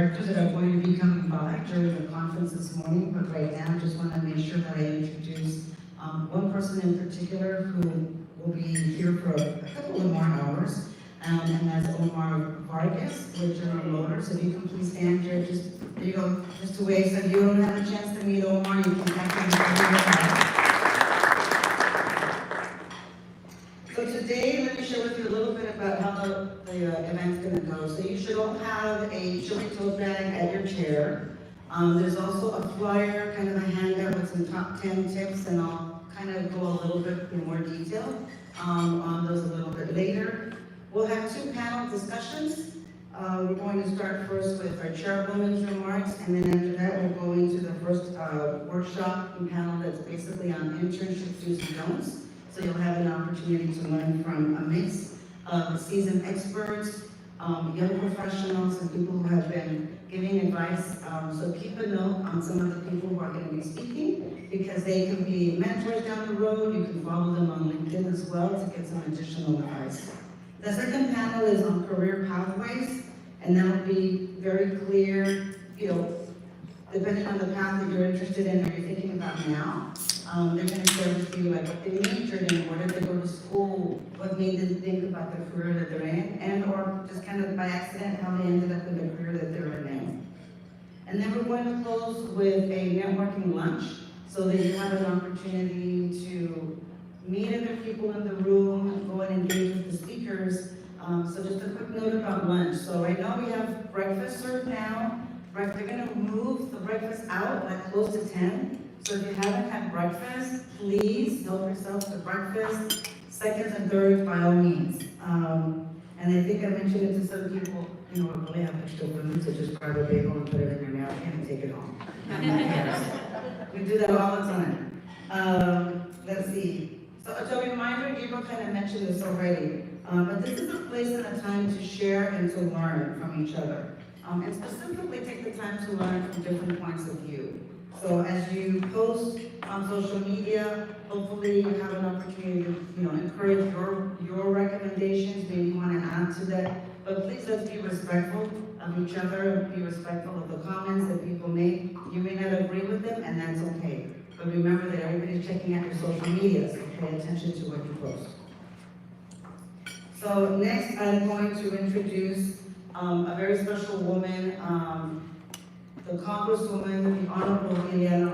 directors that are going to be coming by during the conference this morning, but right now I just want to make sure that I introduce one person in particular who will be here for a couple of more hours, and that's Omar Vargas with General Motors. If you can please stand here, there you go, just to wave. So if you don't have a chance to meet Omar, you can come back. So today, let me share with you a little bit about how the event's going to go. So you should all have a chili tote bag at your chair. There's also a flyer, kind of a handout with some top 10 tips, and I'll kind of go a little bit in more detail on those a little bit later. We'll have 2 panel discussions. We're going to start first with our chairwoman's remarks, and then after that we'll go into the first workshop and panel that's basically on internships, do's and don'ts. So you'll have an opportunity to learn from a mix of seasoned experts, young professionals, and people who have been giving advice. So keep a note on some of the people who are going to be speaking, because they can be mentors down the road. You can follow them on LinkedIn as well to get some additional advice. The second panel is on career pathways, and that will be very clear, depending on the path that you're interested in or you're thinking about now. They're going to share with you like what they majored in, where did they go to school, what made them think about the career that they're in, and or just kind of by accident how they ended up in the career that they're in now. And then we're going to close with a networking lunch so that you have an opportunity to meet other people in the room, go and engage with the speakers. So just a quick note about lunch. So right now we have breakfast served now. They're going to move the breakfast out like close to 10. So if you haven't had breakfast, please help yourself to breakfast. Seconds and thirds, by all means. And I think I mentioned it to some people, we really have extra food, so just grab a bagel and put it in your napkin and take it home. We do that all the time. Let's see. So a reminder, Gabriel kind of mentioned this already, but this is a place and a time to share and to learn from each other. And specifically take the time to learn from different points of view. So as you post on social media, hopefully you have an opportunity to encourage your recommendations, maybe you want to add to that. But please let's be respectful of each other, be respectful of the comments that people make. You may not agree with them, and that's okay. But remember that everybody's checking out your social media, so pay attention to what you post. So next I'm going to introduce a very special woman, the Congresswoman, the Honorable Arrellano.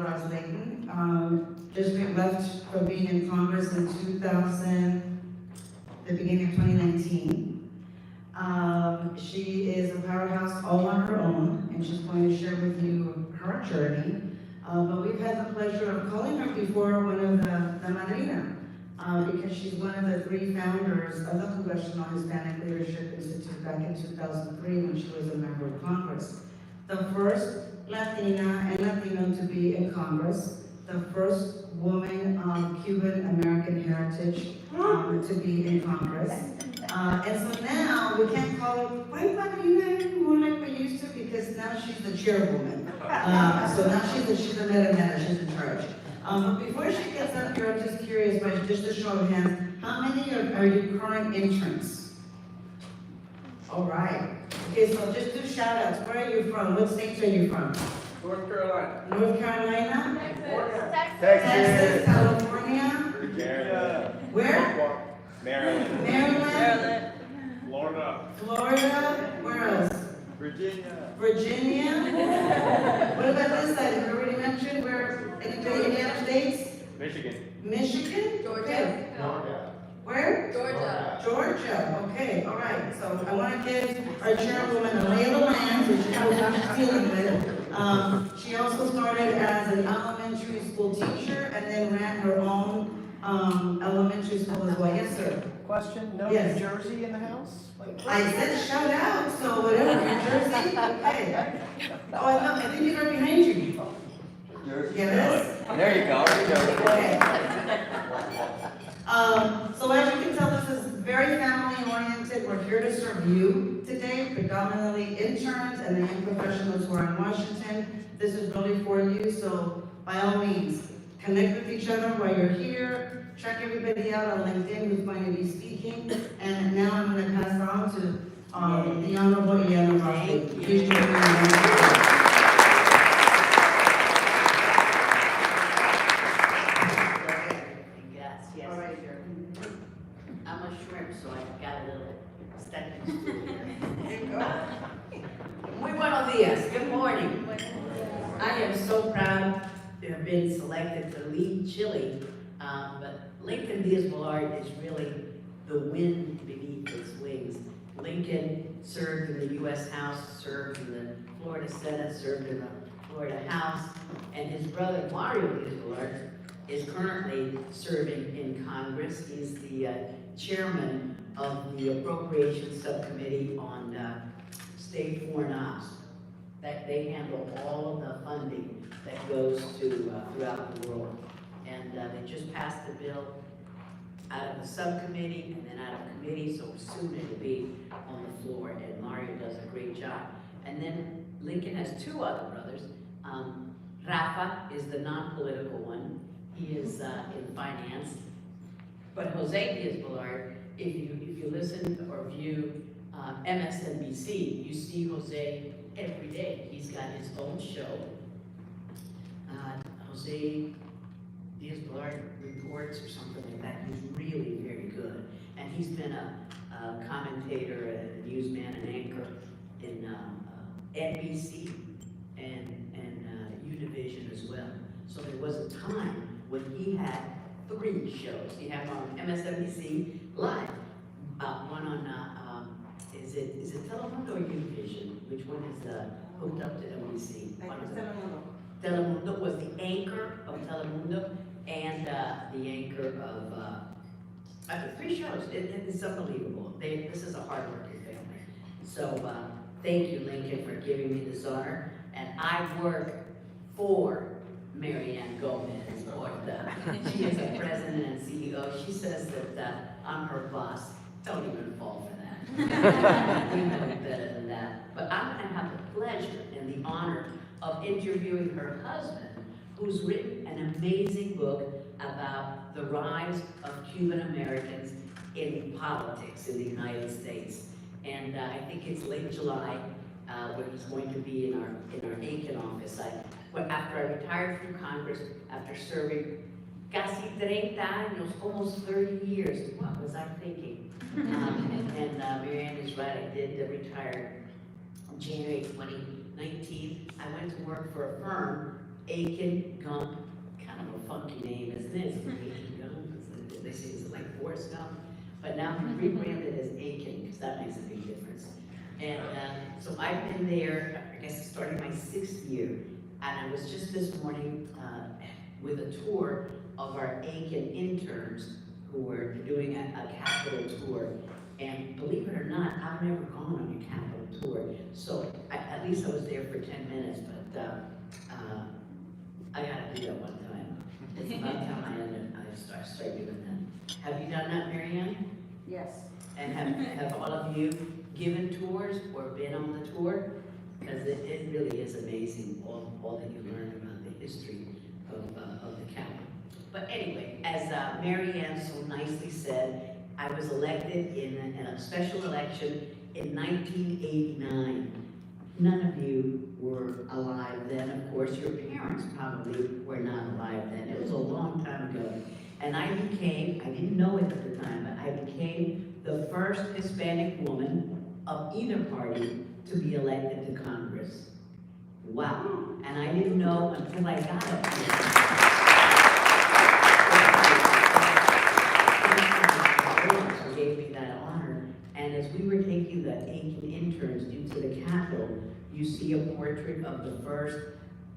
Just left from being in Congress in the beginning of 2019. She is a powerhouse all on her own, and she's going to share with you her journey. But we've had the pleasure of calling her before one of the Madrina, because she's one of the 3 founders of the Congressional Hispanic Leadership Institute back in 2003 when she was a member of Congress. The first Latina and Latino to be in Congress, the first woman of Cuban American heritage to be in Congress. And so now we can't call her White Latina anymore like we used to, because now she's the chairwoman. So now she's the meta, she's in charge. But before she gets up here, I'm just curious, by just a show of hands, how many are you current interns? All right. Okay, so just do shout outs. Where are you from? What states are you from? North Carolina. North Carolina? Texas. California? Virginia. Where? Maryland. Maryland? Florida. Where else? Virginia? What about this side? Have you already mentioned where? Any other states? Michigan? Georgia. Where? Georgia. Okay, all right. So I want to give our chairwoman a lay of the land, which she knows how she's dealing with. She also started as an elementary school teacher and then ran her own elementary school as well. Yes, sir. Question, no Yes. New Jersey in the house? I said shout out, so whatever, New Jersey, okay. Oh, I think you're right behind you. Yes? There you go. Okay. So as you can tell, this is very family-oriented. We're here to serve you today, predominantly interns and the young professionals who are in Washington. This is really for you, so by all means, connect with each other while you're here. Check everybody out on LinkedIn who's going to be speaking. And now I'm going to pass on to the Honorable Ian Rossi. Please join me in Yes, yes. All right, sure. I'm a shrimp, so I got a little stepping stool here. Muy buenos días, good morning. I am so proud to have been selected to lead Chile, but Lincoln Diaz-Balart is really the wind beneath its wings. Lincoln served in the U.S. House, served in the Florida Senate, served in the Florida House, and his brother Mario Diaz-Balart is currently serving in Congress. He's the chairman of the Appropriations Subcommittee on State Foreign Ops. That they handle all of the funding that goes to throughout the world. And they just passed the bill out of the subcommittee and then out of committee, so soon it'll be on the floor, and Mario does a great job. And then Lincoln has two other brothers. Rafa is the non-political one. He is in finance. But Jose Diaz-Balart, if you listen or view MSNBC, you see Jose every day. He's got his own show. Jose Diaz-Balart reports or something like that. He's really very good. And he's been a commentator, a newsman, an anchor in NBC and Univision as well. So there was a time when he had 3 shows. He had one on MSNBC Live, one on, is it Telemundo or Univision? Which one is hooked up to NBC? Telemundo was the anchor of Telemundo and the anchor of 3 shows. It's unbelievable. This is a hard-working family. So thank you, Lincoln, for giving me this honor. And I work for Marianne Gomez. She is the president and CEO. She says that I'm her boss. Don't even fall for that. We know better than that. But I'm going to have the pleasure and the honor of interviewing her husband, who's written an amazing book about the rise of Cuban Americans in politics in the United States. And I think it's late July, where he's going to be in our Aiken office. After I retired from Congress, after serving casi 30 años, almost 30 years, what was I thinking? And Marianne is right, I did retire in January 2019. I went to work for a firm, Aiken Gump, kind of a funky name, isn't it? Aiken Gump, they say it's like Forrest Gump, but now we rebranded as Aiken because that makes a big difference. And so I've been there, I guess starting my 6th year, and I was just this morning with a tour of our Aiken interns who were doing a Capitol tour. And believe it or not, I've never gone on a Capitol tour. So at least I was there for 10 minutes, but I gotta do that one time. It's about time I start doing that. Have you done that, Marianne? Yes. And have all of you given tours or been on the tour? Because it really is amazing, all that you learn about the history of the Capitol. But anyway, as Marianne so nicely said, I was elected in a special election in 1989. None of you were alive then. Of course, your parents probably were not alive then. It was a long time ago. And I didn't know it at the time, but I became the first Hispanic woman of either party to be elected to Congress. Wow. And I didn't know until I got up here. Gave me that honor. And as we were taking the Aiken interns into the Capitol, you see a portrait of the first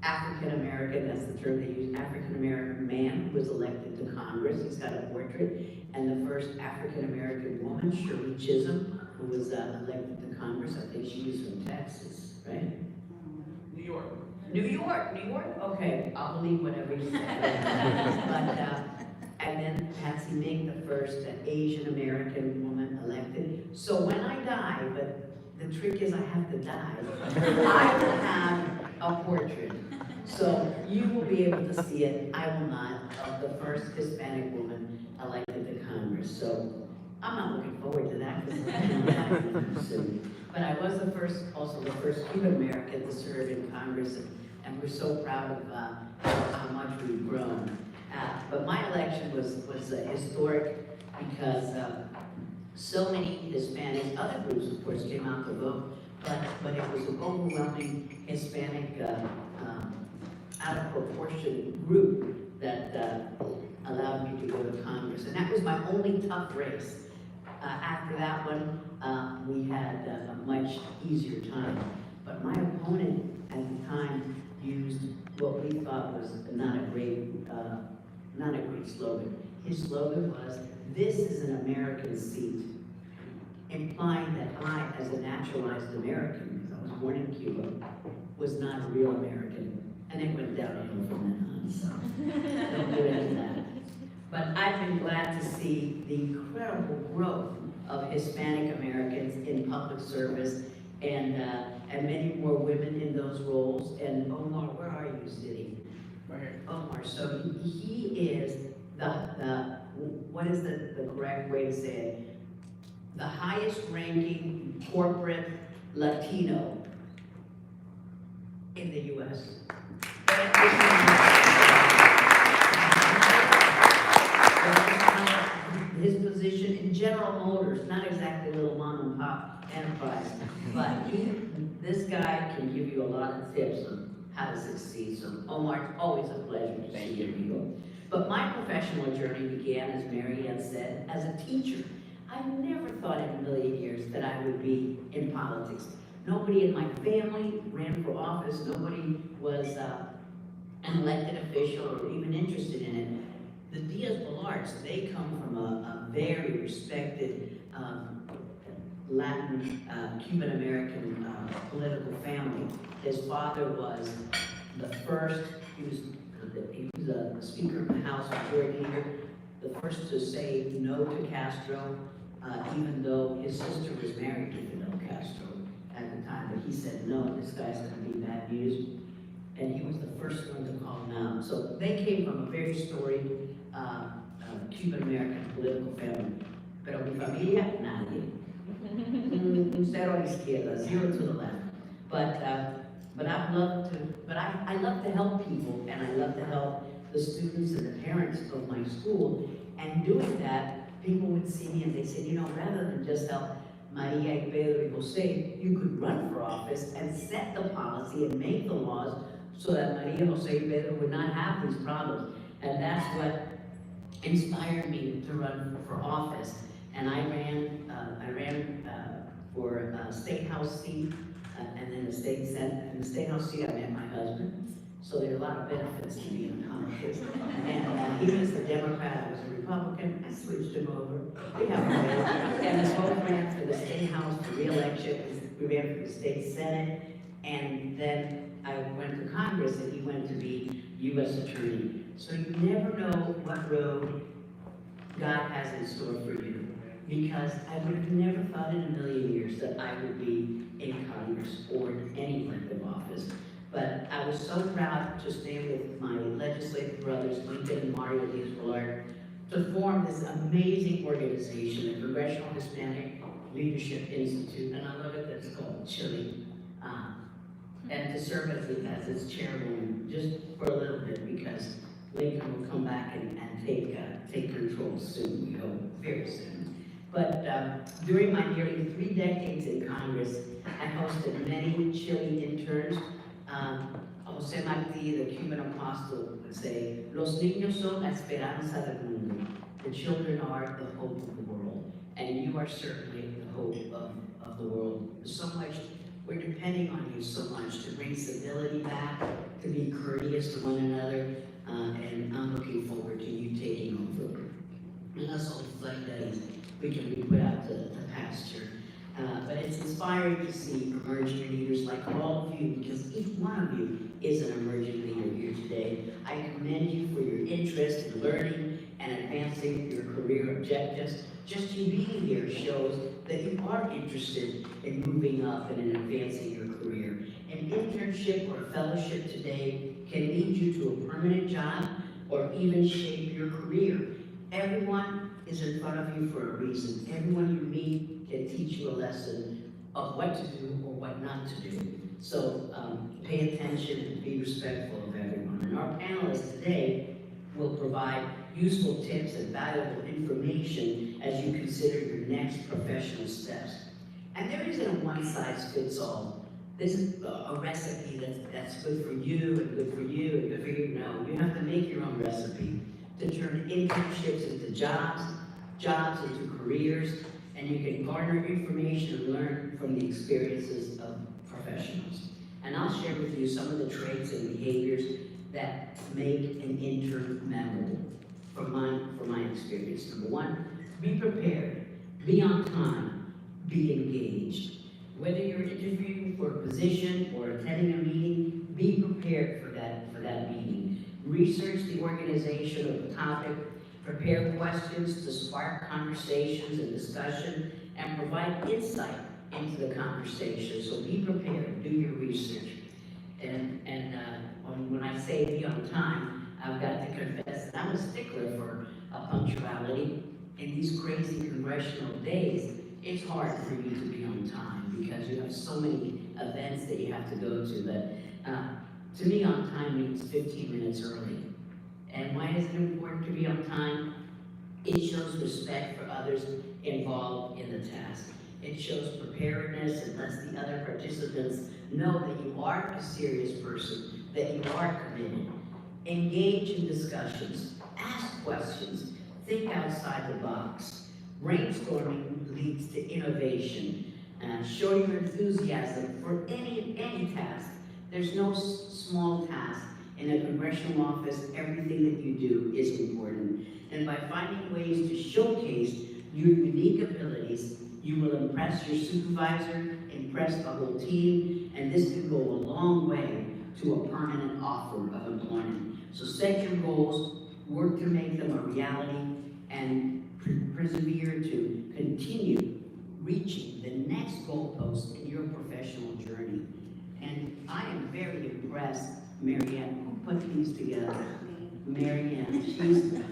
African-American, that's the term they use, African-American man who was elected to Congress. He's got a portrait. And the first African-American woman, Shirley Chisholm, who was elected to Congress. I think she was from Texas, right? New York. New York? Okay, I'll believe whatever you say. And then Patsy Mink, the first Asian-American woman elected. So when I die, but the trick is I have to die, I will have a portrait. So you will be able to see it, I will not, of the first Hispanic woman elected to Congress. So I'm not looking forward to that because I'm not happening soon. But I was also the first Cuban American to serve in Congress, and we're so proud of how much we've grown. But my election was historic because so many Hispanics, other groups of course came out to vote, but it was an overwhelming Hispanic, out of proportion group that allowed me to go to Congress. And that was my only tough race. After that one, we had a much easier time. But my opponent at the time used what we thought was not a great slogan. His slogan was, "This is an American seat," implying that I, as a naturalized American, because I was born in Cuba, was not a real American. And it went downhill from then on, so don't do any of that. But I've been glad to see the incredible growth of Hispanic Americans in public service and many more women in those roles. And Omar, where are you sitting? Right here. Omar, so he is what is the correct way to say it? The highest ranking corporate Latino in the U.S. His position in General Motors, not exactly a little mom and pop enterprise, but this guy can give you a lot of tips on how to succeed. So Omar, it's always a pleasure to see you. But my professional journey began, as Mary Ann said, as a teacher. I never thought in a million years that I would be in politics. Nobody in my family ran for office. Nobody was an elected official or even interested in it. The Diaz-Balards, they come from a very respected Latin, Cuban-American political family. His father was the first, he was a Speaker of the House, Majority Leader, the first to say no to Castro, even though his sister was married to Fidel Castro at the time, but he said, no, this guy's gonna be bad news. And he was the first one to call him out. So they came from a very storied Cuban-American political family. Pero mi familia, nadie. Cero a la izquierda, zero to the left. But I love to help people, and I love to help the students and the parents of my school. And doing that, people would see me and they said, you know, rather than just help Maria y Pedro y Jose, you could run for office and set the policy and make the laws so that Maria, Jose, and Pedro would not have these problems. And that's what inspired me to run for office. And I ran for a state house seat, and then the state senate. In the state house seat, I met my husband. So there are a lot of benefits to being in politics. And he was a Democrat, I was a Republican. I switched him over. We have a way. And we both ran for the state house for re-election. We ran for the state senate, and then I went to Congress, and he went to be U.S. attorney. So you never know what road God has in store for you. Because I would have never thought in a million years that I would be in Congress or in any elective office. But I was so proud to stand with my legislative brothers, Lincoln and Mario Diaz-Balart, to form this amazing organization, the Congressional Hispanic Leadership Institute, and I love it that it's called CHLI, and to serve as its chairwoman just for a little bit, because Lincoln will come back and take control soon, we hope, very soon. But during my nearly 3 decades in Congress, I hosted many CHLI interns. Jose Marti, the Cuban apostle, would say, "Los niños son la esperanza del mundo." The children are the hope of the world, and you are certainly the hope of the world. So much, we're depending on you so much to bring civility back, to be courteous to one another, and I'm looking forward to you taking over. And us old flood buddies, we can be put out to pasture. But it's inspiring to see emerging leaders like all of you, because each one of you is an emerging leader here today. I commend you for your interest in learning and advancing your career objectives. Just you being here shows that you are interested in moving up and in advancing your career. An internship or fellowship today can lead you to a permanent job or even shape your career. Everyone is in front of you for a reason. Everyone you meet can teach you a lesson of what to do or what not to do. So pay attention and be respectful of everyone. And our panelists today will provide useful tips and valuable information as you consider your next professional steps. And there isn't a one-size-fits-all. This is a recipe that's good for you and good for you and good for you. No, you have to make your own recipe to turn internships into jobs into careers, and you can garner information and learn from the experiences of professionals. And I'll share with you some of the traits and behaviors that make an intern memorable from my experience. Number one, be prepared, be on time, be engaged. Whether you're interviewing for a position or attending a meeting, be prepared for that meeting. Research the organization of the topic, prepare questions to spark conversations and discussion, and provide insight into the conversation. So be prepared, do your research. And when I say be on time, I've got to confess that I'm a stickler for punctuality. In these crazy congressional days, it's hard for you to be on time because you have so many events that you have to go to. But to me, on time means 15 minutes early. And why is it important to be on time? It shows respect for others involved in the task. It shows preparedness and lets the other participants know that you are a serious person, that you are committed. Engage in discussions, ask questions, think outside the box. Brainstorming leads to innovation. Show your enthusiasm for any task. There's no small task. In a congressional office, everything that you do is important. And by finding ways to showcase your unique abilities, you will impress your supervisor, impress the whole team, and this can go a long way to a permanent offer of employment. So set your goals, work to make them a reality, and persevere to continue reaching the next goalpost in your professional journey. And I am very impressed, Marianne, who put these together? Marianne,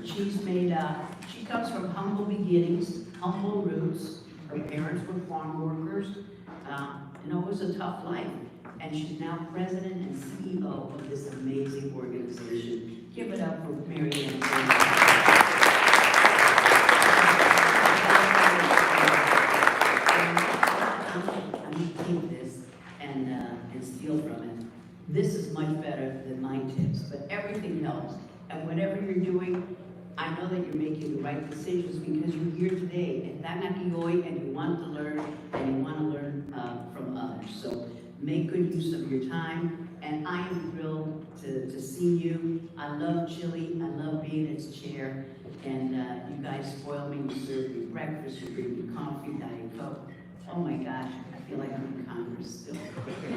she's made up, she comes from humble beginnings, humble roots. Her parents were farm workers. It was a tough life. And she's now president and CEO of this amazing organization. Give it up for Marianne. I'm going to take this and steal from it. This is much better than my tips, but everything helps. And whatever you're doing, I know that you're making the right decisions because you're here today at Tanakioi and you want to learn and you want to learn from others. So make good use of your time. And I am thrilled to see you. I love Chile. I love being its chair. And you guys spoil me. You serve me breakfast. You bring me coffee, Diet Coke. Oh my gosh, I feel like I'm in Congress still.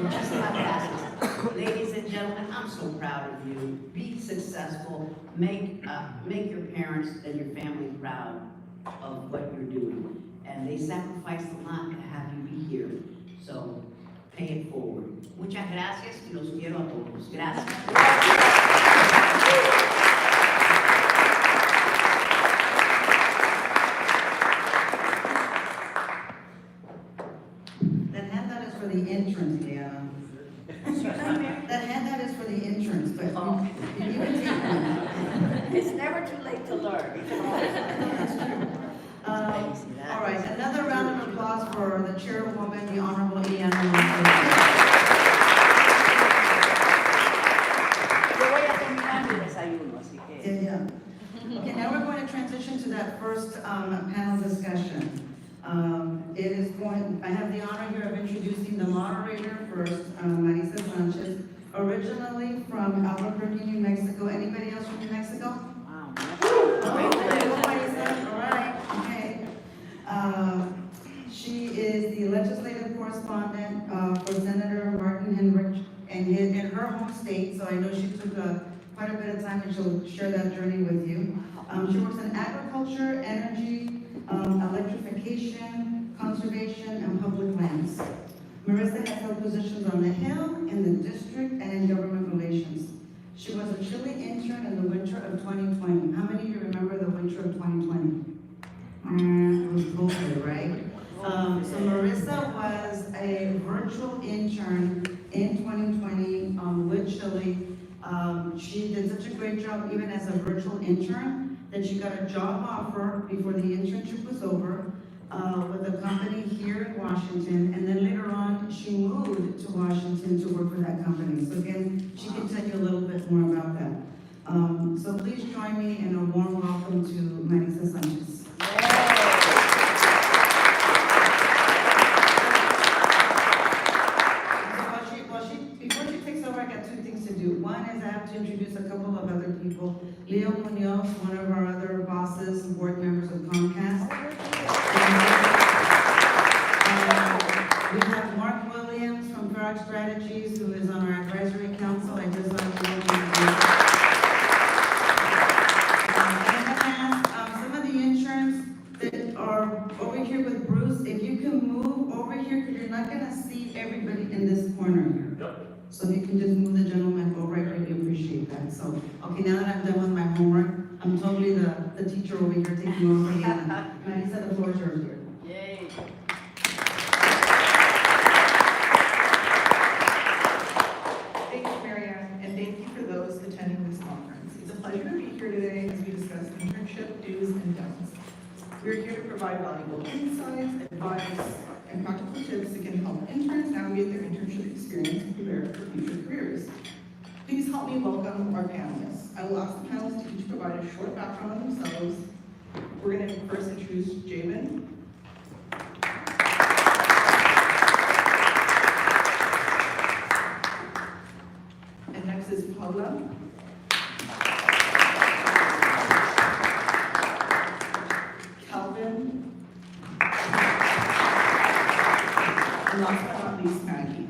Just how fast. Ladies and gentlemen, I'm so proud of you. Be successful. Make your parents and your family proud of what you're doing. And they sacrificed a lot to have you be here. So pay it forward. Muchas gracias y los quiero a todos. Gracias. The interns, Diana. That handout is for the interns, but you can take one. It's never too late to learn. All right, another round of applause for the chairwoman, the Honorable Ian. Yeah. Okay, now we're going to transition to that first panel discussion. I have the honor here of introducing the moderator first, Marisa Sanchez, originally from Albuquerque, New Mexico. Anybody else from New Mexico? Wow. Marisa. All right, okay. She is the legislative correspondent for Senator Martin Heinrich in her home state, so I know she took quite a bit of time and she'll share that journey with you. She works in agriculture, energy, electrification, conservation, and public lands. Marisa has held positions on the Hill, in the district, and in government relations. She was a Chile intern in the winter of 2020. How many of you remember the winter of 2020? actually. She did such a great job even as a virtual intern that she got a job offer before the internship was over with a company here in Washington, and then later on she moved to Washington to work for that company. So again, she can tell you a little bit more about that. So please join me in a warm welcome to Marisa Sanchez. Before she takes over, I got two things to do. One is I have to introduce a couple of other people. Leo Munoz, one of our other bosses, board members of Comcast. We have Mark Williams from Frog Strategies, who is on our advisory council. I just want to some of the interns that are over here with Bruce, if you can move over here, because you're not going to see everybody in this corner here. Yep. So if you can just move the gentleman over, I really appreciate that. So, okay, now that I'm done with my homework, I'm totally the teacher over here taking over. Marisa, the floor is yours here. Yay. Thank you, Marianne, and thank you for those attending this conference. It's a pleasure to be here today as we discuss internship do's and don'ts. We're here to provide valuable insights, advice, and practical tips that can help interns navigate their internship experience and prepare for future careers. Please help me welcome our panelists. I will ask the panelists to each provide a short background on themselves. We're going to first introduce Jeyben. And next is Paola. Kelvin. And last but not least, Maggie.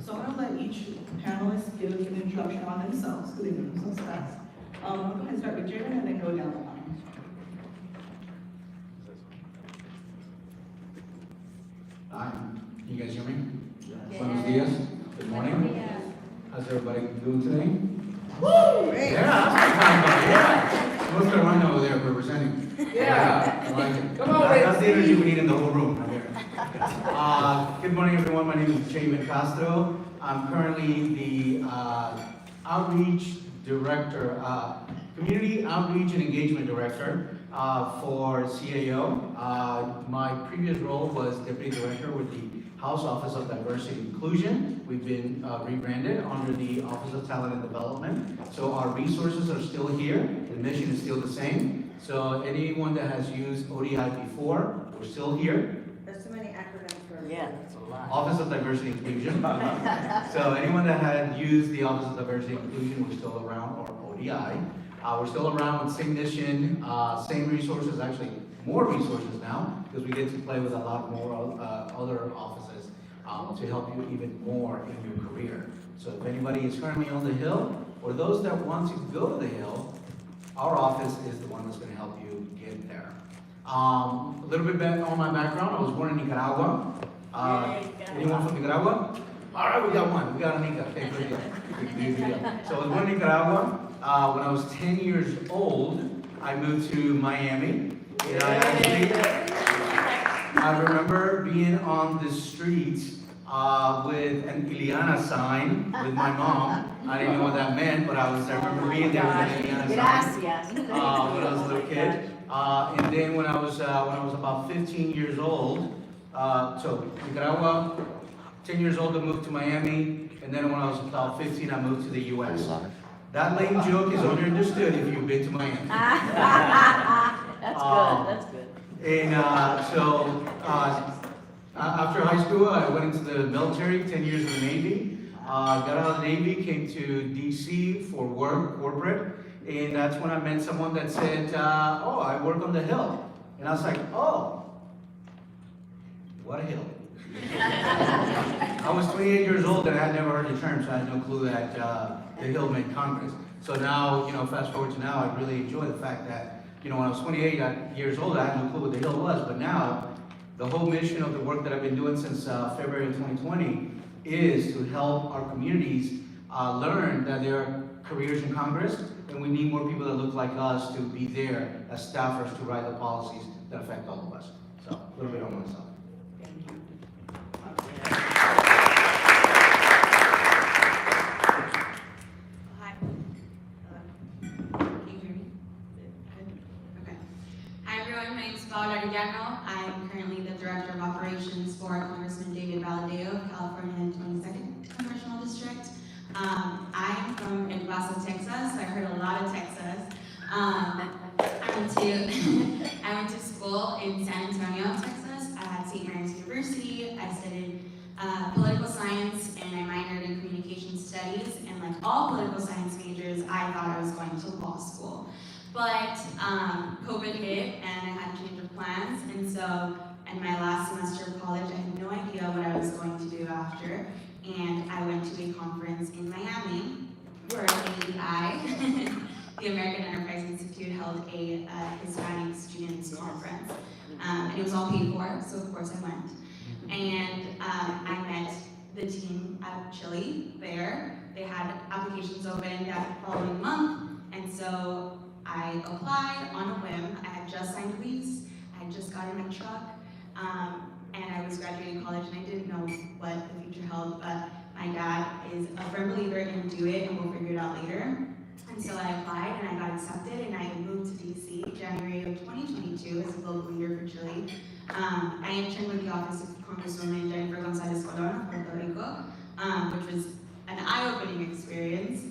So I'm going to let each panelist give an introduction on themselves, because they know themselves best. I'll go ahead and start with Jeyben and then go down the line. Hi, can you guys hear me? Buenos dias. Good morning. How's everybody doing today? Woo! Yeah, that's my kind of guy, yeah. North Carolina over there representing. Yeah. I like it. Come on, that's the energy we need in the whole room right here. Good morning, everyone. My name is Jeyben Castro. I'm currently the outreach director, community outreach and engagement director for CAO. My previous role was deputy director with the House Office of Diversity and Inclusion. We've been rebranded under the Office of Talent and Development. So our resources are still here. The mission is still the same. So anyone that has used ODI before, we're still here. There's too many acronyms for Yeah, that's a lot. Office of Diversity and Inclusion. So anyone that had used the Office of Diversity and Inclusion, we're still around, or ODI. We're still around with same mission, same resources, actually more resources now, because we get to play with a lot more other offices to help you even more in your career. So if anybody is currently on the Hill, or those that want to go to the Hill, our office is the one that's going to help you get there. A little bit on my background. I was born in Nicaragua. Anyone from Nicaragua? All right, we got one. We got Anika. Okay, good deal. Good deal. So I was born in Nicaragua. When I was 10 years old, I moved to Miami. And I remember being on the streets with an Ileana sign with my mom. I didn't know what that meant, but I remember being there with an Ileana sign when I was a little kid. And then when I was about 15 years old, so Nicaragua, 10 years old, I moved to Miami, and then when I was about 15, I moved to the U.S. That lame joke is only understood if you've been to Miami. That's good, that's good. And after high school, I went into the military, 10 years in the Navy. Got out of the Navy, came to DC for work, corporate, and that's when I met someone that said, oh, I work on the Hill. And I was like, oh, what a hill. I was 28 years old and I had never heard the term, so I had no clue that the Hill meant Congress. So now, fast forward to now, I really enjoy the fact that, when I was 28 years old, I had no clue what the Hill was, but now, the whole mission of the work that I've been doing since February of 2020 is to help our communities learn that there are careers in Congress, and we need more people that look like us to be there as staffers to write the policies that affect all of us. So Paola Arrellano. I'm currently the Director of Operations for Congressman Valadao of California 22nd Congressional District. I'm from El Paso, Texas. I heard a lot of Texas. I went to school in San Antonio, Texas at St. Mary's University. I studied political science and I minored in communication studies. And like all political science majors, I thought I was going to law school. But COVID hit and I had a change of plans. And so in my last semester of college, I had no idea what I was going to do after. And I went to a conference in Miami where AEI, the American Enterprise Institute, held a Hispanic students conference. And it was all paid for, so of course I went. And I met the team at CHLI there. They had applications open that following month, and so I applied on a whim. I had just signed a lease, I had just gotten my truck, and I was graduating college and I didn't know what the future held, but my dad is a firm believer in do it and we'll figure it out later. And so I applied and I got accepted and I moved to DC January of 2022 as a local leader for CHLI. I interned with the office of Congresswoman Jennifer Gonzalez Colon of Puerto Rico, which was an eye-opening experience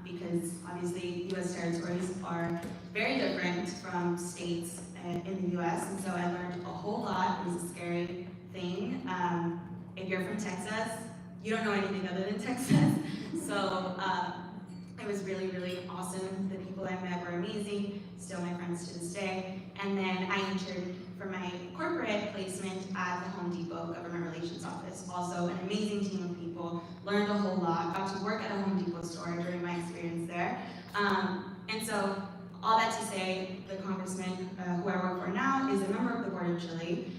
because obviously U.S. territories are very different from states in the U.S. And so I learned a whole lot. It was a scary thing. If you're from Texas, you don't know anything other than Texas. So it was really, really awesome. The people I met were amazing, still my friends to this day. And then I interned for my corporate placement at the Home Depot Government Relations Office. Also an amazing team of people, learned a whole lot, got to work at a Home Depot store during my experience there. And so all that to say, the congressman who I work for now is a member of the board of CHLI.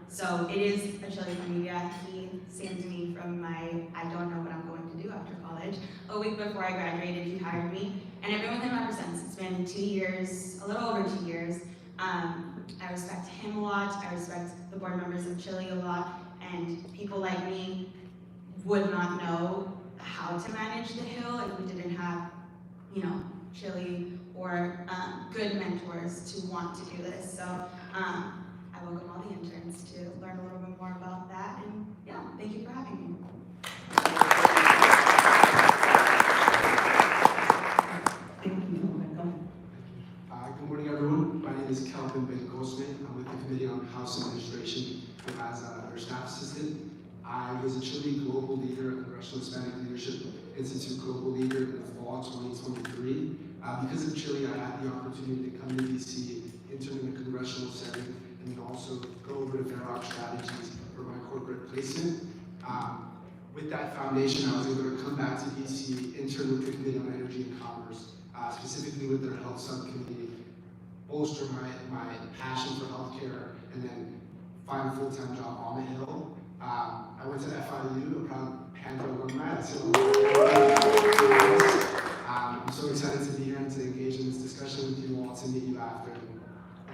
So it is a CHLI familia. He saved me from my, I don't know what I'm going to do after college. A week before I graduated, he hired me, and I've been with him ever since. It's been 2 years, a little over 2 years. I respect him a lot. I respect the board members of CHLI a lot, and people like me would not know how to manage the Hill if we didn't have, CHLI or good mentors to want to do this. So I welcome all the interns to learn a little bit more about that, and yeah, thank you for having me. Good morning, everyone. My name is Kelvin Bencosme. I'm with the Committee on House Administration as their staff assistant. I was a CHLI Global Leader at the Congressional Hispanic Leadership Institute Global Leader in the fall of 2023. Because of CHLI, I had the opportunity to come to DC, intern in a congressional setting, and then also go over to VEROC strategies for my corporate placement. With that foundation, I was able to come back to DC, intern with the Committee on Energy and Commerce, specifically with their health subcommittee, bolster my passion for healthcare, and then find a full-time job on the Hill. I went to FIU, a proud Panther alumni, so I'm so excited to be here and to engage in this discussion with you all, to meet you after, and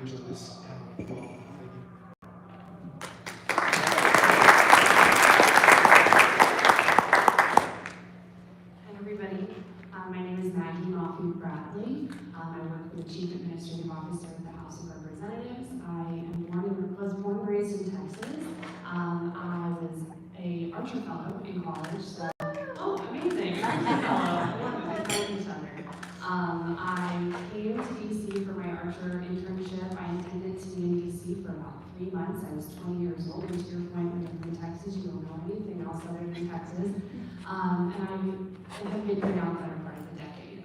enjoy this. Thank you. Hi everybody, my name is Maggie Mahfood-Bradley. I work for the Chief Administrative Officer of the House of Representatives. I was born and raised in Texas. I was a Archer Fellow in college, so, oh, amazing, Archer Fellow, we know each other. I came to DC for my Archer internship. I intended to be in DC for about 3 months. I was 20 years old, and to your point, when you're from Texas, you don't know anything else other than Texas. And I have been here now for the better part of a decade.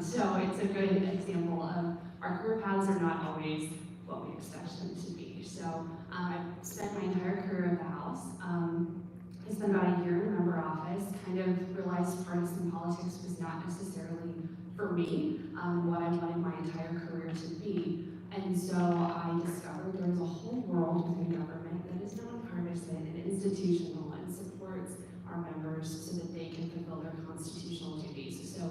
So it's a good example of our career paths are not always what we expect them to be. So I've spent my entire career at the House. I spent about a year in the member office, kind of realized partisan politics was not necessarily for me, what I wanted my entire career to be. And so I discovered there's a whole world within government that is nonpartisan and institutional and supports our members so that they can fulfill their constitutional duties. So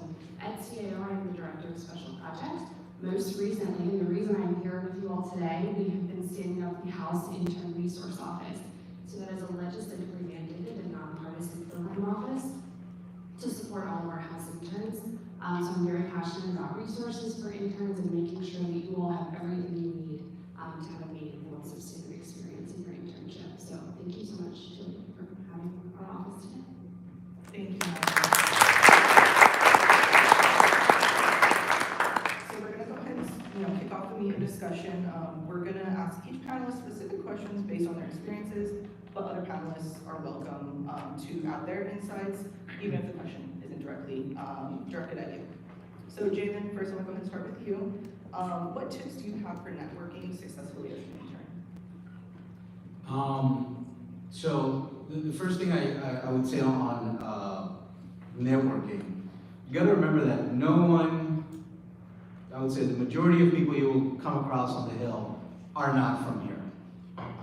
at CAO, I'm the Director of Special Projects. Most recently, and the reason I'm here with you all today, we have been standing up the House Intern Resource Office. So that is a legislatively mandated and nonpartisan program office to support all of our House interns. So I'm very passionate about resources for interns and making sure that you all have everything you need to have a meaningful and substantive experience in your internship. So thank you so much, Julie, for having our office today. Thank you, Maggie. So we're gonna go ahead and, kick off the meeting discussion. We're gonna ask each panelist specific questions based on their experiences, but other panelists are welcome, to add their insights, even if the question isn't directly, directed at you. So Jeyben, first I'm gonna go ahead and start with you. What tips do you have for networking successfully as an intern? So the first thing I would say on networking, you gotta remember that no one, I would say the majority of people you will come across on the Hill are not from here,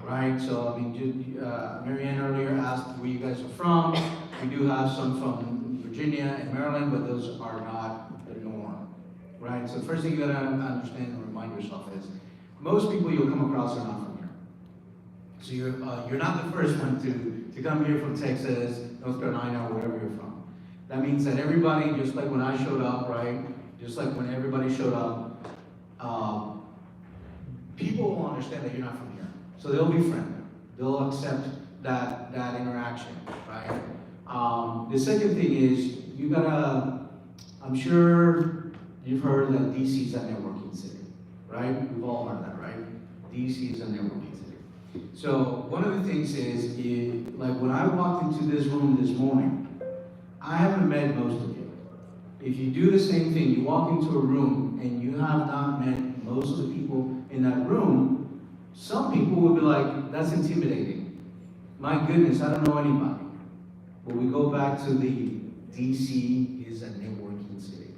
right? So, I mean, Marianne earlier asked where you guys are from. We do have some from Virginia and Maryland, but those are not the norm, right? So the first thing you gotta understand and remind yourself is, most people you'll come across are not from here. So you're not the first one to come here from Texas, North Carolina, or wherever you're from. That means that everybody, just like when I showed up, right? Just like when everybody showed up, people will understand that you're not from here. So they'll be friendly. They'll accept that interaction, right? The second thing is, you gotta, I'm sure you've heard that DC is a networking city, right? We've all heard that, right? DC is a networking city. So one of the things is, like when I walked into this room this morning, I haven't met most of you. If you do the same thing, you walk into a room and you have not met most of the people in that room, some people will be like, that's intimidating. My goodness, I don't know anybody. But we go back to the DC is a networking city.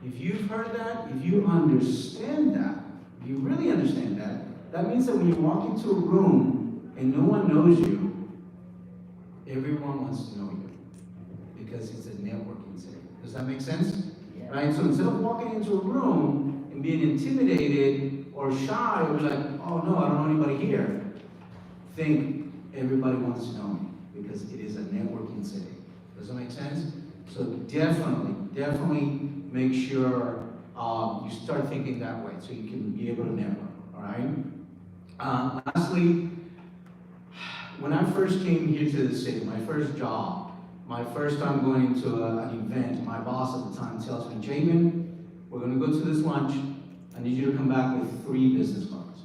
If you've heard that, if you understand that, if you really understand that, that means that when you walk into a room and no one knows you, everyone wants to know you. Because it's a networking city. Does that make sense? Yeah. Right? So instead of walking into a room and being intimidated or shy, or like, oh no, I don't know anybody here, think everybody wants to know me, because it is a networking city. Does that make sense? So definitely make sure you start thinking that way so you can be able to network, all right? Lastly, when I first came here to the city, my first job, my first time going into an event, my boss at the time tells me, Jeyben, we're gonna go to this lunch. I need you to come back with 3 business cards.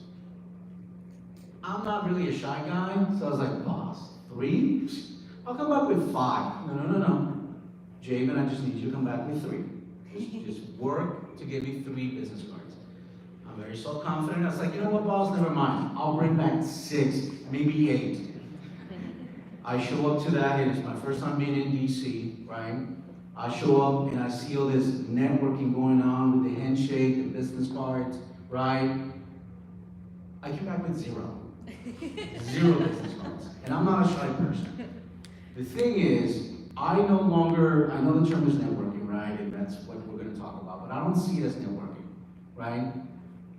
I'm not really a shy guy, so I was like, boss, 3? I'll come back with 5. No. Jeyben, I just need you to come back with 3. Just work to give me 3 business cards. I'm very self-confident. I was like, you know what, boss, never mind. I'll bring back 6, maybe 8. I show up to that, and it's my first time being in DC, right? I show up and I see all this networking going on with the handshake, the business cards, right? I came back with 0. 0 business cards. And I'm not a shy person. The thing is, I know the term is networking, right? And that's what we're gonna talk about, but I don't see it as networking, right?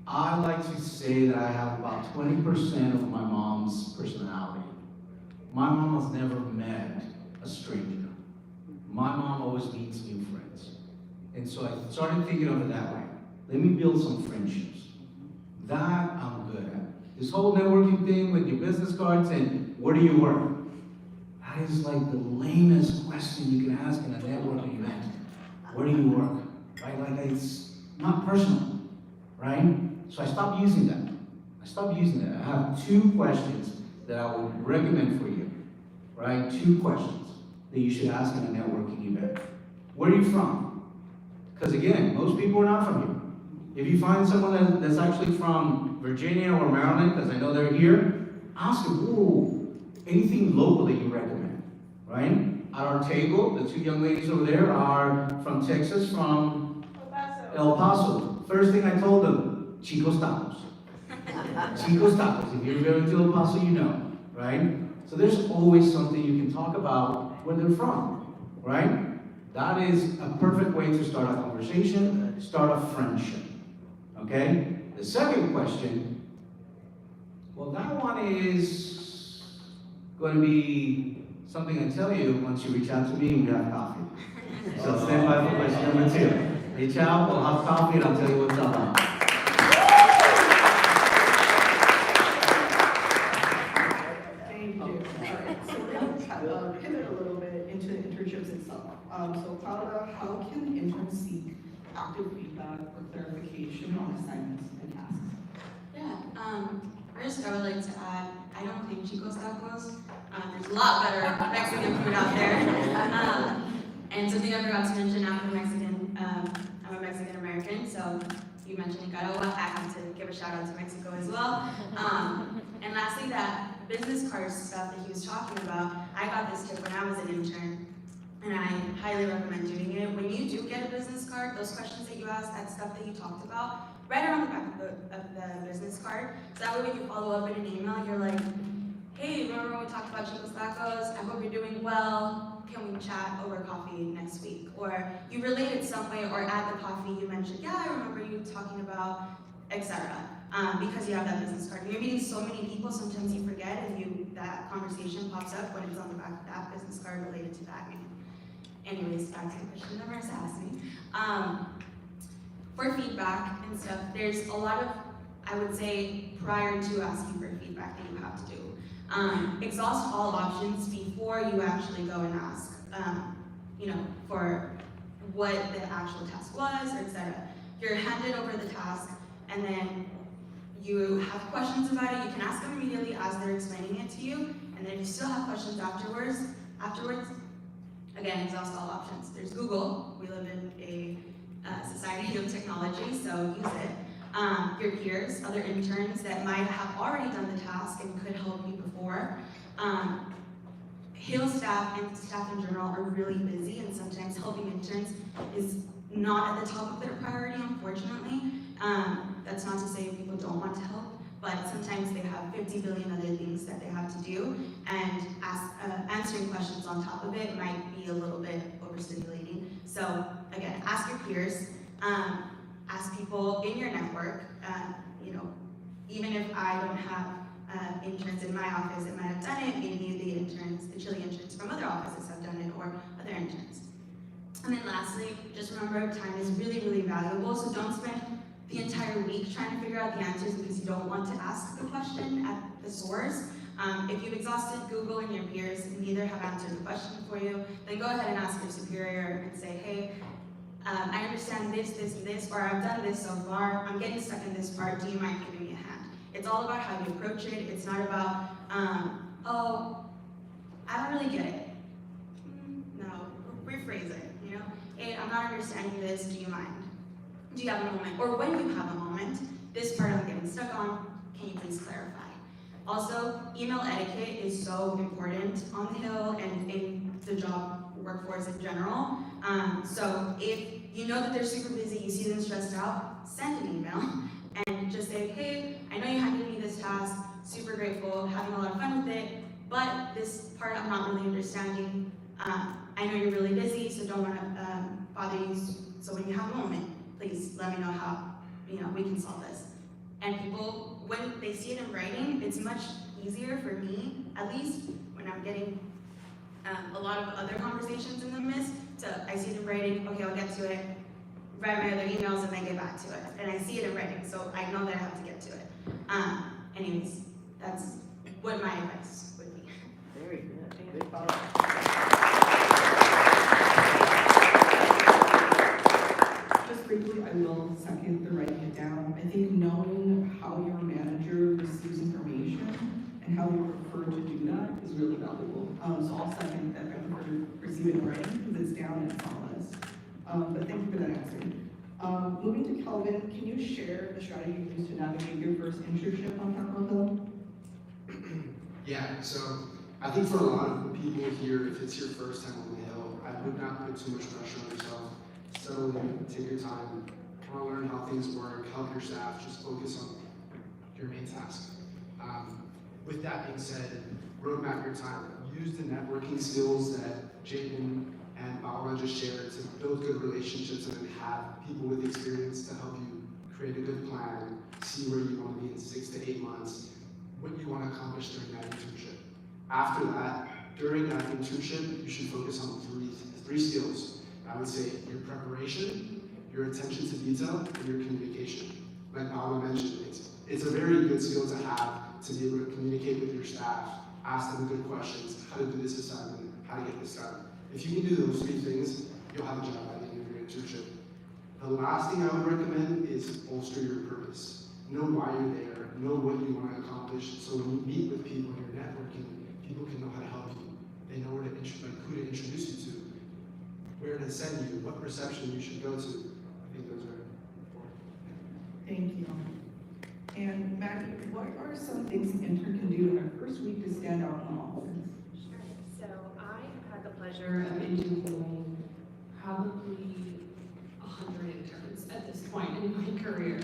I like to say that I have about 20% of my mom's personality. My mom has never met a stranger. My mom always meets new friends. And so I started thinking of it that way. Let me build some friendships. That I'm good at. This whole networking thing with your business cards and where do you work? That is like the lamest question you can ask in a networking event. Where do you work? Right? Like it's not personal, right? So I stopped using that. I have 2 questions that I would recommend for you, right? 2 questions that you should ask in a networking event. Where are you from? Because again, most people are not from here. If you find someone that's actually from Virginia or Maryland, because I know they're here, ask them, ooh, anything local that you recommend, right? At our table, the 2 young ladies over there are from Texas, from El Paso. First thing I told them, Chicos Tacos. Chicos Tacos. If you're going to El Paso, you know, right? So there's always something you can talk about where they're from, right? That is a perfect way to start a conversation, start a friendship, okay? The second question, well, that one is going to be something I tell you once you reach out to me and we have coffee. So stand by for question number 2. Reach out, we'll have coffee, and I'll tell you what's up. First, I would like to add, I don't think Chico's tacos. There's a lot better Mexican food out there. And something I forgot to mention, I'm a Mexican American, so you mentioned Nicaragua, I have to give a shout out to Mexico as well. And lastly, that business card stuff that he was talking about, I got this tip when I was an intern, and I highly recommend doing it. When you do get a business card, those questions that you asked, that stuff that you talked about, write it on the back of the business card, so that way when you follow up in an email, you're like, hey, remember when we talked about Chico's Tacos? I hope you're doing well. Can we chat over coffee next week? Or you relate it some way, or at the coffee you mentioned, yeah, I remember you talking about, etc. Because you have that business card. You're meeting so many people, sometimes you forget, and that conversation pops up when it's on the back of that business card related to that name. Anyways, back to the question that Marisa asked me. For feedback and stuff, there's a lot of, I would say, prior to asking for feedback that you have to do. Exhaust all options before you actually go and ask, for what the actual task was, or etc. You're handed over the task, and then you have questions about it. You can ask them immediately as they're explaining it to you, and then if you still have questions afterwards, again, exhaust all options. There's Google. We live in a society of technology, so use it. Your peers, other interns that might have already done the task and could help you before. Hill staff and staff in general are really busy, and sometimes helping interns is not at the top of their priority, unfortunately. That's not to say people don't want to help, but sometimes they have 50 billion other things that they have to do, and answering questions on top of it might be a little bit overstimulating. So again, ask your peers, ask people in your network. Even if I don't have interns in my office that might have done it, maybe the CHLI interns from other offices have done it, or other interns. And then lastly, just remember, time is really, really valuable, so don't spend the entire week trying to figure out the answers because you don't want to ask the question at the source. If you've exhausted Google and your peers and neither have answered the question for you, then go ahead and ask your superior and say, hey, I understand this, this, and this, or I've done this so far, I'm getting stuck in this part, do you mind giving me a hand? It's all about how you approach it. It's not about, oh, I don't really get it. No, rephrase it, Hey, I'm not understanding this, do you mind? Do you have a moment? Or when you have a moment, this part I'm getting stuck on, can you please clarify? Also, email etiquette is so important on the Hill and in the job workforce in general. So if you know that they're super busy, you see them stressed out, send an email and just say, hey, I know you handed me this task, super grateful, having a lot of fun with it, but this part I'm not really understanding. I know you're really busy, so don't want to bother you. So when you have a moment, please let me know how we can solve this. And people, when they see it in writing, it's much easier for me, at least when I'm getting a lot of other conversations in the midst, I see it in writing, okay, I'll get to it, write my other emails, and then get back to it. And I see it in writing, so I know that I have to get to it. Anyways, that's what my advice would be. Very good. Good call. Just briefly, I will second the writing it down. I think knowing how your manager receives information and how you prefer to do that is really valuable. So I'll second that I prefer to receive it in writing because it's down and it's on the list. But thank you for that answer. Moving to Kelvin, can you share the strategy you used to navigate your first internship on Capitol Hill? Yeah, so I think for a lot of people here, if it's your first time on the Hill, I would not put too much pressure on yourself. Settle in, take your time, kind of learn how things work, help your staff, just focus on your main task. With that being said, roadmap your time. Use the networking skills that Jeyben and Paola just shared to build good relationships and then have people with experience to help you create a good plan, see where you want to be in 6 to 8 months, what you want to accomplish during that internship. After that, during that internship, you should focus on three skills. I would say your preparation, your attention to detail, and your communication. Like Paola mentioned, it's a very good skill to have to be able to communicate with your staff, ask them good questions, how to do this assignment, how to get this done. If you can do those 3 things, you'll have a job by the end of your internship. The last thing I would recommend is bolster your purpose. Know why you're there, know what you want to accomplish. So when you meet with people and you're networking, people can know how to help you. They know where to who to introduce you to, where to send you, what reception you should go to. I think those are important. Thank you. And Maggie, what are some things an intern can do in their first week to stand out in the office? Sure. So I have had the pleasure of interviewing probably 100 interns at this point in my career.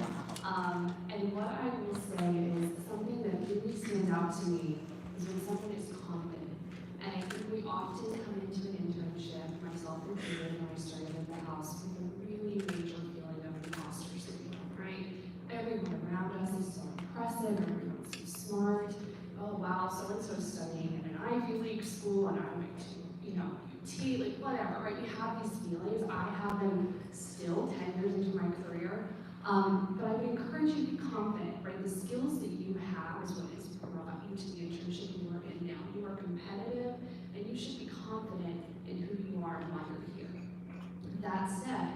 And what I will say is something that really stands out to me is when someone is confident. And I think we often come into an internship, myself included, when I started at the house, with a really major feeling of imposter syndrome, right? Everyone around us is so impressive, everyone's so smart. Oh wow, so-and-so's studying in an Ivy League school and I'm going to, UT, like whatever, right? You have these feelings. I have them still 10 years into my career. But I would encourage you to be confident, right? The skills that you have is what has brought you to the internship you are in now. You are competitive and you should be confident in who you are and why you're here. That said,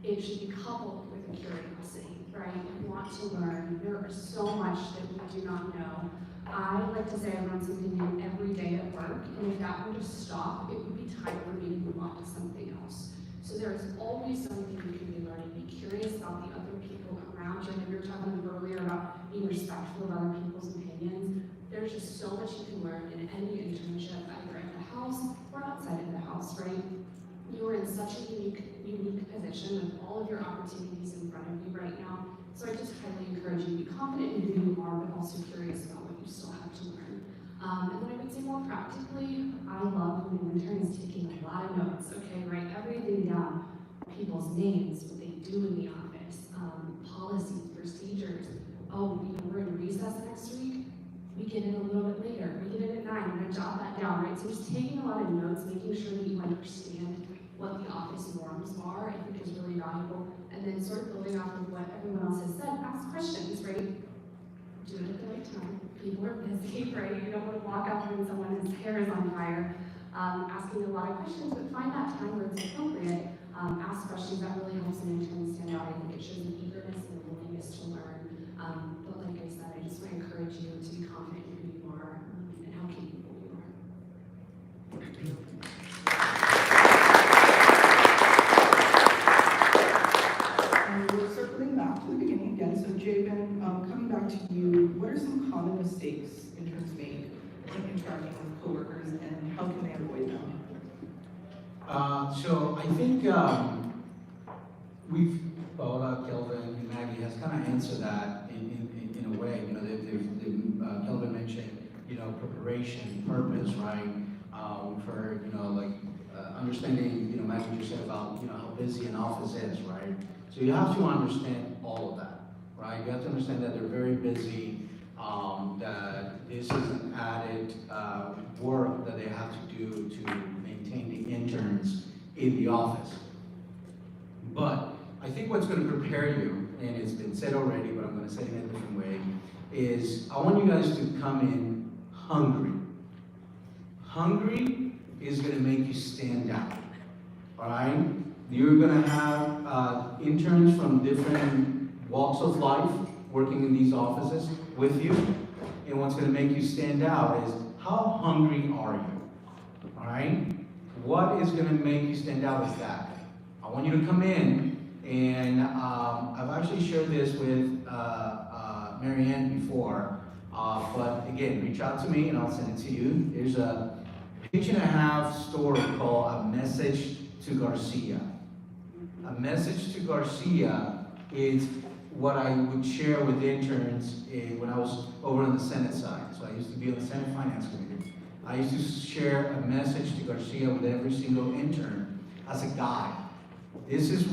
it should be coupled with a curiosity, right? You want to learn. There is so much that we do not know. I like to say I learn something new every day at work, and if that were to stop, it would be time for me to move on to something else. So there is always something you can be learning. Be curious about the other people around you. I know you were talking earlier about being respectful of other people's opinions. There's just so much you can learn in any internship, either in the house or outside of the house, right? You are in such a unique position with all of your opportunities in front of you right now. So I just highly encourage you to be confident in who you are, but also curious about what you still have to learn. And then I would say more practically, I love when an intern is taking a lot of notes, okay? Write everything down, people's names, what they do in the office, policies, procedures. Oh, we're in recess next week. We get in a little bit later. We get in at 9. I'm gonna jot that down, right? So just taking a lot of notes, making sure that you understand what the office norms are, I think is really valuable. And then sort of building off of what everyone else has said, ask questions, right? Do it at the right time. People are busy, right? You don't want to walk up when someone's hair is on fire, asking a lot of questions, but find that time where it's appropriate. Ask questions that really helps an intern stand out. I think it shows an eagerness and a willingness to learn. But like I said, I just want to encourage you to be confident in who you are and how capable you are. We're circling back to the beginning again. So Jeyben, coming back to you, what are some common mistakes interns make when interacting with coworkers, and how can they avoid them? So I think Paola, Kelvin, and Maggie has kind of answered that in a way. Kelvin mentioned, preparation, purpose, right? We've heard, understanding, Maggie just said about, how busy an office is, right? So you have to understand all of that, right? You have to understand that they're very busy, that this is an added work that they have to do to maintain the interns in the office. But I think what's going to prepare you, and it's been said already, but I'm going to say it in a different way, is I want you guys to come in hungry. Hungry is going to make you stand out, all right? You're going to have interns from different walks of life working in these offices with you. And what's going to make you stand out is how hungry are you? All right? What is going to make you stand out is that. I want you to come in, and I've actually shared this with Marianne before. But again, reach out to me and I'll send it to you. There's a page-and-a-half story called A Message to Garcia. A Message to Garcia is what I would share with interns when I was over on the Senate side. So I used to be on the Senate Finance Committee. I used to share a message to Garcia with every single intern as a guide. This is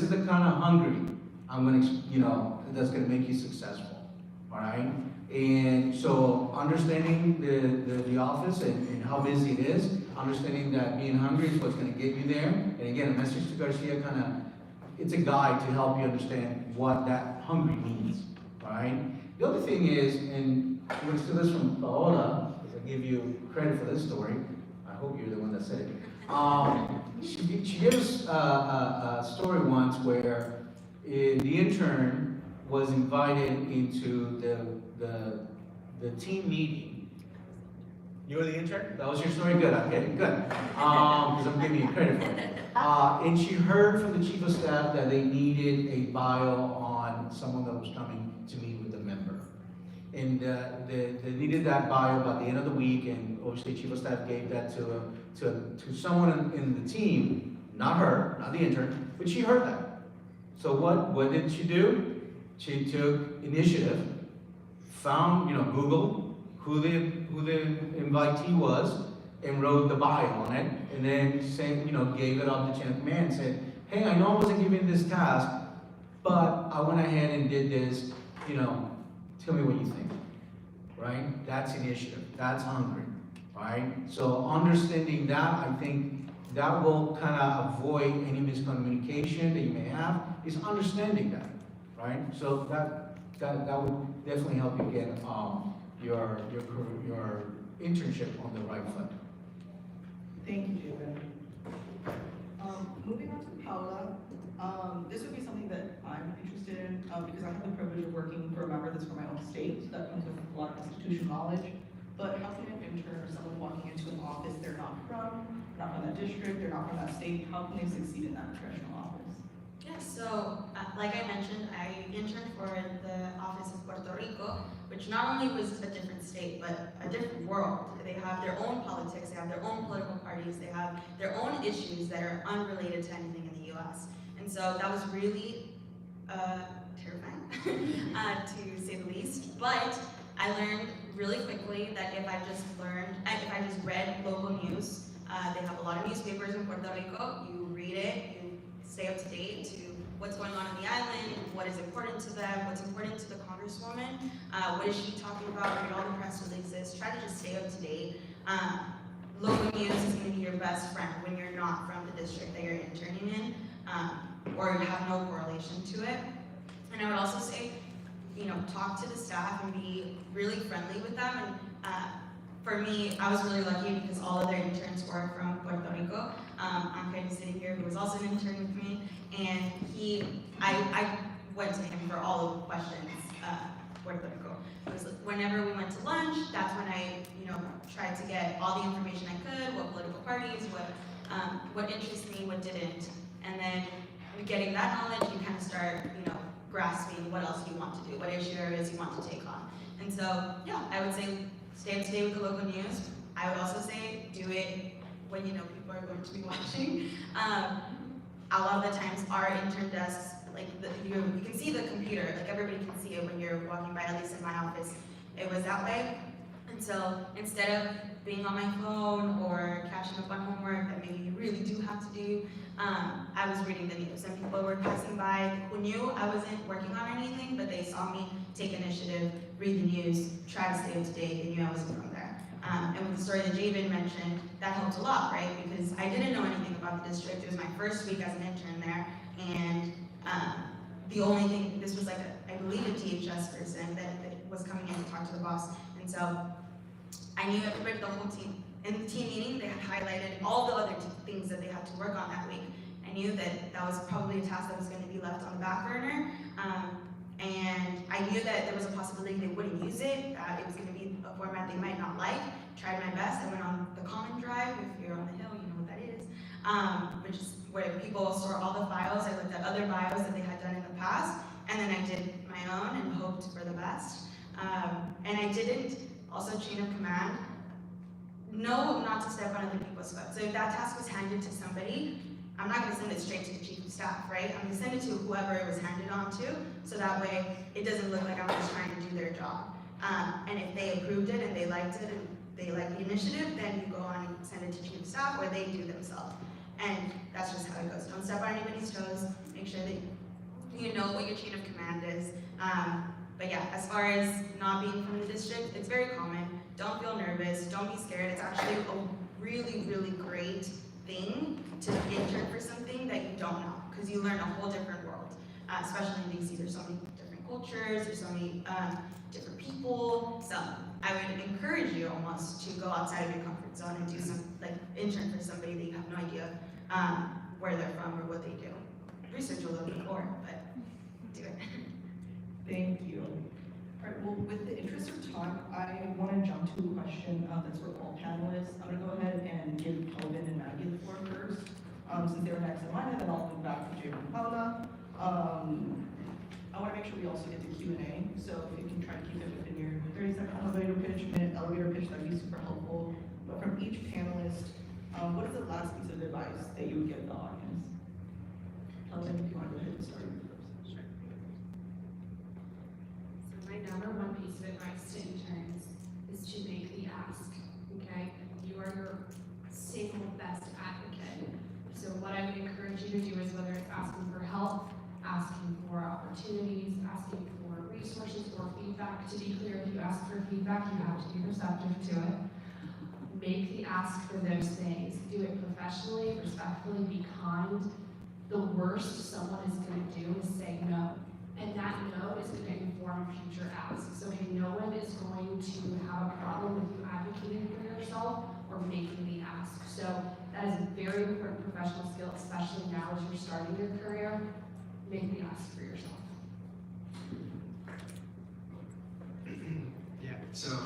the kind of hungry I'm gonna, that's gonna make you successful. All right? And so understanding the office and how busy it is, understanding that being hungry is what's going to get you there. And again, a message to Garcia it's a guide to help you understand what that hungry means, all right? The other thing is, and we're going to steal this from Paola, because I give you credit for this story. I hope you're the one that said it. She gave us a story once where the intern was invited into the the team meeting. You were the intern? That was your story? Good, okay, good. Because I'm giving you credit for it. And she heard from the chief of staff that they needed a bio on someone that was coming to meet with the member. And they needed that bio by the end of the week, and obviously chief of staff gave that to someone in the team, not her, not the intern, but she heard that. So what did she do? She took initiative, found, Google who the invitee was, and wrote the bio on it, and then gave it up the chain of command and said, hey, I know I wasn't given this task, but I went ahead and did this, tell me what you think, right? That's initiative, that's hungry, right? So understanding that, I think that will kind of avoid any miscommunication that you may have, is understanding that, right? So that would definitely help you get your internship on the right foot. Thank you, Jeyben. Moving on to Paola, this would be something that I'm interested in because I have the privilege of working for a member that's from my own state, so that comes with a lot of institutional knowledge. But how can an intern or someone walking into an office they're not from that district, they're not from that state, how can they succeed in that congressional office? Yeah, so like I mentioned, I interned for the office of Puerto Rico, which not only was a different state, but a different world. They have their own politics, they have their own political parties, they have their own issues that are unrelated to anything in the US. And so that was really terrifying, to say the least. But I learned really quickly that if I just read local news, they have a lot of newspapers in Puerto Rico, you read it, you stay up to date to what's going on in the island, what is important to them, what's important to the Congresswoman, what is she talking about, read all the press releases, try to just stay up to date. Local news is going to be your best friend when you're not from the district that you're interning in, or you have no correlation to it. And I would also say, talk to the staff and be really friendly with them. And for me, I was really lucky because all of their interns were from Puerto Rico. I'm kind of sitting here who was also an intern with me, and I went to him for all of the questions, Puerto Rico. It was whenever we went to lunch, that's when I, tried to get all the information I could, what political parties, what interests me, what didn't. And then getting that knowledge, you kind of start, grasping what else you want to do, what issue areas you want to take on. And so, yeah, I would say stay up to date with the local news. I would also say do it when you know people are going to be watching. A lot of the times our intern desks, you can see the computer, everybody can see it when you're walking by, at least in my office, it was that way. And so instead of being on my phone or catching up on homework that maybe you really do have to do, I was reading the news, and people were passing by who knew I wasn't working on anything, but they saw me take initiative, read the news, try to stay up to date, they knew I wasn't from there. And with the story that Jeyben mentioned, that helped a lot, right? Because I didn't know anything about the district. It was my first week as an intern there, and the only thing, this was I believe a DHS person that was coming in to talk to the boss, and so I knew everybody, the whole team. In the team meeting, they had highlighted all the other things that they had to work on that week. I knew that that was probably a task that was going to be left on the back burner, and I knew that there was a possibility they wouldn't use it, it was going to be a format they might not like. Tried my best. I went on the Common Drive. If you're on the Hill, you know what that is, which is where people store all the files. I looked at other bios that they had done in the past, and then I did my own and hoped for the best. And I didn't, also chain of command, know not to step on other people's foot. So if that task was handed to somebody, I'm not going to send it straight to the chief of staff, right? I'm going to send it to whoever it was handed on to, so that way it doesn't look like I'm just trying to do their job. And if they approved it and they liked it and they like the initiative, then you go on and send it to chief of staff, or they do themselves. And that's just how it goes. Don't step on anybody's toes. Make sure that you know what your chain of command is. But yeah, as far as not being from the district, it's very common. Don't feel nervous. Don't be scared. It's actually a really, really great thing to intern for something that you don't know, because you learn a whole different world. Especially in DC, there's so many different cultures, there's so many different people. So I would encourage you almost to go outside of your comfort zone and do some, intern for somebody that you have no idea where they're from or what they do. Research a little bit more, but do it. Thank you. All right, well, with the interest of time, I want to jump to a question that's for all panelists. I'm going to go ahead and give Kelvin and Maggie the floor first, since they were next in line, and then I'll move back to Jeyben and Paola. I want to make sure we also get to Q&A, so if you can try to keep it within your 30-second elevator pitch, minute elevator pitch, that'd be super helpful. But from each panelist, what is the last piece of advice that you would give the audience? Kelvin, if you want to go ahead and start with first. So my number one piece of advice to interns is to make the ask, okay? You are your single best advocate. So what I would encourage you to do is whether it's asking for help, asking for opportunities, asking for resources or feedback. To be clear, if you ask for feedback, you have to be receptive to it. Make the ask for those things. Do it professionally, respectfully, be kind. The worst someone is going to do is say no. And that no is going to inform future asks. So no one is going to have a problem with you advocating for yourself or making the ask. So that is a very important professional skill, especially now as you're starting your career. Make the ask for yourself. Yeah, so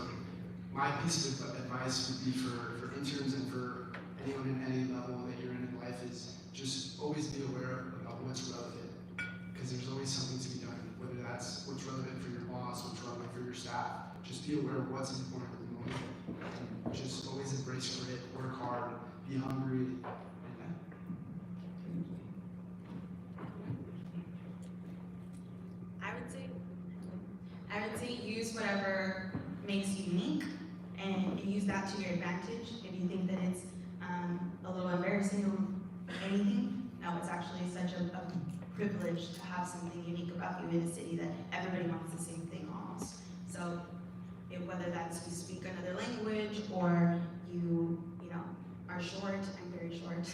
my piece of advice would be for interns and for anyone in any level that you're in life is just always be aware of what's relevant, because there's always something to be done, whether that's what's relevant for your boss, what's relevant for your staff. Just be aware of what's important at the moment, and just always embrace grit, work hard, be hungry, and that. I would say use whatever makes you unique and use that to your advantage. If you think that it's a little embarrassing or anything, no, it's actually such a privilege to have something unique about you in a city that everybody wants the same thing almost. So whether that's you speak another language or you know, are short, I'm very short,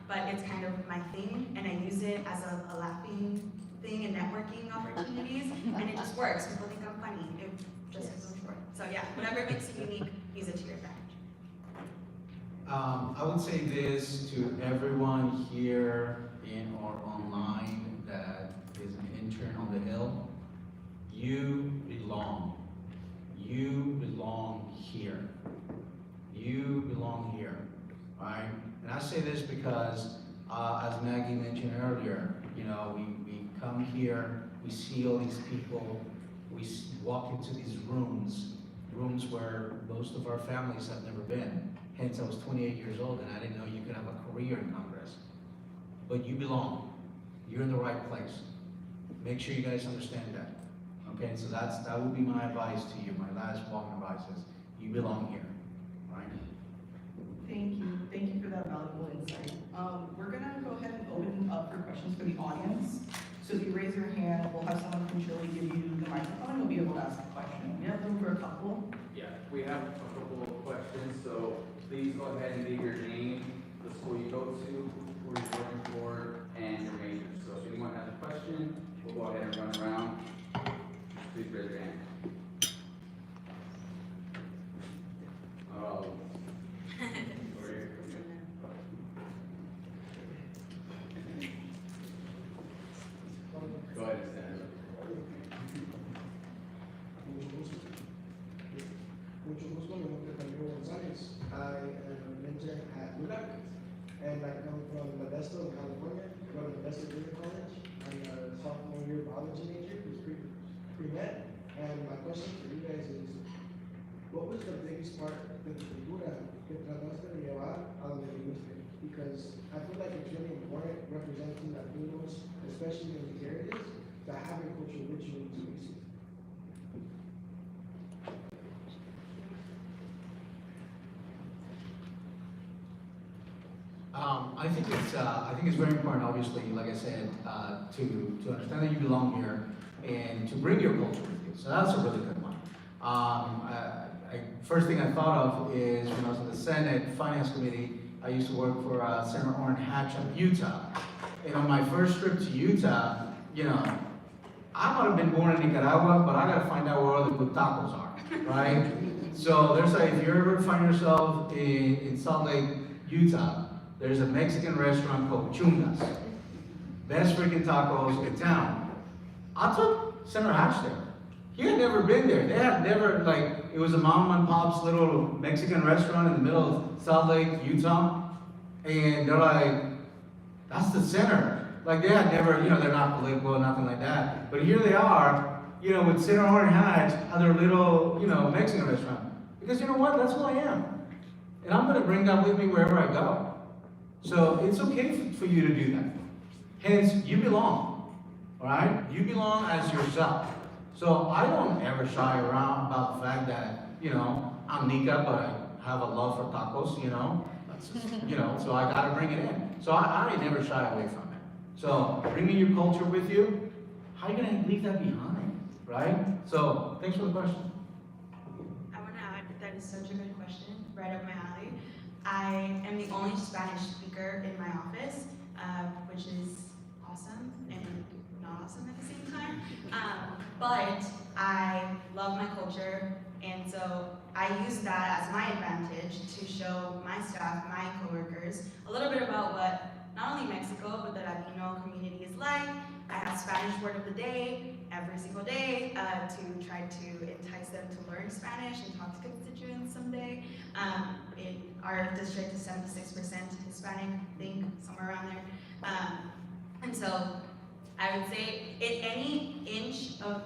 but it's kind of my thing and I use it as a laughing thing and networking opportunities, and it just works. People think I'm funny, just because I'm short. So yeah, whatever makes you unique, use it to your advantage. I would say this to everyone here in or online that is an intern on the Hill. You belong. You belong here. You belong here, right? And I say this because, as Maggie mentioned earlier, you know, we come here, we see all these people, we walk into these rooms where most of our families have never been. Hence, I was 28 years old and I didn't know you could have a career in Congress. But you belong. You're in the right place. Make sure you guys understand that. Okay, so that would be my advice to you. My last walking advice is you belong here, right? Thank you. Thank you for that valuable insight. We're gonna go ahead and open up for questions for the audience. So if you raise your hand, we'll have someone from CHLI give you the microphone. You'll be able to ask a question. We have room for a couple. Yeah, we have a couple of questions, so please go ahead and leave your name, the school you go to, who you're working for, and your major. So if anyone has a question, we'll go ahead and run around. Please raise your hand. Go ahead and stand up. Mucho gusto, mi nombre es Franco González. I am an intern at ULAC, and I come from Modesto, California. I go to Modesto Junior College. I'm a sophomore year biology major, who's pre-med. And my question for you guys is, what was the biggest part de tu cultura que trataste de llevar a donde viniste? Because I feel like it's really important representing Latinos, especially in these areas, to have a cultural ritual spaces. I think it's very important, obviously, like I said, to understand that you belong here and to bring your culture with you. So that's a really good one. First thing I thought of is when I was in the Senate Finance Committee, I used to work for Senator Orrin Hatch of Utah. And on my first trip to Utah, you know, I might have been born in Nicaragua, but I gotta find out where all the good tacos are, right? So if you ever find yourself in Salt Lake, Utah, there's a Mexican restaurant called Chungas. Best freaking tacos in town. I took Senator Hatch there. He had never been there. They had never, like, it was a mom and pop's little Mexican restaurant in the middle of Salt Lake, Utah. And they're like, that's the center. Like, they had never, you know, they're not political, nothing like that. But here they are, you know, with Center Orange hats at their little, you know, Mexican restaurant. Because you know what? That's who I am. And I'm going to bring that with me wherever I go. So it's okay for you to do that. Hence, you belong. All right? You belong as yourself. So I don't ever shy around about the fact that, you know, I'm Nica, but I have a love for tacos, you know. That's just, you know, so I got to bring it in. So I never shy away from it. So bringing your culture with you, how are you going to leave that behind, right? So thanks for the question. I want to add that is such a good question, right up my alley. I am the only Spanish speaker in my office, which is awesome and not awesome at the same time. But I love my culture, and so I use that as my advantage to show my staff, my coworkers, a little bit about what not only Mexico, but the Latino community is like. I have Spanish word of the day every single day to try to entice them to learn Spanish and talk to constituents someday. Our district is 76% Hispanic, I think, somewhere around there. And so I would say in any inch of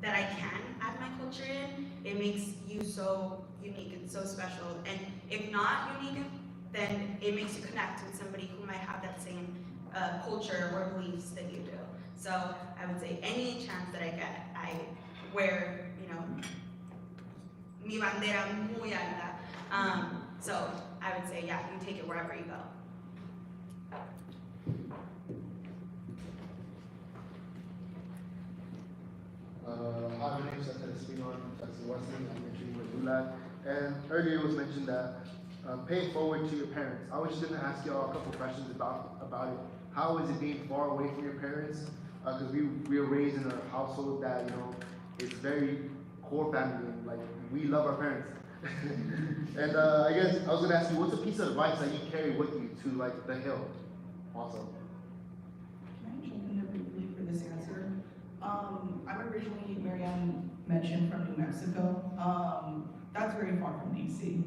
that I can add my culture in, it makes you so unique and so special. And if not unique, then it makes you connect with somebody who might have that same culture or beliefs that you do. So I would say any chance that I get, I wear, you know, mi bandera muy alta. So I would say, yeah, you take it wherever you go. Hi, my name is Tyson. I'm entering with LULAC. And earlier it was mentioned that paying forward to your parents. I was just going to ask y'all a couple questions about it. How is it being far away from your parents? Because we were raised in a household that, you know, it's very core family, and like we love our parents. And I guess I was going to ask you, what's a piece of advice that you carry with you to like the hill? Also. Can I jump in there briefly for this answer? I'm originally, Marianne mentioned, from New Mexico. That's very far from DC.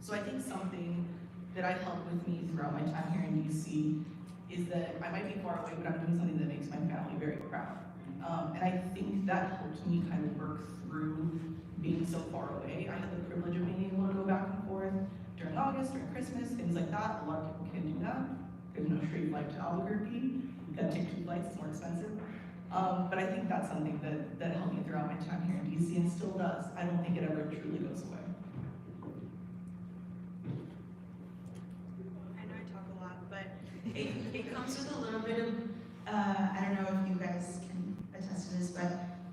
So I think something that I helped with me throughout my time here in DC is that I might be far away, but I'm doing something that makes my family very proud. And I think that helped me kind of work through being so far away. I had the privilege of being able to go back and forth during August, during Christmas, things like that. A lot of people can't do that. There's no straight flight to Albuquerque. You gotta take 2 flights, it's more expensive. But I think that's something that helped me throughout my time here in DC and still does. I don't think it ever truly goes away. I know I talk a lot, but it comes with a little bit of, I don't know if you guys can attest to this, but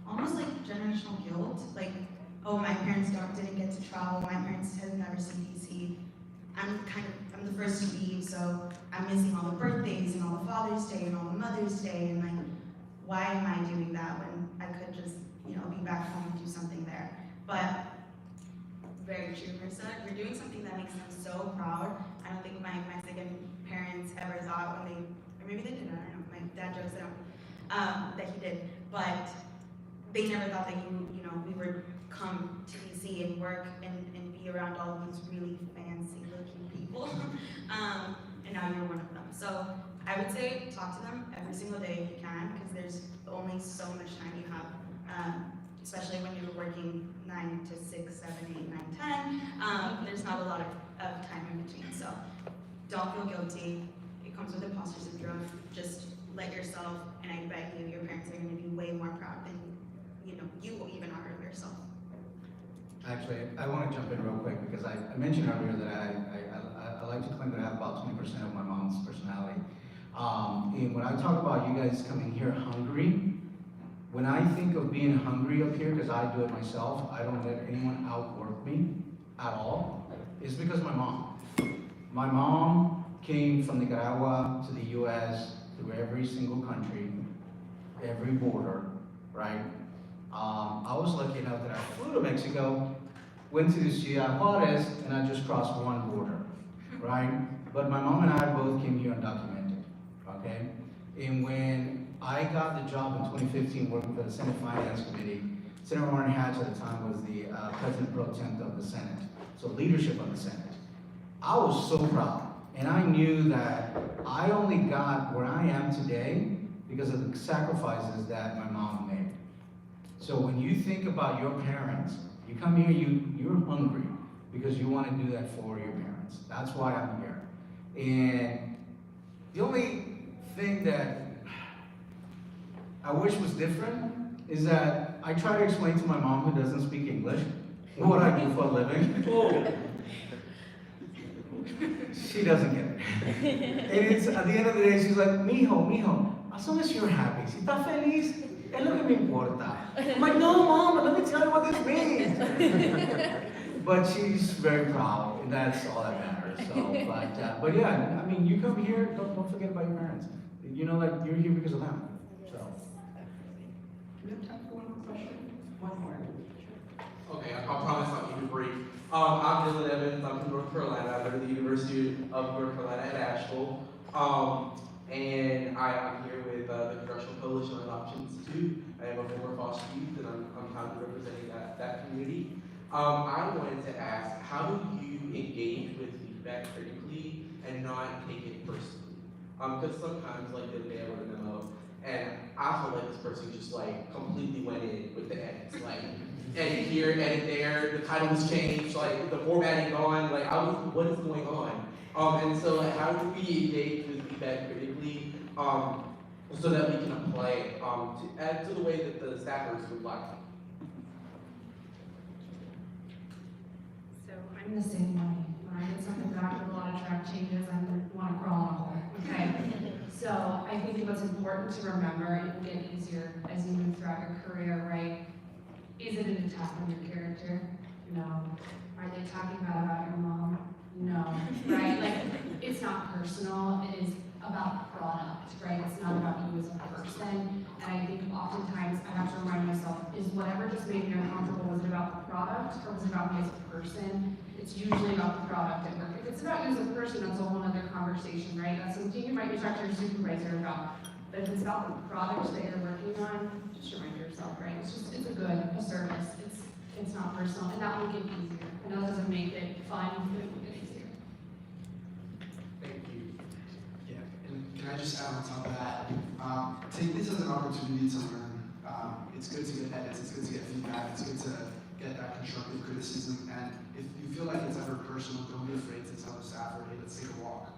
almost like generational guilt. Like, oh, my parents didn't get to travel, my parents have never seen DC. I'm the first to leave, so I'm missing all the birthdays and all the Father's Day and all the Mother's Day, and like, why am I doing that when I could just, you know, be back home and do something there? But very true, Marisa. You're doing something that makes them so proud. I don't think my Mexican parents ever thought when they, or maybe they did, I don't know, my dad jokes that he did, but they never thought that you know, we would come to DC and work and be around all of these really fancy looking people. And now you're one of them. So I would say talk to them every single day if you can, because there's only so much time you have, especially when you're working 9 to 6, 7, 8, 9, 10. There's not a lot of time in between. So don't feel guilty. It comes with imposter syndrome. Just let yourself, and I bet you, your parents are going to be way more proud than you even are of yourself. Actually, I want to jump in real quick because I mentioned earlier that I like to claim that I have about 20% of my mom's personality. And when I talk about you guys coming here hungry, when I think of being hungry up here, because I do it myself, I don't let anyone outwork me at all, it's because my mom. My mom came from Nicaragua to the US, through every single country, every border, right? I was lucky enough that I flew to Mexico, went to Ciudad Juarez, and I just crossed one border, right? But my mom and I both came here undocumented, okay? And when I got the job in 2015 working for the Senate Finance Committee. Senator Orrin Hatch at the time was the President Pro Tem of the Senate, so leadership of the Senate. I was so proud, and I knew that I only got where I am today because of the sacrifices that my mom made. So when you think about your parents, you come here, you're hungry because you want to do that for your parents. That's why I'm here. And the only thing that I wish was different is that I try to explain to my mom, who doesn't speak English, what I do for a living. She doesn't get it. And it's, at the end of the day, she's like, mijo, as long as you're happy, si estás feliz, es lo que me importa. I'm like, no, Mom, but let me tell you what this means. But she's very proud, and that's all that matters. So, but yeah, I mean, you come here, don't forget about your parents. You know, like, you're here because of them. So. Do we have time for one more question? One more. Okay, I promise I'll keep it brief. I'm Dylan Evans. I'm from North Carolina. I go to the University of North Carolina at Asheville. And I'm here with the Congressional Coalition on Adoption Institute. I am a former foster youth, and I'm kind of representing that community. I wanted to ask, how do you engage with feedback critically and not take it personally? Because sometimes, like the other day I wrote a memo, and I feel like this person just like completely went in with the edits, like edit here, edit there, the title was changed, like the formatting gone, like what is going on? And so how do we engage with feedback critically so that we can apply it to add to the way that the staffers would like? So I'm the same way. When I get something back with a lot of track changes, I want to crawl in a hole, okay? So I think what's important to remember, it will get easier as you move throughout your career, right? Is it an attack on your character? No. Are they talking about your mom? No, right? Like, it's not personal, it is about product, right? It's not about you as a person. And I think oftentimes I have to remind myself, is whatever just made me uncomfortable, was it about the product or was it about me as a person? It's usually about the product at work. If it's about you as a person, that's a whole other conversation, right? That's something you might talk to your supervisor about. But if it's about the product that you're working on, just remind yourself, right? It's a service. It's not personal, and that will get easier. And that doesn't make it fun, but it will get easier. Thank you. Yeah, and can I just add on top of that? Take this as an opportunity to learn. It's good to get edits, it's good to get feedback, it's good to get that constructive criticism. And if you feel like it's ever personal, don't be afraid to tell the staffer, hey, let's take a walk.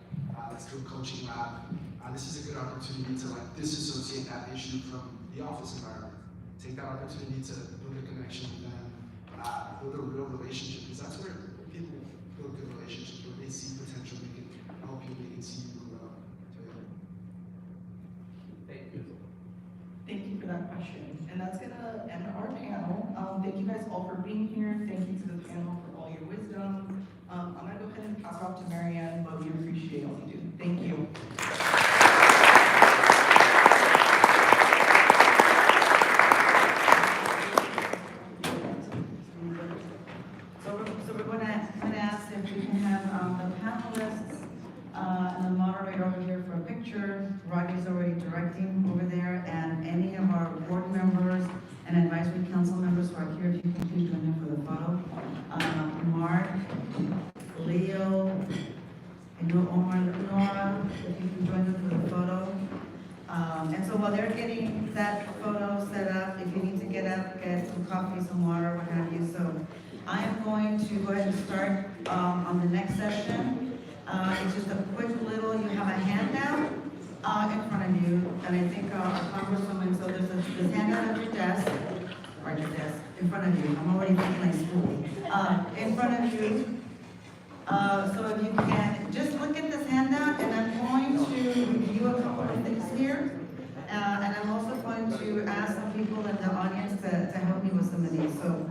Let's do a coaching lab. This is a good opportunity to like disassociate that issue from the office environment. Take that opportunity to build a connection with them, build a real relationship, because that's where people build good relationships, where they see potential, they can help you, they can see you grow. So, yeah. Thank you. Thank you for that question. And that's gonna end our panel. Thank you guys all for being here. Thank you to the panel for all your wisdom. I'm gonna go ahead and pass it off to Marianne, but we appreciate all you do. Thank you. So we're gonna ask if we can have the panelists and the moderator over here for a picture. Rodney's already directing over there, and any of our board members and advisory council members who are here, if you can please join them for the photo. Mark, Leo, and Omar, Nora, if you can join them for the photo. And so while they're getting that photo set up, if you need to get up, get some coffee, some water, what have you. So I am going to go ahead and start on the next session. It's just a quick little, you have a handout in front of you, and I think our Congresswoman, so there's this handout at your desk, or your desk, in front of you. I'm already thinking like school. In front of you. So if you can, just look at this handout, and I'm going to review a couple of things here. And I'm also going to ask some people in the audience to help me with some of these. So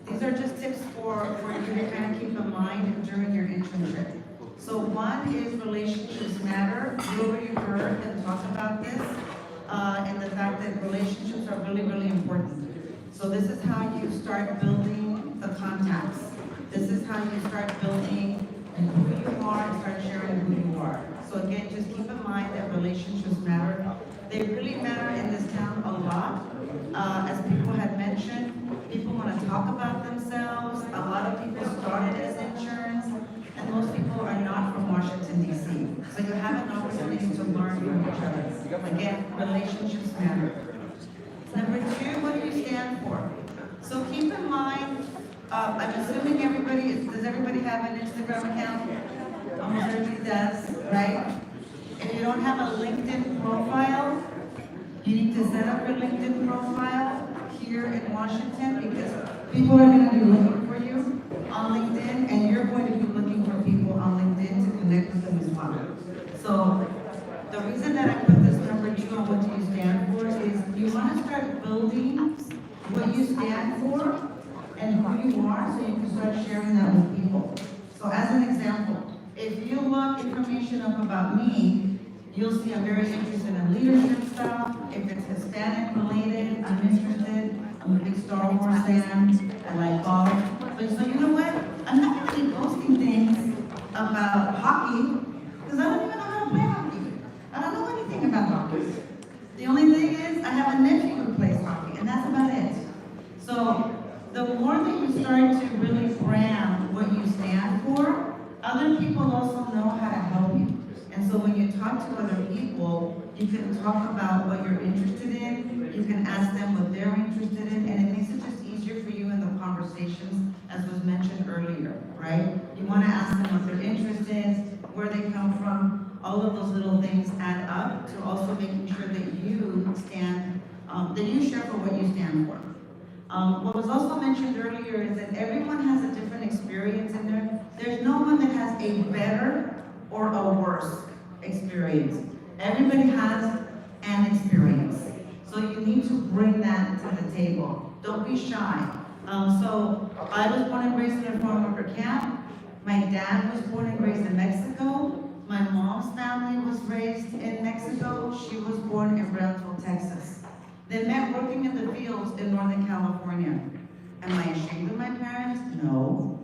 these are just tips for you to kind of keep in mind during your internship. So one is relationships matter. You already heard them talk about this, and the fact that relationships are really, really important. So this is how you start building the contacts. This is how you start building who you are and start sharing who you are. So again, just keep in mind that relationships matter. They really matter in this town a lot. As people had mentioned, people want to talk about themselves. A lot of people started as interns, and most people are not from Washington, D.C. So you have an opportunity to learn from each other. Again, relationships matter. Number two, what do you stand for? So keep in mind, I'm assuming does everybody have an Instagram account? Almost everybody does, right? If you don't have a LinkedIn profile, you need to set up your LinkedIn profile here in Washington because people are going to be looking for you on LinkedIn and you're going to be looking for people on LinkedIn to connect with them as well. So the reason that I put this number 2 on what do you stand for is you want to start building what you stand for and who you are so you can start sharing that with people. So as an example, if you look information up about me, you'll see I'm very interested in leadership stuff. If it's Hispanic related, I'm interested. I'm a big Star Wars fan. I like golf. But so you know what? I'm not going to be posting things about hockey because I don't even know how to play hockey. I don't know anything about hockey. The only thing is I have a nephew who plays hockey, and that's about it. So the more that you start to really brand what you stand for, other people also know how to help you. And so when you talk to other people, you can talk about what you're interested in, you can ask them what they're interested in, and it makes it just easier for you in the conversations, as was mentioned earlier, right? You want to ask them what their interest is, where they come from, all of those little things add up to also making sure that you stand, that you share for what you stand for. What was also mentioned earlier is that everyone has a different experience in there. There's no one that has a better or a worse experience. Everybody has an experience. So you need to bring that to the table. Don't be shy. So I was born and raised in a farm worker camp. My dad was born and raised in Mexico. My mom's family was raised in Mexico. She was born in Brownsville, Texas. They met working in the fields in Northern California. Am I ashamed of my parents? No.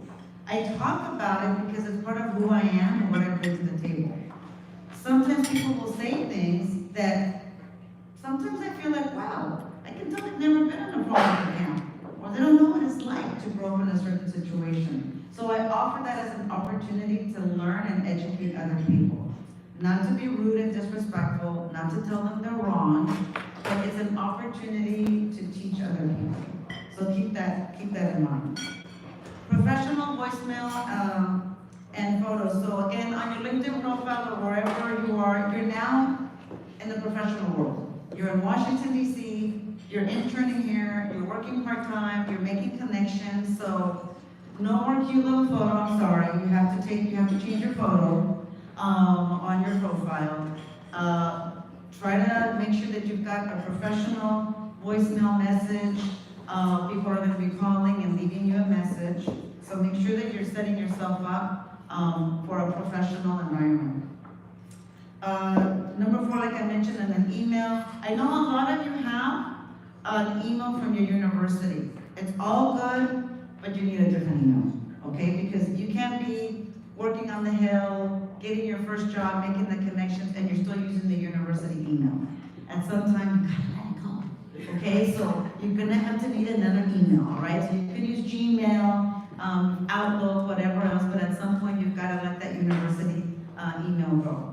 I talk about it because it's part of who I am and what I bring to the table. Sometimes people will say things that sometimes I feel like, wow, I can tell they've never been in a foster camp, or they don't know what it's like to grow up in a certain situation. So I offer that as an opportunity to learn and educate other people. Not to be rude and disrespectful, not to tell them they're wrong, but it's an opportunity to teach other people. So keep that in mind. Professional voicemail and photos. So again, on your LinkedIn profile or wherever you are, you're now in the professional world. You're in Washington, D.C., you're interning here, you're working part-time, you're making connections, so no more cute little photo, I'm sorry. You have to change your photo on your profile. Try to make sure that you've got a professional voicemail message. People are going to be calling and leaving you a message. So make sure that you're setting yourself up for a professional environment. Number 4, like I mentioned, in an email. I know a lot of you have an email from your university. It's all good, but you need a different email, okay? Because you can't be working on the Hill, getting your first job, making the connections, and you're still using the university email. At some time, you gotta let it go, okay? So you're gonna have to need another email, all right? So you can use Gmail, Outlook, whatever else, but at some point, you've gotta let that university email go.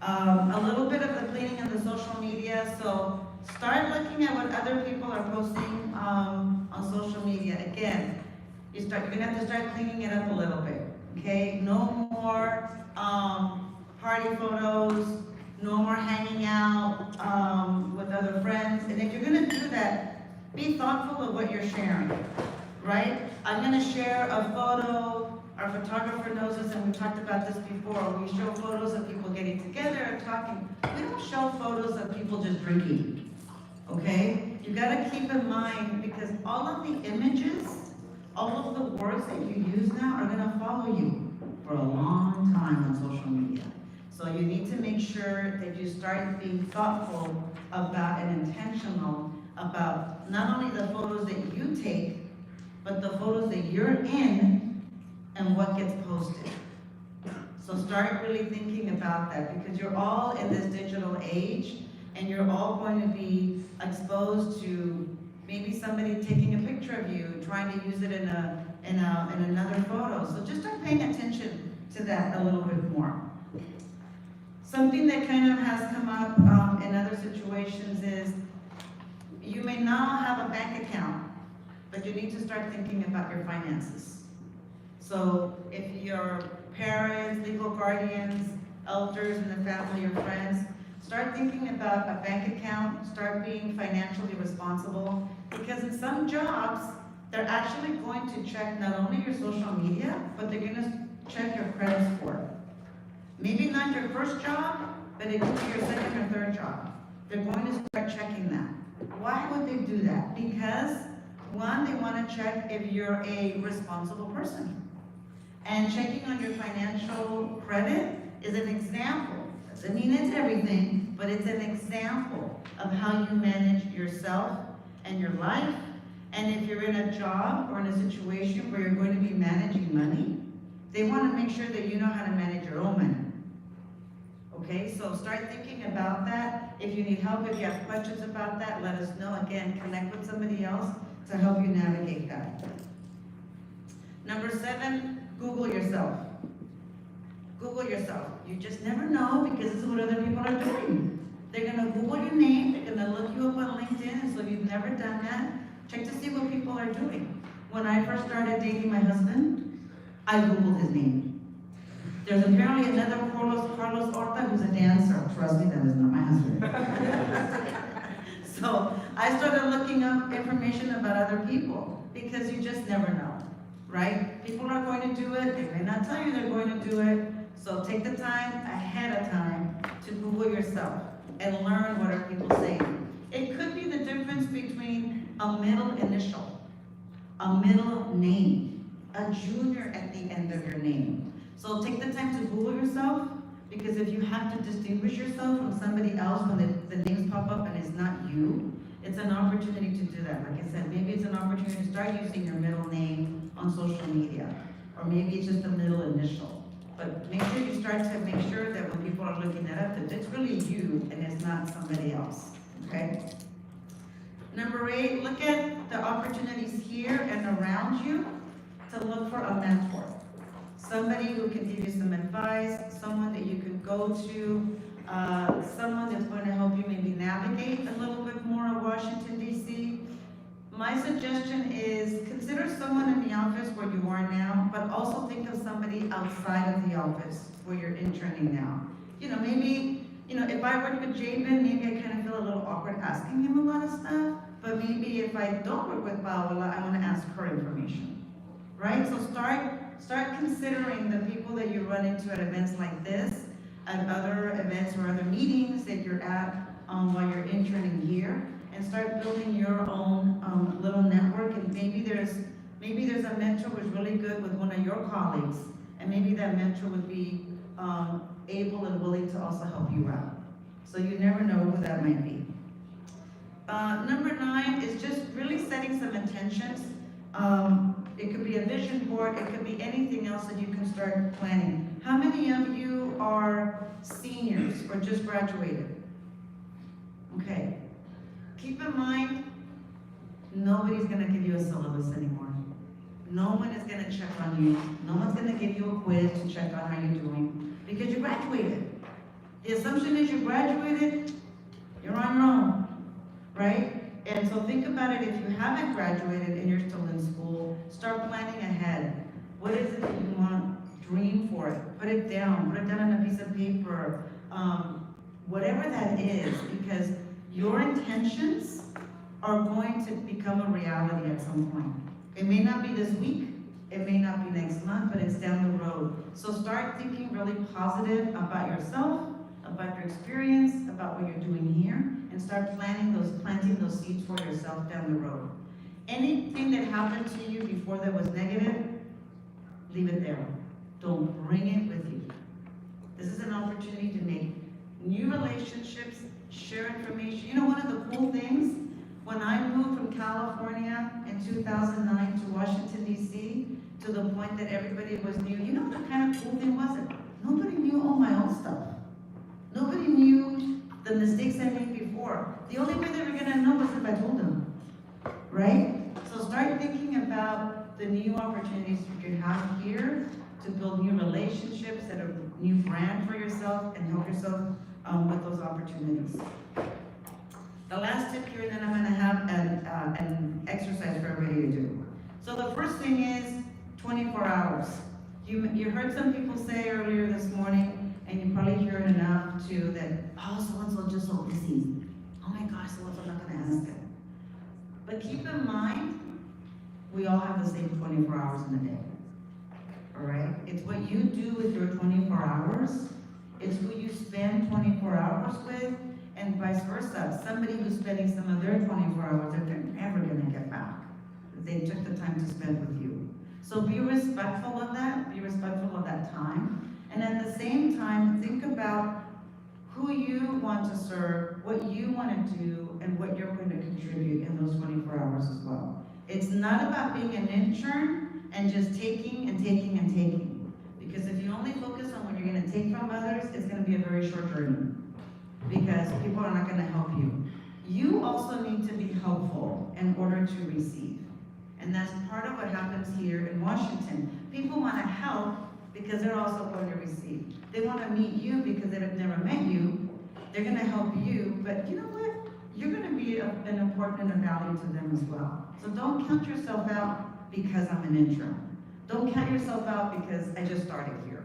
A little bit of the cleaning of the social media, so start looking at what other people are posting on social media. Again, you're gonna have to start cleaning it up a little bit, okay? No more party photos, no more hanging out with other friends. And if you're gonna do that, be thoughtful of what you're sharing, right? I'm gonna share a photo. Our photographer knows this, and we've talked about this before. We show photos of people getting together and talking. We don't show photos of people just drinking, okay? You gotta keep in mind, because all of the images, all of the words that you use now are gonna follow you for a long time on social media. So you need to make sure that you start being thoughtful about and intentional about not only the photos that you take, but the photos that you're in and what gets posted. So start really thinking about that, because you're all in this digital age, and you're all going to be exposed to maybe somebody taking a picture of you, trying to use it in another photo. So just start paying attention to that a little bit more. Something that kind of has come up in other situations is you may now have a bank account, but you need to start thinking about your finances. So if your parents, legal guardians, elders in the family, your friends, start thinking about a bank account, start being financially responsible, because in some jobs, they're actually going to check not only your social media, but they're gonna check your credit score. Maybe not your first job, but it could be your second or third job. They're going to start checking that. Why would they do that? Because, one, they want to check if you're a responsible person. And checking on your financial credit is an example. Doesn't mean it's everything, but it's an example of how you manage yourself and your life. And if you're in a job or in a situation where you're going to be managing money, they want to make sure that you know how to manage your own money. Okay, so start thinking about that. If you need help, if you have questions about that, let us know. Again, connect with somebody else to help you navigate that. Number 7, Google yourself. Google yourself. You just never know, because this is what other people are doing. They're gonna Google your name, they're gonna look you up on LinkedIn, and so if you've never done that, check to see what people are doing. When I first started dating my husband, I Googled his name. There's apparently another Carlos Horta who's a dancer. Trust me, that is not my husband. So I started looking up information about other people, because you just never know, right? People are going to do it, they may not tell you they're going to do it, so take the time ahead of time to Google yourself and learn what are people saying. It could be the difference between a middle initial, a middle name, a junior at the end of your name. So take the time to Google yourself, because if you have to distinguish yourself from somebody else when the names pop up and it's not you, it's an opportunity to do that. Like I said, maybe it's an opportunity to start using your middle name on social media, or maybe it's just a middle initial. But make sure you start to make sure that when people are looking that up, that it's really you and it's not somebody else, okay? Number 8, look at the opportunities here and around you to look for a mentor. Somebody who can give you some advice, someone that you can go to, someone that's going to help you maybe navigate a little bit more of Washington, D.C. My suggestion is consider someone in the office where you are now, but also think of somebody outside of the office where you're interning now. You know, maybe, if I work with Jeyben, maybe I kind of feel a little awkward asking him a lot of stuff, but maybe if I don't work with Paola, I want to ask her information, right? So start considering the people that you run into at events like this, at other events or other meetings that you're at while you're interning here, and start building your own little network. And maybe there's a mentor who's really good with one of your colleagues, and maybe that mentor would be able and willing to also help you out. So you never know who that might be. Number 9 is just really setting some intentions. It could be a vision board, it could be anything else that you can start planning. How many of you are seniors or just graduated? Okay. Keep in mind, nobody's gonna give you a syllabus anymore. No one is gonna check on you. No one's gonna give you a quiz to check on how you're doing, because you graduated. The assumption is you graduated, you're on your own, right? And so think about it, if you haven't graduated and you're still in school, start planning ahead. What is it that you want? Dream for it. Put it down on a piece of paper. Whatever that is, because your intentions are going to become a reality at some point. It may not be this week, it may not be next month, but it's down the road. So start thinking really positive about yourself, about your experience, about what you're doing here, and start planting those seeds for yourself down the road. Anything that happened to you before that was negative, leave it there. Don't bring it with you. This is an opportunity to make new relationships, share information. You know, one of the cool things, when I moved from California in 2009 to Washington, D.C., to the point that everybody was new, you know what the kind of cool thing was? Nobody knew all my old stuff. Nobody knew the mistakes I made before. before. The only way they were gonna know was if I told them, right? So start thinking about the new opportunities you have here to build new relationships, set a new brand for yourself, and help yourself with those opportunities. The last tip here, and then I'm gonna have an exercise for everybody to do. So the first thing is 24 hours. You heard some people say earlier this morning, and you probably hear it enough too, that, oh, so-and-so just so busy. Oh my gosh, so-and-so not gonna ask it. But keep in mind, we all have the same 24 hours in a day. All right? It's what you do with your 24 hours. It's who you spend 24 hours with, and vice versa. Somebody who's spending some of their 24 hours that they're never gonna get back. They took the time to spend with you. So be respectful of that, be respectful of that time. And at the same time, think about who you want to serve, what you want to do, and what you're going to contribute in those 24 hours as well. It's not about being an intern and just taking and taking and taking. Because if you only focus on what you're going to take from others, it's going to be a very short journey. Because people are not going to help you. You also need to be helpful in order to receive. And that's part of what happens here in Washington. People want to help because they're also going to receive. They want to meet you because they've never met you. They're going to help you, but you know what? You're going to be an important and a value to them as well. So don't count yourself out because I'm an intern. Don't count yourself out because I just started here.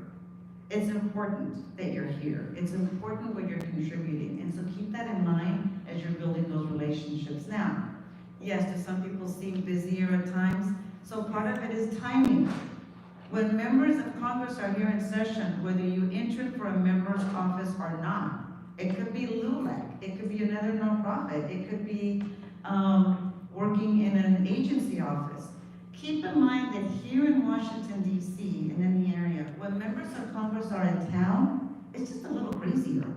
It's important that you're here. It's important what you're contributing. And so keep that in mind as you're building those relationships. Now, yes, do some people seem busier at times? So part of it is timing. When members of Congress are here in session, whether you intern for a member's office or not, it could be LULAC, it could be another nonprofit, it could be working in an agency office. Keep in mind that here in Washington, D.C., and in the area, when members of Congress are in town, it's just a little crazier.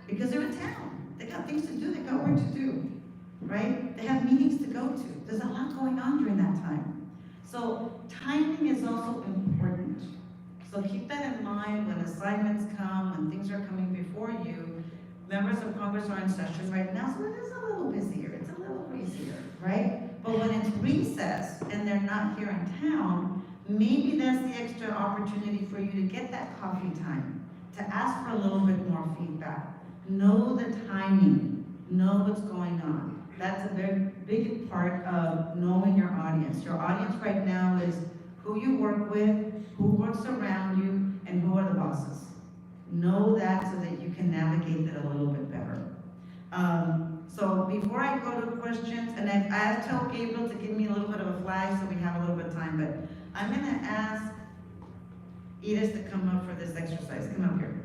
Because they're in town. They got things to do, they got work to do, right? They have meetings to go to. There's a lot going on during that time. So timing is also important. So keep that in mind when assignments come, when things are coming before you. Members of Congress are in session right now, so it is a little busier, it's a little crazier, right? But when it's recess and they're not here in town, maybe that's the extra opportunity for you to get that coffee time, to ask for a little bit more feedback. Know the timing, know what's going on. That's a very big part of knowing your audience. Your audience right now is who you work with, who works around you, and who are the bosses. Know that so that you can navigate that a little bit better. So before I go to questions, and I tell Gabriel to give me a little bit of a flag so we have a little bit of time, but I'm gonna ask Edith to come up for this exercise. Come up here.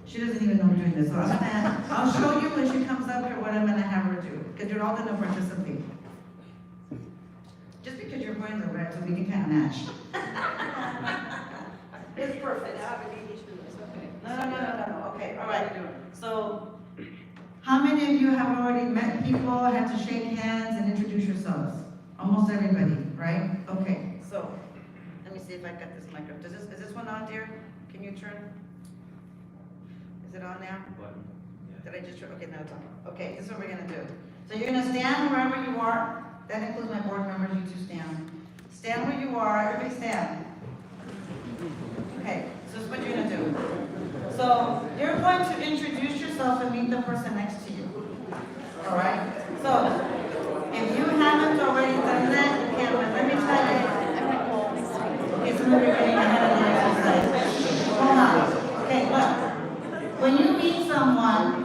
She doesn't even know we're doing this, so I'll show you when she comes up here what I'm gonna have her do, because you're all gonna participate. Just because your brains are red, so we can kind of match. It's perfect. No. Okay, all right. So, how many of you have already met people, had to shake hands and introduce yourselves? Almost everybody, right? Okay, so, let me see if I got this microphone. Is this one on, dear? Can you turn? Is it on now? Did I just, okay, now it's on. Okay, this is what we're gonna do. So you're gonna stand wherever you are. That includes my board members, you two stand. Stand where you are, everybody stand. Okay, so this is what you're gonna do. So you're going to introduce yourself and meet the person next to you. All right? So if you haven't already done that, you can, but let me tell you. Okay, some of you are getting ahead of the exercise. Hold on. Okay, look. When you meet someone,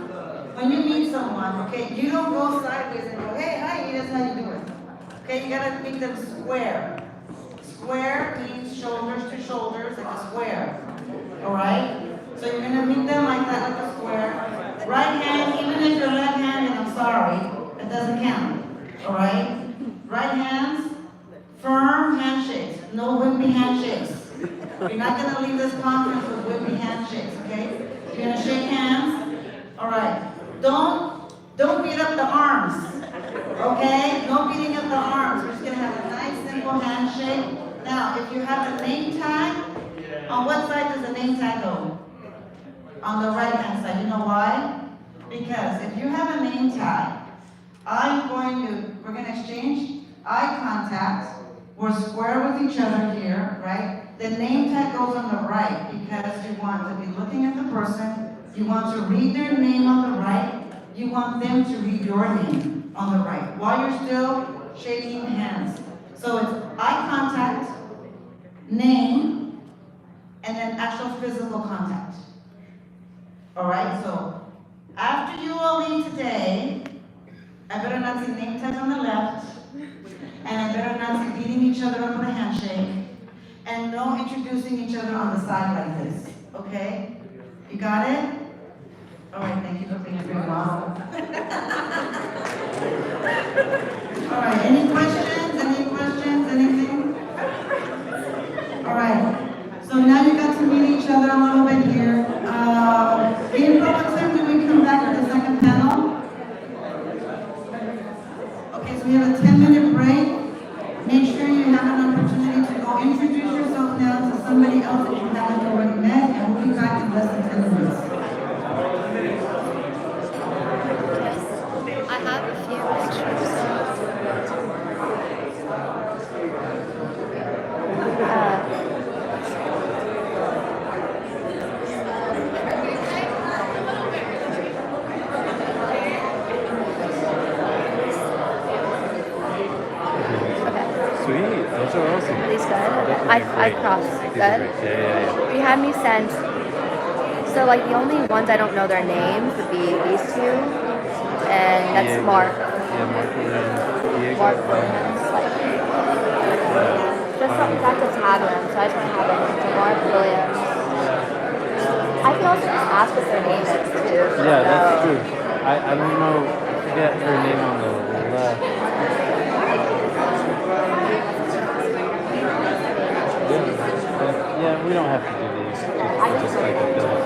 okay, you don't go sideways and go, hey, hi, Edith, how you doing? Okay, you gotta meet them square. Square means shoulders to shoulders, like a square. All right? So you're gonna meet them like that, like a square. Right hand, even if you're left-handed, I'm sorry, it doesn't count. All right? Right hands, firm handshakes, no wimpy handshakes. You're not gonna leave this conference with wimpy handshakes, okay? You're gonna shake hands. All right. Don't beat up the arms, okay? No beating up the arms. We're just gonna have a nice, simple handshake. Now, if you have a name tag, on what side does the name tag go? On the right-hand side. You know why? Because if you have a name tag, we're gonna exchange eye contact. We're square with each other here, right? The name tag goes on the right because you want to be looking at the person. You want to read their name on the right. You want them to read your name on the right while you're still shaking hands. So it's eye contact, name, and then actual physical contact. All right, so after you all leave today, I better not see name tags on the left, and I better not see beating each other up with a handshake, and no introducing each other on the side like this, okay? You got it? All right, thank you for being here. All right, any questions, anything? All right, so now you got to meet each other a little bit here. In public session, we come back to the second panel. Okay, so we have a 10-minute break. Make sure you have an opportunity to go introduce yourself now to somebody else that you haven't already met, and we'll be back in less than 10 minutes. I have a few pictures. Sweet, those are awesome. Are these good? I crossed. Good? Yeah. You had me sent. So like the only ones I don't know their names would be these two, and that's Diego. Mark. Yeah, Mark Williams. Diego. Mark Williams. Like, just something I just have them, so I just want to have them. So Mark Williams. I can also just ask what their name is too. Yeah, that's true. I don't know. I forget her name on the left. Yeah, we don't have to do these. Just like a bill of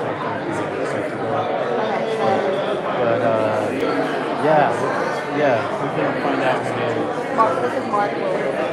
But yeah, we can find out her name. Mark, this is Mark Williams.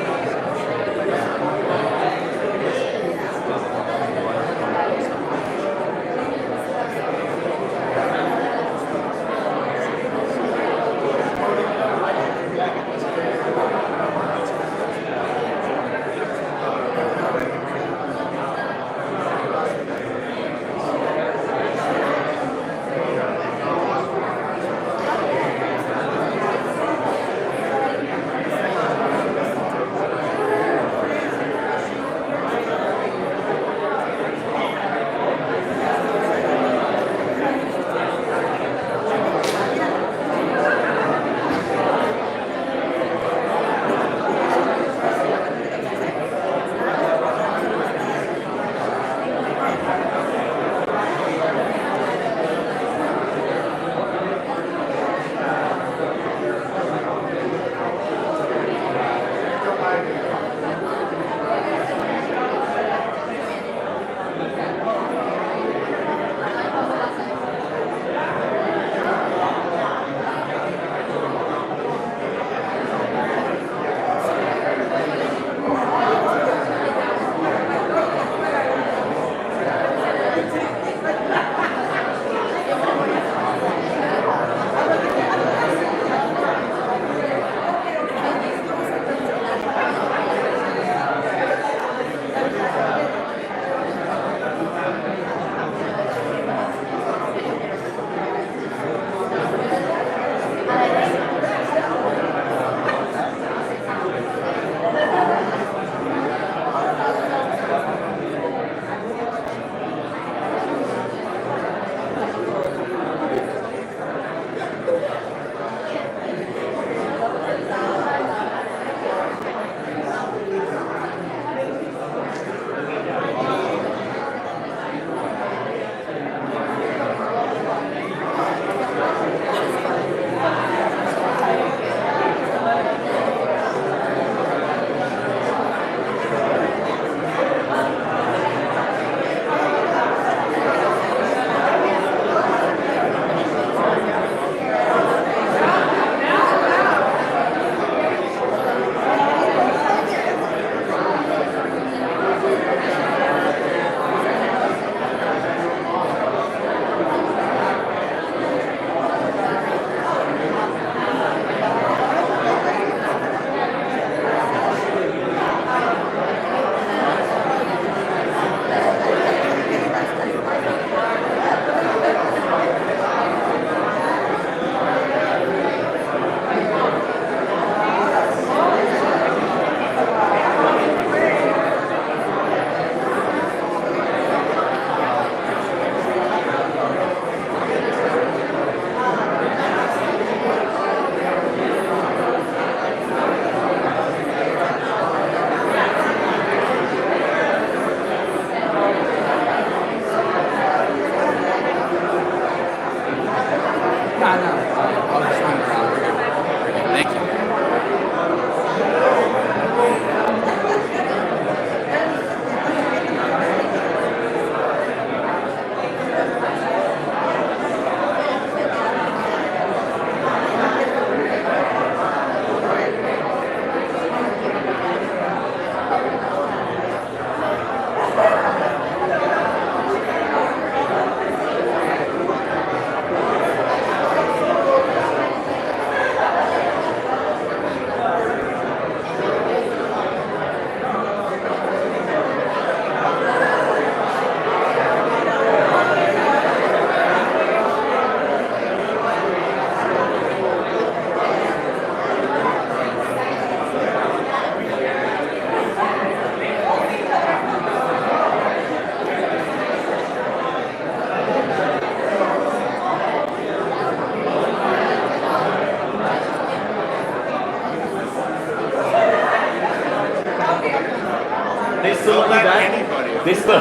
They still let me back? They still.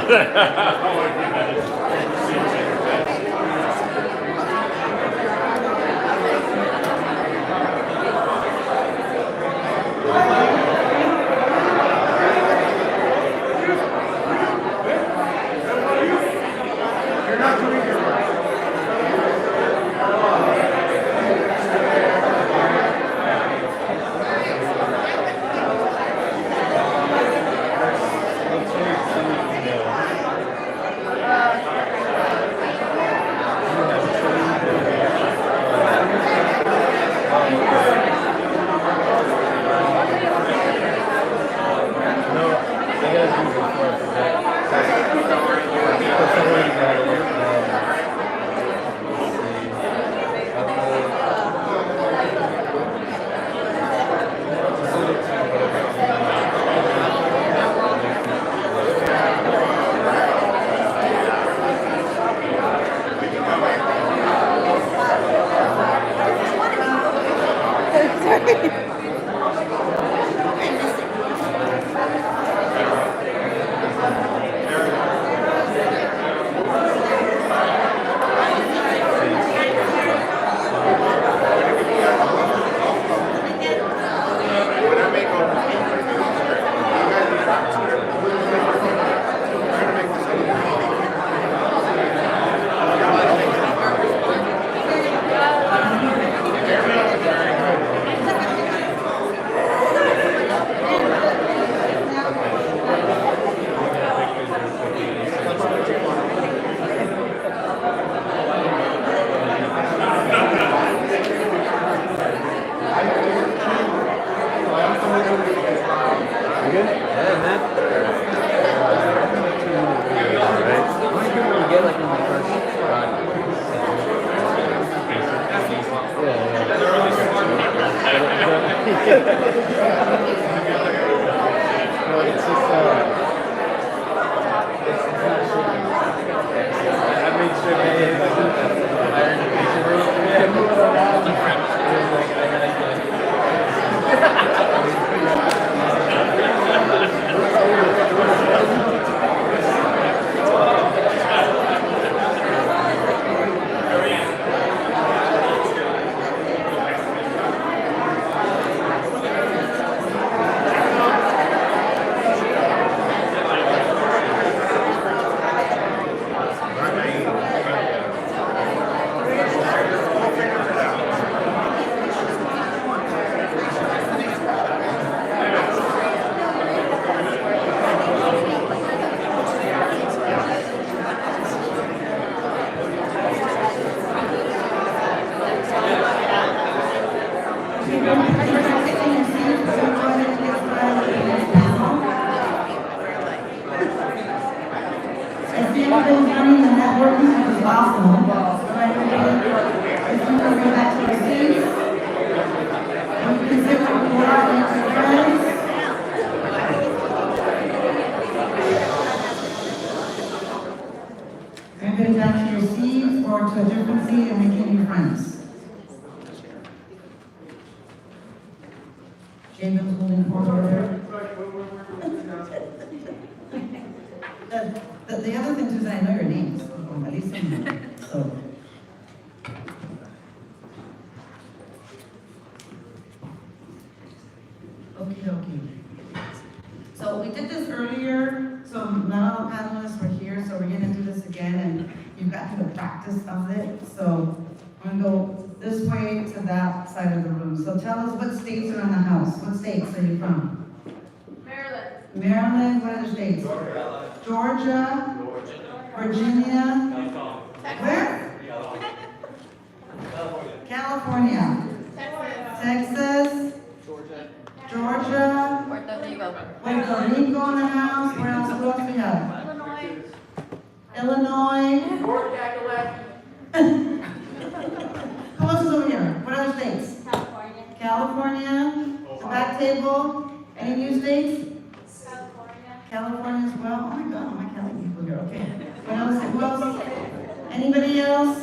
Jeyben's holding forward there. The other thing too is I know your names, or at least some of them, so. Okay. So we did this earlier, so none of the panelists were here, so we're gonna do this again, and you've got to do the practice of it. So I'm gonna go this way to that side of the room. So tell us what states are in the house. What states are you from? Maryland. Maryland, what other states? Georgia. Virginia. Where? California. Texas. Georgia. Puerto Rico. Puerto Rico in the house. Where else? Who else we have? Illinois. North Carolina. Who else is over here? What other states? California. California. The back table. Any new states? California. California as well. Oh my God, my Cali people here. Okay. What else? Who else? Anybody else?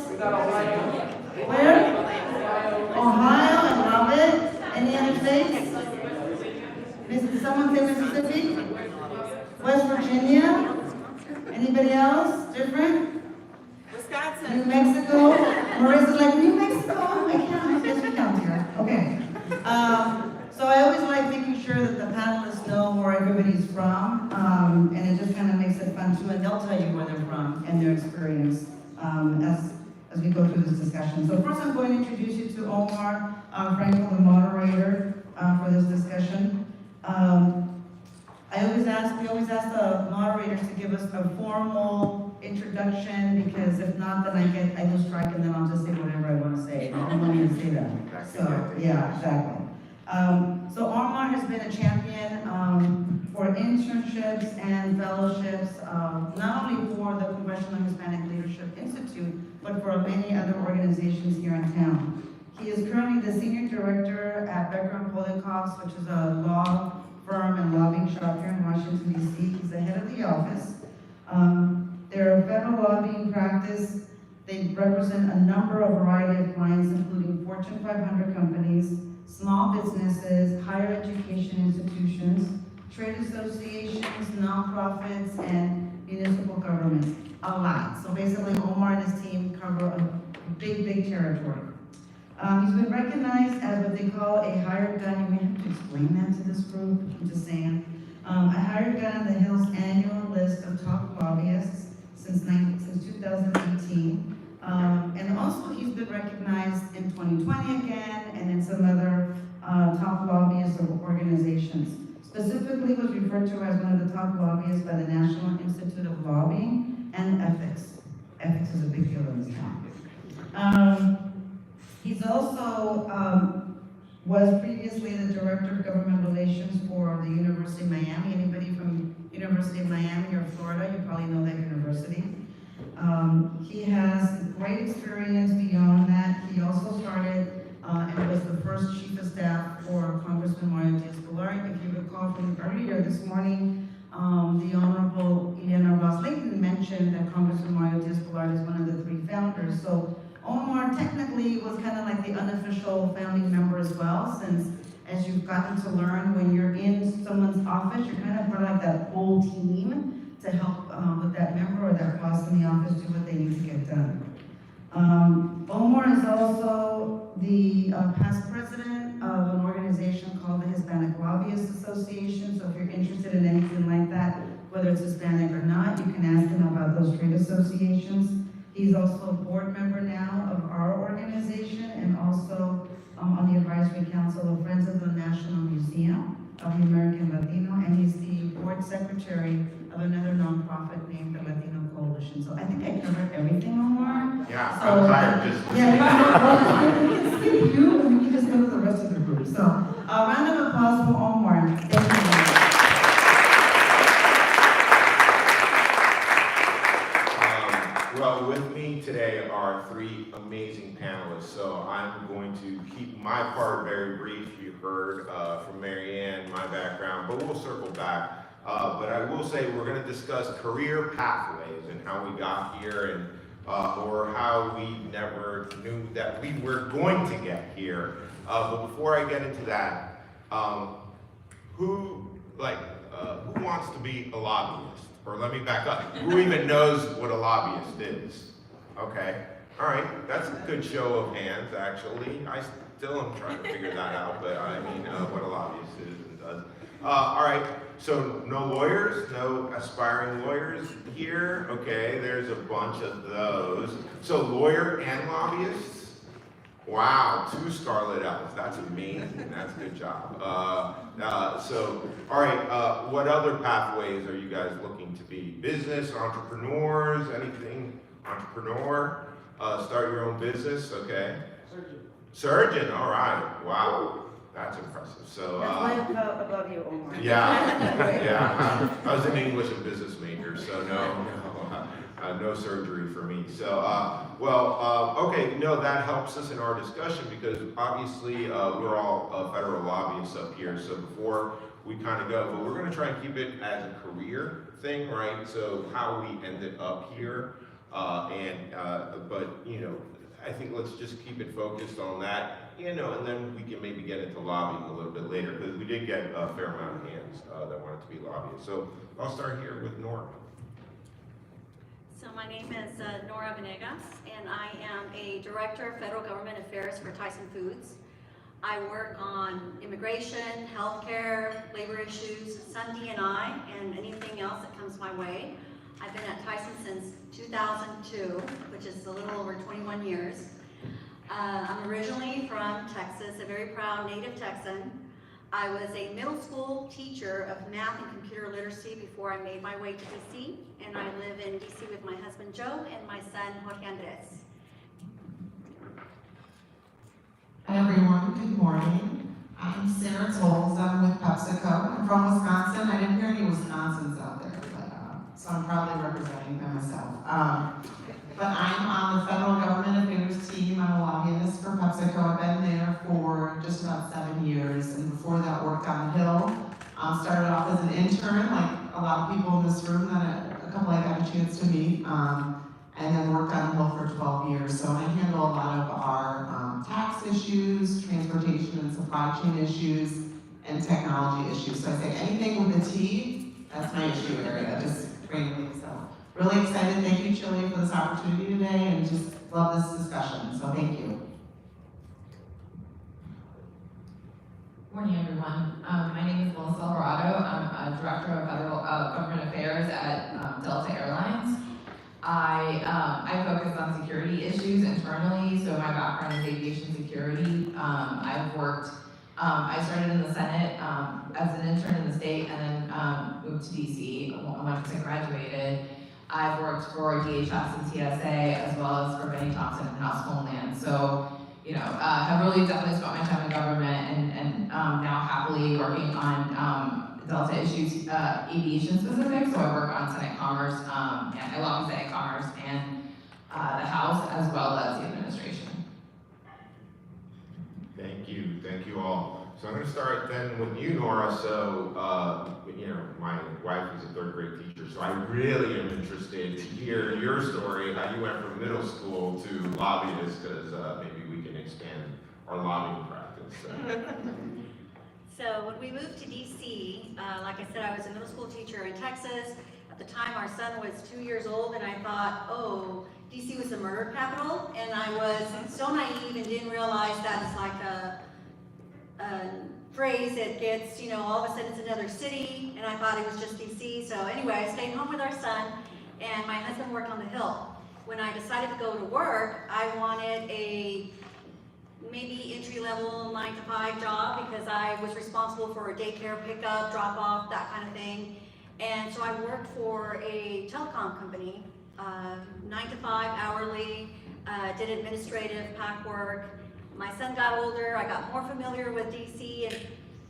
Where? Ohio. I love it. Any other states? Did someone say Mississippi? What West Virginia? Anybody else? Different? Wisconsin. New Mexico? Marisa's like, New Mexico? I can't, I guess we count here. Okay. So I always like making sure that the panelists know where everybody's from, and it just kind of makes it fun too, and they'll tell you where they're from and their experience as we go through this discussion. So first I'm going to introduce you to Omar, Franco, the moderator for this discussion. We always ask the moderators to give us a formal introduction, because if not, then I lose track, and then I'll just say whatever I want to say. I don't want me to say that. So, yeah, exactly. So Omar has been a champion for internships and fellowships, not only for the Congressional Hispanic Leadership Institute, but for many other organizations here in town. He is currently the Senior Director at Becker and Poliakoff, which is a law firm and lobbying shop here in Washington, D.C. He's the head of the office. Their federal lobbying practice, they represent a number of variety of clients, including Fortune 500 companies, small businesses, higher education institutions, trade associations, nonprofits, and municipal governments. A lot. So basically, Omar and his team cover a big, big territory. He's been recognized as what they call a hired gun. You may have to explain that to this group. I'm just saying. A hired gun on the Hill's annual list of top lobbyists since 2018. And also he's been recognized in 2020 again, and in some other top lobbyists of organizations. Specifically was referred to as one of the top lobbyists by the National Institute of Lobbying and Ethics. Ethics is a big deal in this town. He's also was previously the Director of Government Relations for the University of Miami. Anybody from University of Miami or Florida, you probably know that university. He has great experience beyond that. He also started and was the first Chief of Staff for Congressman Mario Diaz-Balart. If you recall from earlier this morning, the Honorable Ileana Ross-Layton mentioned that Congressman Mario Diaz-Balart is one of the 3 founders. So Omar technically was kind of like the unofficial founding member as well, since as you've gotten to learn, when you're in someone's office, you're kind of part of like that whole team to help with that member or that boss in the office do what they need to get done. Omar is also the past president of an organization called the Hispanic Lobbyists Association. So if you're interested in anything like that, whether it's Hispanic or not, you can ask him about those trade associations. He's also a board member now of our organization, and also on the advisory council of Friends of the National Museum of the American Latino, and he's the board secretary of another nonprofit named the Latino Coalition. So I think I covered everything, Omar. Yeah, so, I'm tired just yeah, we can skip you, and we can just go to the rest of the group. So a round of applause for Omar. Thank you. Well, with me today are 3 amazing panelists, so I'm going to keep my part very brief. You heard from Marianne, my background, but we'll circle back. But I will say we're going to discuss career pathways and how we got here, and or how we never knew that we were going to get here. But before I get into that, who wants to be a lobbyist? Or let me back up. Who even knows what a lobbyist is? Okay. All right. That's a good show of hands, actually. I still am trying to figure that out, but I mean, what a lobbyist is and does. All right. So no lawyers, no aspiring lawyers here. Okay. There's a bunch of those. So lawyer and lobbyists. Wow, 2 Scarlet Elves. That's amazing. That's a good job. So, all right, what other pathways are you guys looking to be? Business, entrepreneurs, anything? Entrepreneur? Start your own business, okay? Surgeon, all right. Wow, that's impressive. So, That's why I'm above you, Omar. Yeah, yeah. I was an English and business major, so no surgery for me. So, okay, no, that helps us in our discussion, because obviously we're all federal lobbyists up here. So before we kind of go, but we're going to try and keep it as a career thing, right? So how we ended up here, but you know, I think let's just keep it focused on that, and then we can maybe get into lobbying a little bit later, because we did get a fair amount of hands that wanted to be lobbyists. So I'll start here with Nora. So my name is Nora Venegas, and I am a Director of Federal Government Affairs for Tyson Foods. I work on immigration, healthcare, labor issues, some D&I, and anything else that comes my way. I've been at Tyson since 2002, which is a little over 21 years. I'm originally from Texas, a very proud native Texan. I was a middle school teacher of math and computer literacy before I made my way to DC, and I live in DC with my husband Joe and my son Jorge Andres. Hi everyone, good morning. I'm Sarah Towles, I'm with PepsiCo. I'm from Wisconsin. I didn't hear any Wisconsins out there, so I'm probably representing them myself. But I'm on the Federal Government Affairs team. I'm a lobbyist for PepsiCo. I've been there for just about 7 years, and before that worked on the Hill. Started off as an intern, like a lot of people in this room, then a couple I got a chance to meet, and then worked on the Hill for 12 years. So I handle a lot of our tax issues, transportation and supply chain issues, and technology issues. So I say anything with a T, that's my issue area, just randomly. So really excited. Thank you, CHLI, for this opportunity today, and just love this discussion. So thank you. Morning, everyone. My name is Melissa Alvarado. I'm a Director of Federal Government Affairs at Delta Airlines. I focus on security issues internally, so my background is aviation security. I've worked, I started in the Senate as an intern in the state, and then moved to DC once I graduated. I've worked for DHS and TSA, as well as for Benny Thompson and House Homeland. So, have really definitely spent my time in government, and now happily working on Delta issues, aviation specific. So I work on Senate Commerce, and I lobby Senate Commerce and the House, as well as the administration. Thank you all. So I'm going to start then with you, Nora. So, my wife is a third grade teacher, so I really am interested to hear your story, how you went from middle school to lobbyist, because maybe we can expand our lobbying practice. So when we moved to DC, like I said, I was a middle school teacher in Texas. At the time, our son was 2 years old, and I thought, oh, DC was the murder capital, and I was so naive and didn't realize that it's like a phrase that gets, all of a sudden it's another city, and I thought it was just DC. So anyway, I stayed home with our son, and my husband worked on the Hill. When I decided to go to work, I wanted a maybe entry-level 9-to-5 job, because I was responsible for a daycare pickup, drop-off, that kind of thing. And so I worked for a telecom company, 9-to-5 hourly, did administrative pack work. My son got older, I got more familiar with DC, and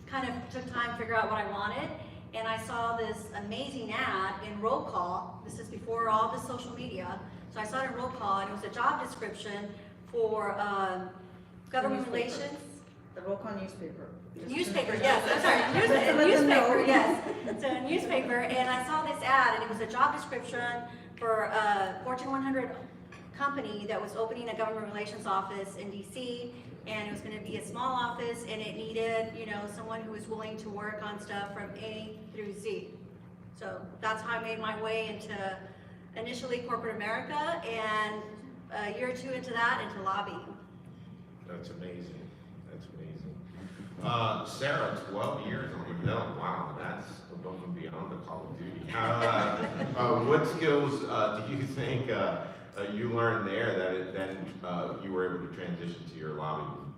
kind of took time to figure out what I wanted. And I saw this amazing ad in Roll Call. This is before all the social media. So I saw it in Roll Call, and it was a job description for government relations. The Roll Call newspaper. Newspaper, yes, I'm sorry, newspaper, yes. So a newspaper, and I saw this ad, and it was a job description for a Fortune 100 company that was opening a government relations office in DC, and it was going to be a small office, and it needed, someone who was willing to work on stuff from A through Z. So that's how I made my way into initially corporate America, and a year or two into that, into lobbying. That's amazing. Sarah, 12 years on the Hill. Wow, that's above and beyond the Call of Duty. What skills do you think you learned there that then you were able to transition to your lobbying?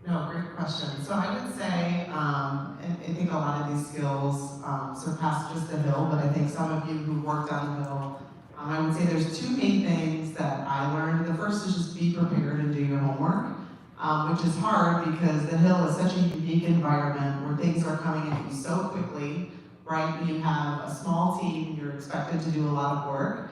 No, great question. So I would say, and I think a lot of these skills surpass just the Hill, but I think some of you who worked on the Hill, I would say there's two main things that I learned. The first is just be prepared and do your homework, which is hard because the Hill is such a unique environment where things are coming at you so quickly, right? You have a small team, you're expected to do a lot of work,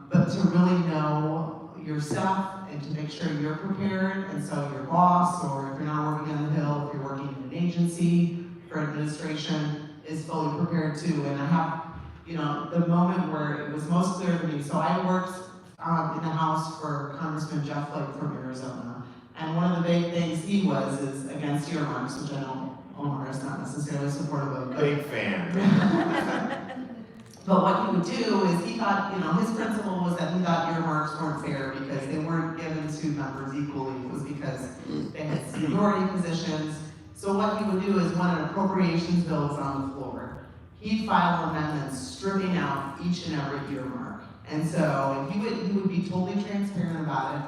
but to really know your stuff and to make sure you're prepared, and so your boss, or if you're not working on the Hill, if you're working in an agency for administration, is fully prepared too. And I have, the moment where it was most clear to me. So I worked in the House for Congressman Jeff Flake from Arizona. And one of the big things he was is against earmarks, which I know Omar is not necessarily supportive of. Big fan. But what he would do is he thought, his principle was that he thought earmarks weren't fair because they weren't given to members equally. It was because they had seniority positions. So what he would do is when an appropriations bill was on the floor, he'd file amendments stripping out each and every earmark. And so he would be totally transparent about it.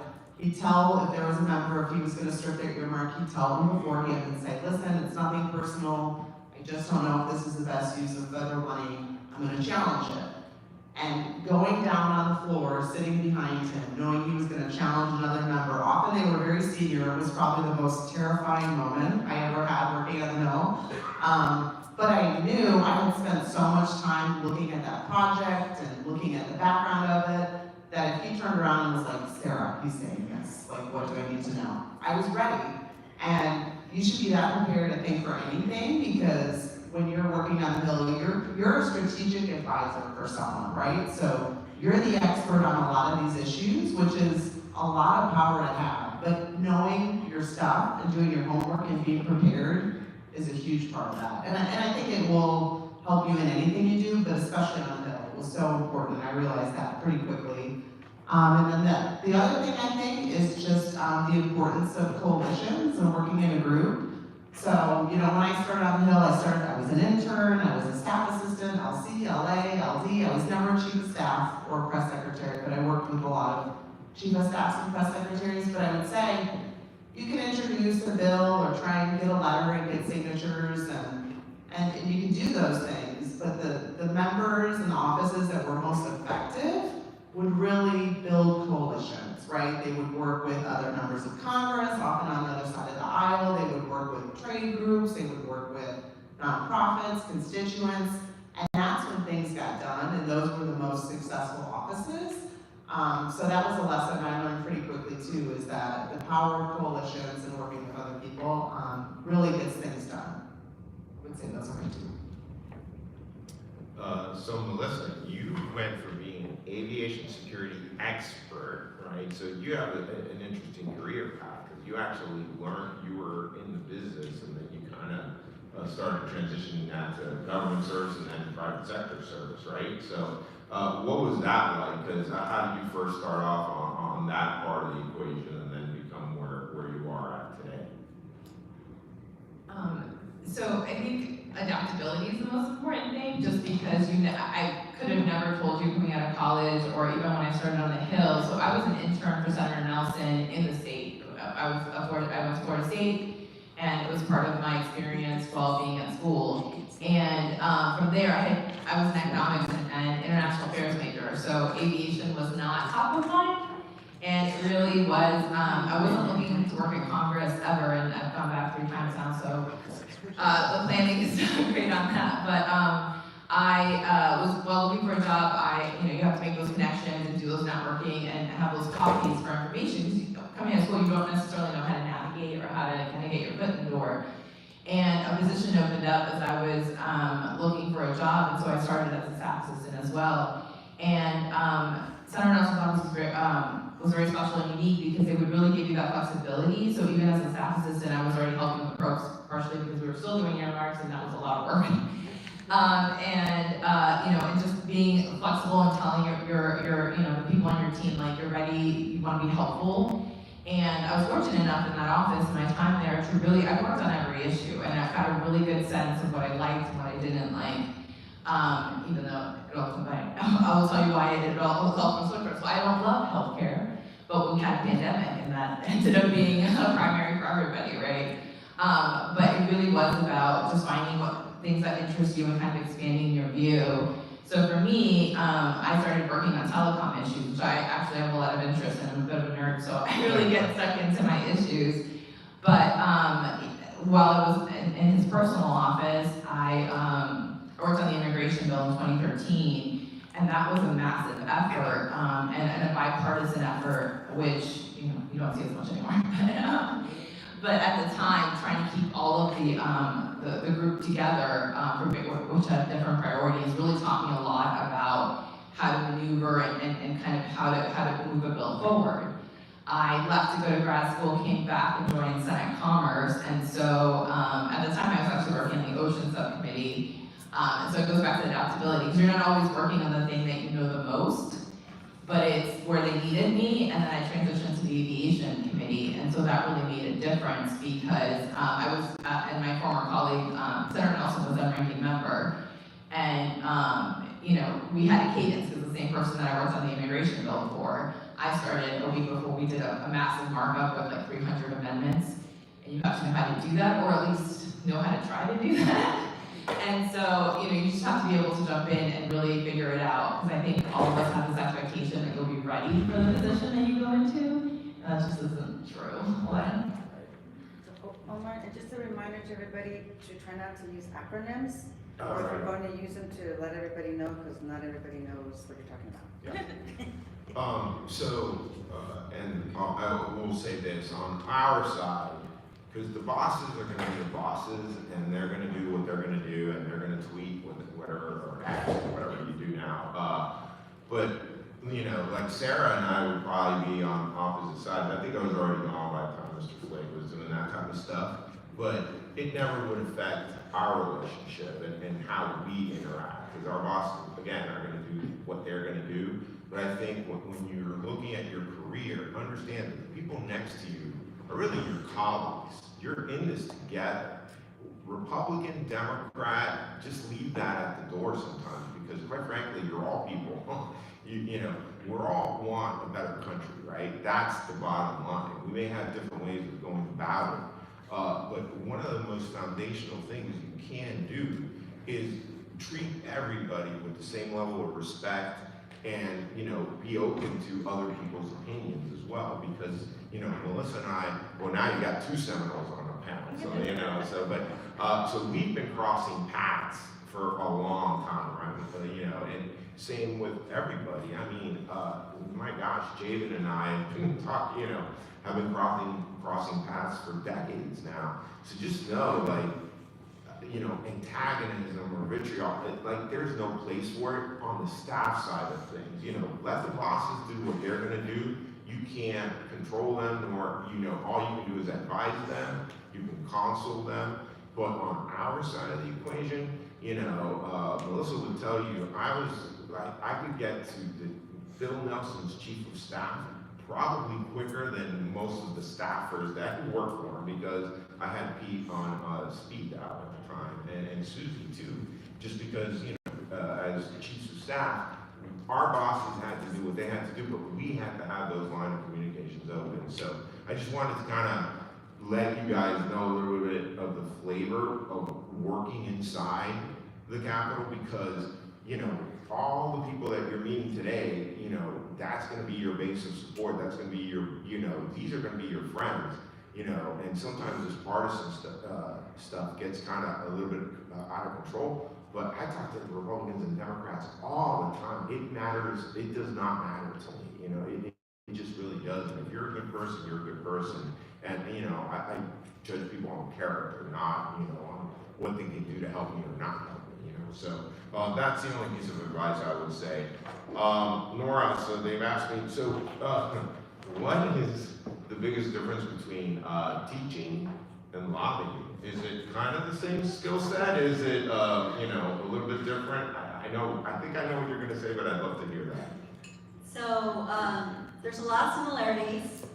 He'd tell if there was a member, if he was gonna strip their earmark, he'd tell them beforehand and say, listen, it's nothing personal. I just don't know if this is the best use of federal money. I'm gonna challenge it. And going down on the floor, sitting behind him, knowing he was gonna challenge another member, often they were very senior, it was probably the most terrifying moment I ever had working on the Hill. But I knew I had spent so much time looking at that project and looking at the background of it, that if he turned around and was like, Sarah, he's saying this, like, what do I need to know? I was ready. And you should be that prepared to think for anything, because when you're working on the Hill, you're a strategic advisor for someone, right? So you're the expert on a lot of these issues, which is a lot of power to have. But knowing your stuff and doing your homework and being prepared is a huge part of that. And I think it will help you in anything you do, but especially on the Hill. It was so important. I realized that pretty quickly. And then the other thing I think is just the importance of coalitions and working in a group. So, when I started on the Hill, I was an intern, I was a staff assistant, LC, LA, LD. I was never a chief of staff or press secretary, but I worked with a lot of chief of staffs and press secretaries. But I would say, you can introduce the bill or try and get a letter and get signatures, and you can do those things. But the members and the offices that were most effective would really build coalitions, right? They would work with other members of Congress, often on the other side of the aisle. They would work with trade groups. They would work with nonprofits, constituents, and that's when things got done, and those were the most successful offices. So that was a lesson I learned pretty quickly too, is that the power of coalitions and working with other people really gets things done. I would say those are my two. So Melissa, you went from being an aviation security expert, right? So you have an interesting career path, because you actually learned, you were in the business, and then you kind of started transitioning that to government service and then private sector service, right? So what was that like? Because how did you first start off on that part of the equation and then become where you are at today? So I think adaptability is the most important thing, just because I could have never told you coming out of college or even when I started on the Hill. So I was an intern for Senator Nelson in the state. I went to Florida State, and it was part of my experience while being at school. And from there, I was an economics and international affairs major, so aviation was not top of mind. And it really was, I wasn't looking to work in Congress ever, and I've gone back 3 times now, so the planning is not great on that. But I was looking for a job. You have to make those connections and do those networking and have those copies for information. Because coming out of school, you don't necessarily know how to navigate or how to kind of get your foot in the door. And a position opened up as I was looking for a job, and so I started as a staff assistant as well. And Senator Nelson's office was very special and unique because they would really give you that flexibility. So even as a staff assistant, I was already helping with folks, partially because we were still doing earmarks, and that was a lot of work. And just being flexible and telling your the people on your team, like, you're ready, you want to be helpful. And I was fortunate enough in that office, in my time there, to really, I worked on every issue, and I got a really good sense of what I liked and what I didn't like. Even though it all combined, I will tell you why it all was all from Switchfoot. So I don't love healthcare, but we had a pandemic, and that ended up being a primary for everybody, right? But it really was about just finding what things that interest you and kind of expanding your view. So for me, I started working on telecom issues, which I actually have a lot of interest in. I'm a bit of a nerd, so I really get stuck into my issues. But while I was in his personal office, I worked on the immigration bill in 2013, and that was a massive effort and a bipartisan effort, which you don't see as much anymore. But at the time, trying to keep all of the group together, which had different priorities, really taught me a lot about how to maneuver and kind of how to move a bill forward. I left to go to grad school, came back and joined Senate Commerce, and so at the time I was actually working on the Ocean Subcommittee. And so it goes back to adaptability, because you're not always working on the thing that you know the most, but it's where they needed me, and then I transitioned to the Aviation Committee, and so that really made a difference because I was, and my former colleague, Senator Nelson was a ranking member, and you know, we had a cadence, because the same person that I worked on the immigration bill for, I started a week before we did a massive markup with like 300 amendments, and you have to know how to do that, or at least know how to try to do that. And so, you know, you just have to be able to jump in and really figure it out, because I think all of us have this expectation that you'll be ready for the position that you go into, and that just isn't true. Omar, and just a reminder to everybody to try not to use acronyms, or if you're going to use them, to let everybody know, because not everybody knows what you're talking about. Yeah. And I will say this, on our side, because the bosses are going to be the bosses, and they're going to do what they're going to do, and they're going to tweet with whatever, or act, whatever you do now. But, you know, like Sarah and I would probably be on opposite sides. I think I was already gone by the time Mr. Flake was doing that type of stuff. But it never would affect our relationship and how we interact, because our bosses, again, are going to do what they're going to do. But I think when you're looking at your career, understand that the people next to you are really your colleagues. You're in this together. Republican, Democrat, just leave that at the door sometimes, because quite frankly, you're all people. You know, we all want a better country, right? That's the bottom line. We may have different ways of going about it, but one of the most foundational things you can do is treat everybody with the same level of respect, and, you know, be open to other people's opinions as well, because, you know, Melissa and I, well, now you got two Seminoles on the panel, so, you know, so we've been crossing paths for a long time, right? You know, and same with everybody. I mean, my gosh, Jeyben and I have been have been crossing paths for decades now. So just know, like, you know, antagonism or vitriol, like, there's no place for it on the staff side of things. You know, let the bosses do what they're gonna do. You can't control them, nor, you know, all you can do is advise them, you can counsel them. But on our side of the equation, you know, Melissa would tell you, I could get to Phil Nelson's chief of staff probably quicker than most of the staffers that work for him, because I had Pete on speed dial at the time, and Susie too, just because, you know, as chiefs of staff, our bosses had to do what they had to do, but we had to have those line of communications open. So I just wanted to kind of let you guys know a little bit of the flavor of working inside the Capitol, because, you know, all the people that you're meeting today, you know, that's going to be your base of support. That's going to be your, you know, these are going to be your friends, you know, and sometimes this partisan stuff gets kind of a little bit out of control. But I talk to the Republicans and Democrats all the time. It matters. It does not matter to me. You know, it just really doesn't. If you're a good person, you're a good person. And, you know, I judge people on character, not, you know, on what they can do to help me or not help me, you know. So that's the only piece of advice I would say. Nora, so they've asked me, so what is the biggest difference between teaching and lobbying? Is it kind of the same skill set? Is it, you know, a little bit different? I think I know what you're going to say, but I'd love to hear that. So there's a lot of similarities.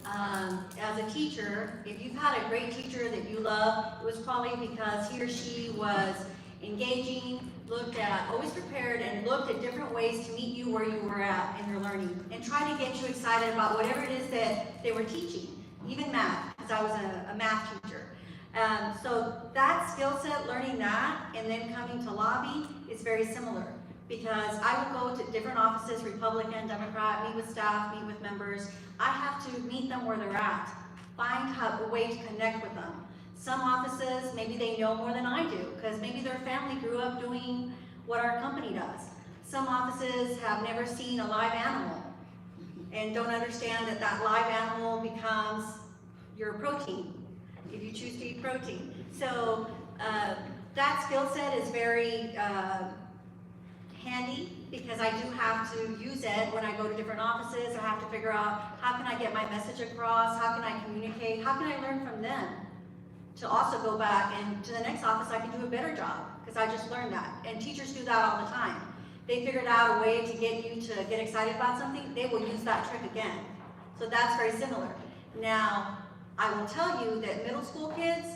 As a teacher, if you've had a great teacher that you love, it was probably because he or she was engaging, always prepared, and looked at different ways to meet you where you were at in your learning, and try to get you excited about whatever it is that they were teaching, even math, because I was a math teacher. So that skill set, learning that, and then coming to lobby is very similar, because I would go to different offices, Republican, Democrat, meet with staff, meet with members. I have to meet them where they're at, find a way to connect with them. Some offices, maybe they know more than I do, because maybe their family grew up doing what our company does. Some offices have never seen a live animal and don't understand that that live animal becomes your protein, if you choose to eat protein. So that skill set is very handy because I do have to use it when I go to different offices. I have to figure out, how can I get my message across? How can I communicate? How can I learn from them? To also go back and to the next office, I can do a better job, because I just learned that. And teachers do that all the time. They figured out a way to get you to get excited about something, they will use that trick again. So that's very similar. Now, I will tell you that middle school kids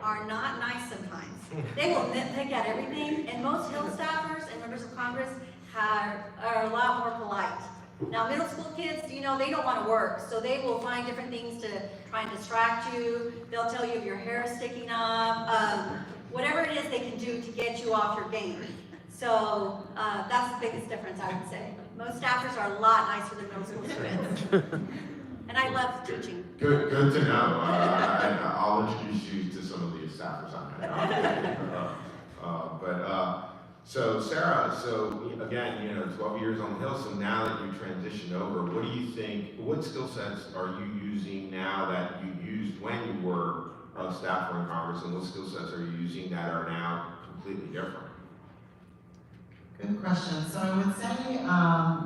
are not nice sometimes. They will nitpick at everything, and most Hill staffers and members of Congress are a lot more polite. Now, middle school kids, you know, they don't want to work, so they will find different things to try and distract you. They'll tell you if your hair is sticking up, whatever it is they can do to get you off your game. So that's the biggest difference, I would say. Most staffers are a lot nicer than middle school students. And I love teaching. Good to know. I'll introduce you to some of the staffers on that. So Sarah, so again, you know, 12 years on the Hill, so now that you transitioned over, what do you think, what skill sets are you using now that you used when you were a staffer in Congress, and what skill sets are you using that are now completely different? Good question. So I would say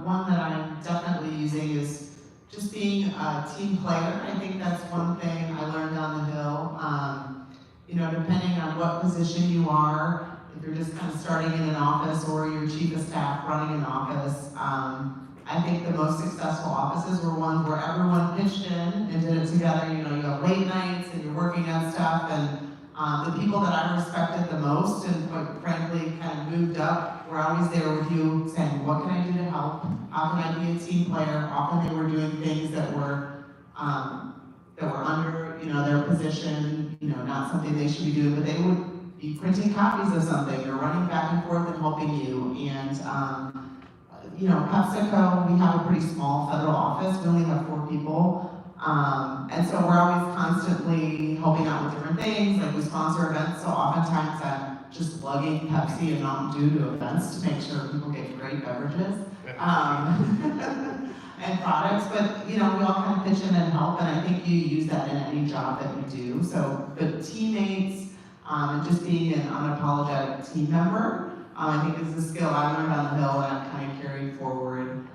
one that I'm definitely using is just being a team player. I think that's one thing I learned on the Hill. You know, depending on what position you are, if you're just kind of starting in an office or you're chief of staff running an office, I think the most successful offices were ones where everyone pitched in and did it together. You know, you have late nights and you're working on stuff, and the people that I respected the most and quite frankly kind of moved up were always there with you saying, what can I do to help? How can I be a team player? Often they were doing things that were under, you know, their position, you know, not something they should be doing, but they would be printing copies of something or running back and forth and helping you. And, you know, PepsiCo, we have a pretty small federal office. We only have 4 people. And so we're always constantly helping out with different things, like we sponsor events, so oftentimes I'm just lugging Pepsi and Mountain Dew to events to make sure people get great beverages and products. But, you know, we all kind of pitch in and help, and I think you use that in any job that you do. So, but teammates, and just being an unapologetic team member, I think is a skill I learned on the Hill and I've kind of carried forward.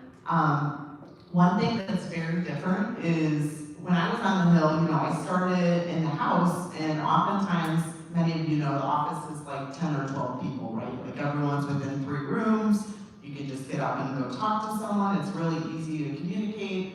One thing that's very different is when I was on the Hill, you know, I started in the House, and oftentimes, many of you know, the office is like 10 or 12 people, right? Like everyone's within 3 rooms, you can just get up and go talk to someone, it's really easy to communicate.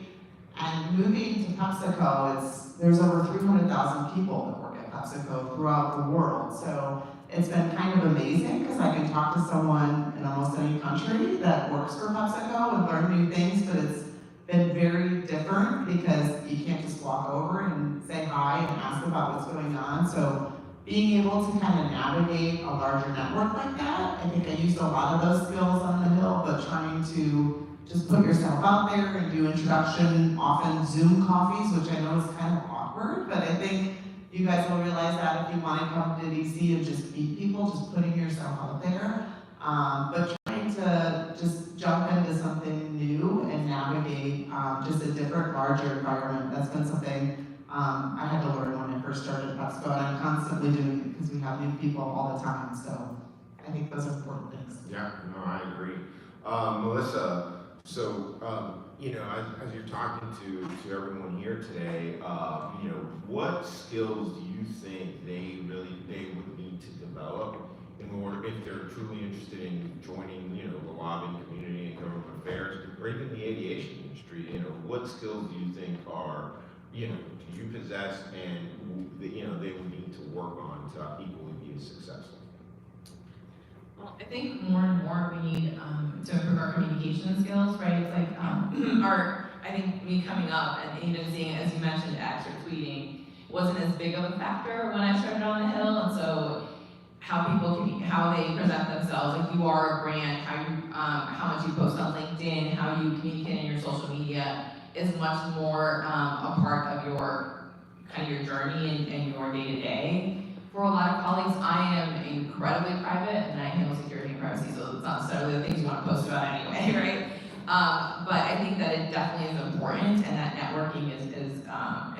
And moving to PepsiCo, there's over 300,000 people that work at PepsiCo throughout the world. So it's been kind of amazing because I can talk to someone in almost any country that works for PepsiCo and learn new things, but it's been very different because you can't just walk over and say hi and ask about what's going on. So being able to kind of navigate a larger network like that, I think I used a lot of those skills on the Hill, but trying to just put yourself out there and do introduction, often Zoom coffees, which I know is kind of awkward, but I think you guys will realize that if you want to come to DC and just meet people, just putting yourself out there. But trying to just jump into something new and navigate just a different, larger environment, that's been something I had to learn when I first started at PepsiCo, and I'm constantly doing it because we have new people all the time, so I think those are important things. Yeah, no, I agree. Melissa, so, you know, as you're talking to everyone here today, you know, what skills do you think they would need to develop in order, if they're truly interested in joining, you know, the lobbying community and government affairs, or even the aviation industry? You know, what skills do you think are, you know, do you possess and, you know, they would need to work on to equally be as successful? Well, I think more and more we need to improve our communication skills, right? It's like I think me coming up and, you know, seeing, as you mentioned, X or tweeting wasn't as big of a factor when I started on the Hill, and so how they present themselves, like you are a brand, how much you post on LinkedIn, how you communicate in your social media is much more a part of your your journey and your day-to-day. For a lot of colleagues, I am incredibly private, and I handle security and privacy, so it's not necessarily the things you want to post about anyway, right? But I think that it definitely is important, and that networking is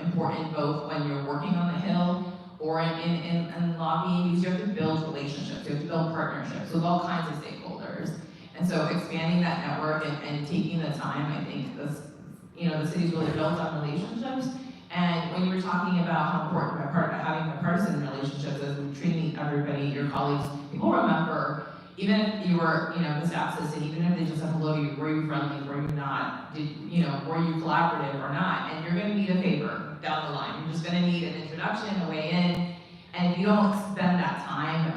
important both when you're working on the Hill or in lobbying, because you have to build relationships, you have to build partnerships with all kinds of stakeholders. And so expanding that network and taking the time, I think this, the city's really built on relationships. And when you were talking about how important having bipartisan relationships is with treating everybody, your colleagues, people remember, even if you were, the staff assistant, even if they just said hello to you, were you friendly, were you not, were you collaborative or not? And you're gonna need a favor down the line. You're just gonna need an introduction, a way in. And if you don't spend that time,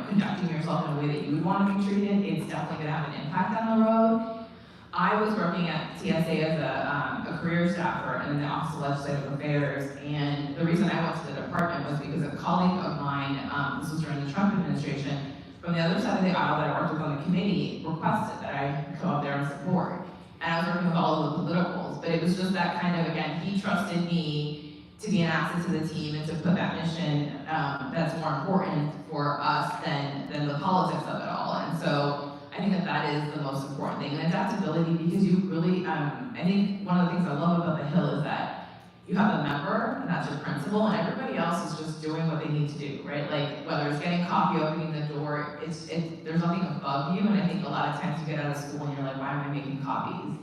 conducting yourself in a way that you would want to be treated, it's definitely gonna have an impact on the road. I was working at TSA as a career staffer in the Office of Legislative Affairs, and the reason I went to the department was because a colleague of mine, this was during the Trump administration, from the other side of the aisle that I worked with on the committee, requested that I come up there and support. And I was working with all of the politicals, but it was just that kind of, again, he trusted me to be an asset to the team and to put that mission that's more important for us than the politics of it all. And so I think that is the most important thing, and adaptability, because you really, I think one of the things I love about the Hill is that you have a member, and that's your principal, and everybody else is just doing what they need to do, right? Like, whether it's getting coffee, opening the door, there's nothing above you, and I think a lot of times you get out of school and you're like, why am I making copies?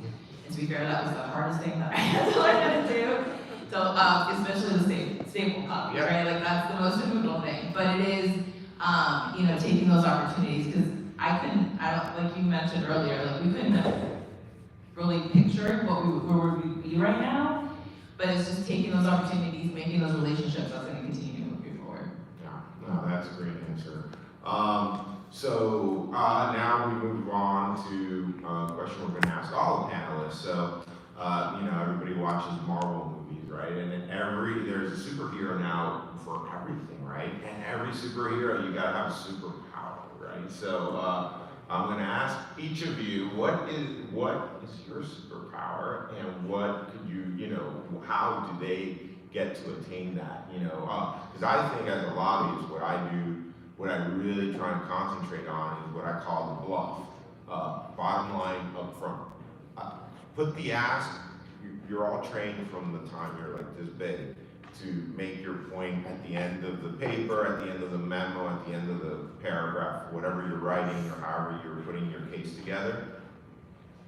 And to be fair, that was the hardest thing that I had to learn how to do. So, especially the staple copy, right? Like, that's the most difficult thing, but it is, taking those opportunities, because like you mentioned earlier, like, we couldn't have really pictured where we would be right now. But it's just taking those opportunities, making those relationships that's going to continue to move you forward. Yeah, no, that's a great answer. So now we move on to a question we're going to ask all the panelists. So, everybody watches Marvel movies, right? And there's a superhero now for everything, right? And every superhero, you got to have a superpower, right? So I'm going to ask each of you, what is your superpower, and what could you, how do they get to attain that, because I think as a lobbyist, what I really try and concentrate on is what I call the bluff. Bottom line up front. Put the ask, you're all trained from the time you're like this big to make your point at the end of the paper, at the end of the memo, at the end of the paragraph, whatever you're writing or however you're putting your case together.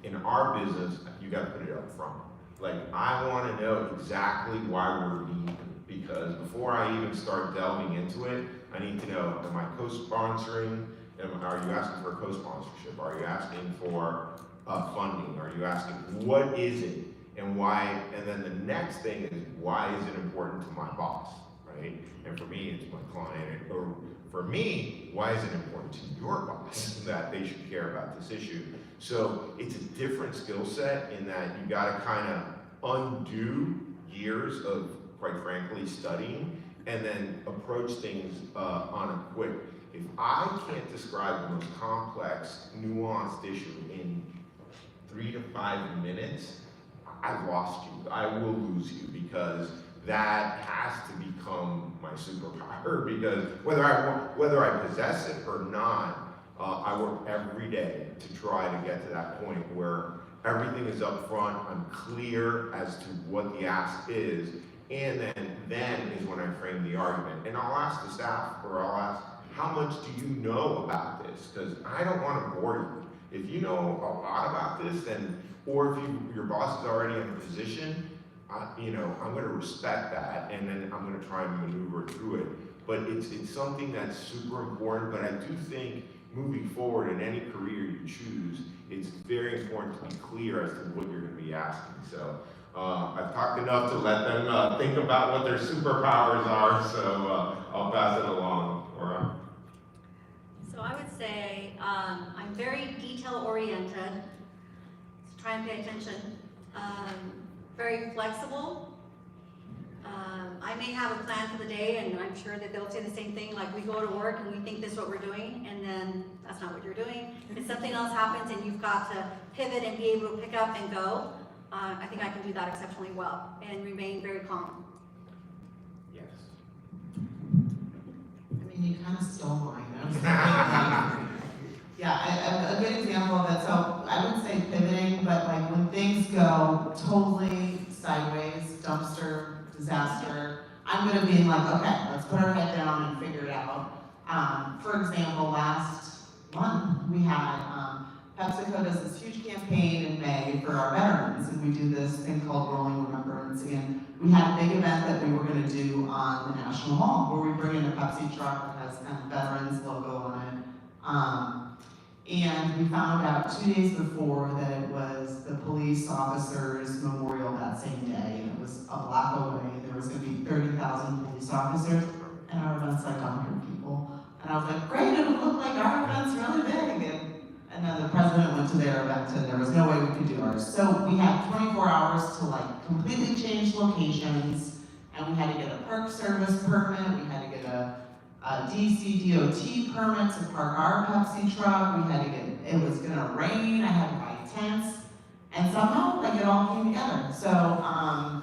In our business, you got to put it up front. Like, I want to know exactly why we're meeting, because before I even start delving into it, I need to know, am I co-sponsoring? Are you asking for a co-sponsorship? Are you asking for funding? Are you asking, what is it and why? And then the next thing is, why is it important to my boss, right? And for me, it's my client. Or for me, why is it important to your boss that they should care about this issue? So it's a different skill set in that you got to kind of undo years of, quite frankly, studying and then approach things on a quick. If I can't describe the most complex, nuanced issue in 3 to 5 minutes, I've lost you. I will lose you, because that has to become my superpower. Because whether I possess it or not, I work every day to try to get to that point where everything is up front, I'm clear as to what the ask is, and then is when I frame the argument. And I'll ask the staff, or I'll ask, how much do you know about this? Because I don't want to bore you. If you know a lot about this, then, or if your boss is already in a position, I'm going to respect that, and then I'm going to try and maneuver through it. But it's something that's super important. But I do think moving forward in any career you choose, it's very important to be clear as to what you're going to be asking. So I've talked enough to let them think about what their superpowers are. So I'll pass it along, Nora. So I would say I'm very detail-oriented, so try and pay attention. Very flexible. I may have a plan for the day, and I'm sure that they'll say the same thing, like we go to work and we think this is what we're doing, and then that's not what you're doing. If something else happens and you've got to pivot and be able to pick up and go, I think I can do that exceptionally well and remain very calm. Yes. I mean, you kind of stole mine. Yeah, a good example of it. So I would say pivoting, but like when things go totally sideways, dumpster, disaster, I'm going to be like, okay, let's put our head down and figure it out. For example, last month we had PepsiCo does this huge campaign in May for our veterans, and we do this thing called Rolling Remembrance. And we had a big event that we were going to do on the National Mall, where we bring in a Pepsi truck that has kind of veterans logo on it. And we found out 2 days before that it was the police officers' memorial that same day, and it was a block away. There was going to be 30,000 police officers, and our event's like 100 people. And I was like, great, it'll look like our event's really big. And then the president went to their event, and there was no way we could do ours. So we had 24 hours to like completely change locations, and we had to get a park service permit, we had to get a DC DOT permit to park our Pepsi truck, we had to get, it was gonna rain, I had to buy tents, and somehow like it all came together. So I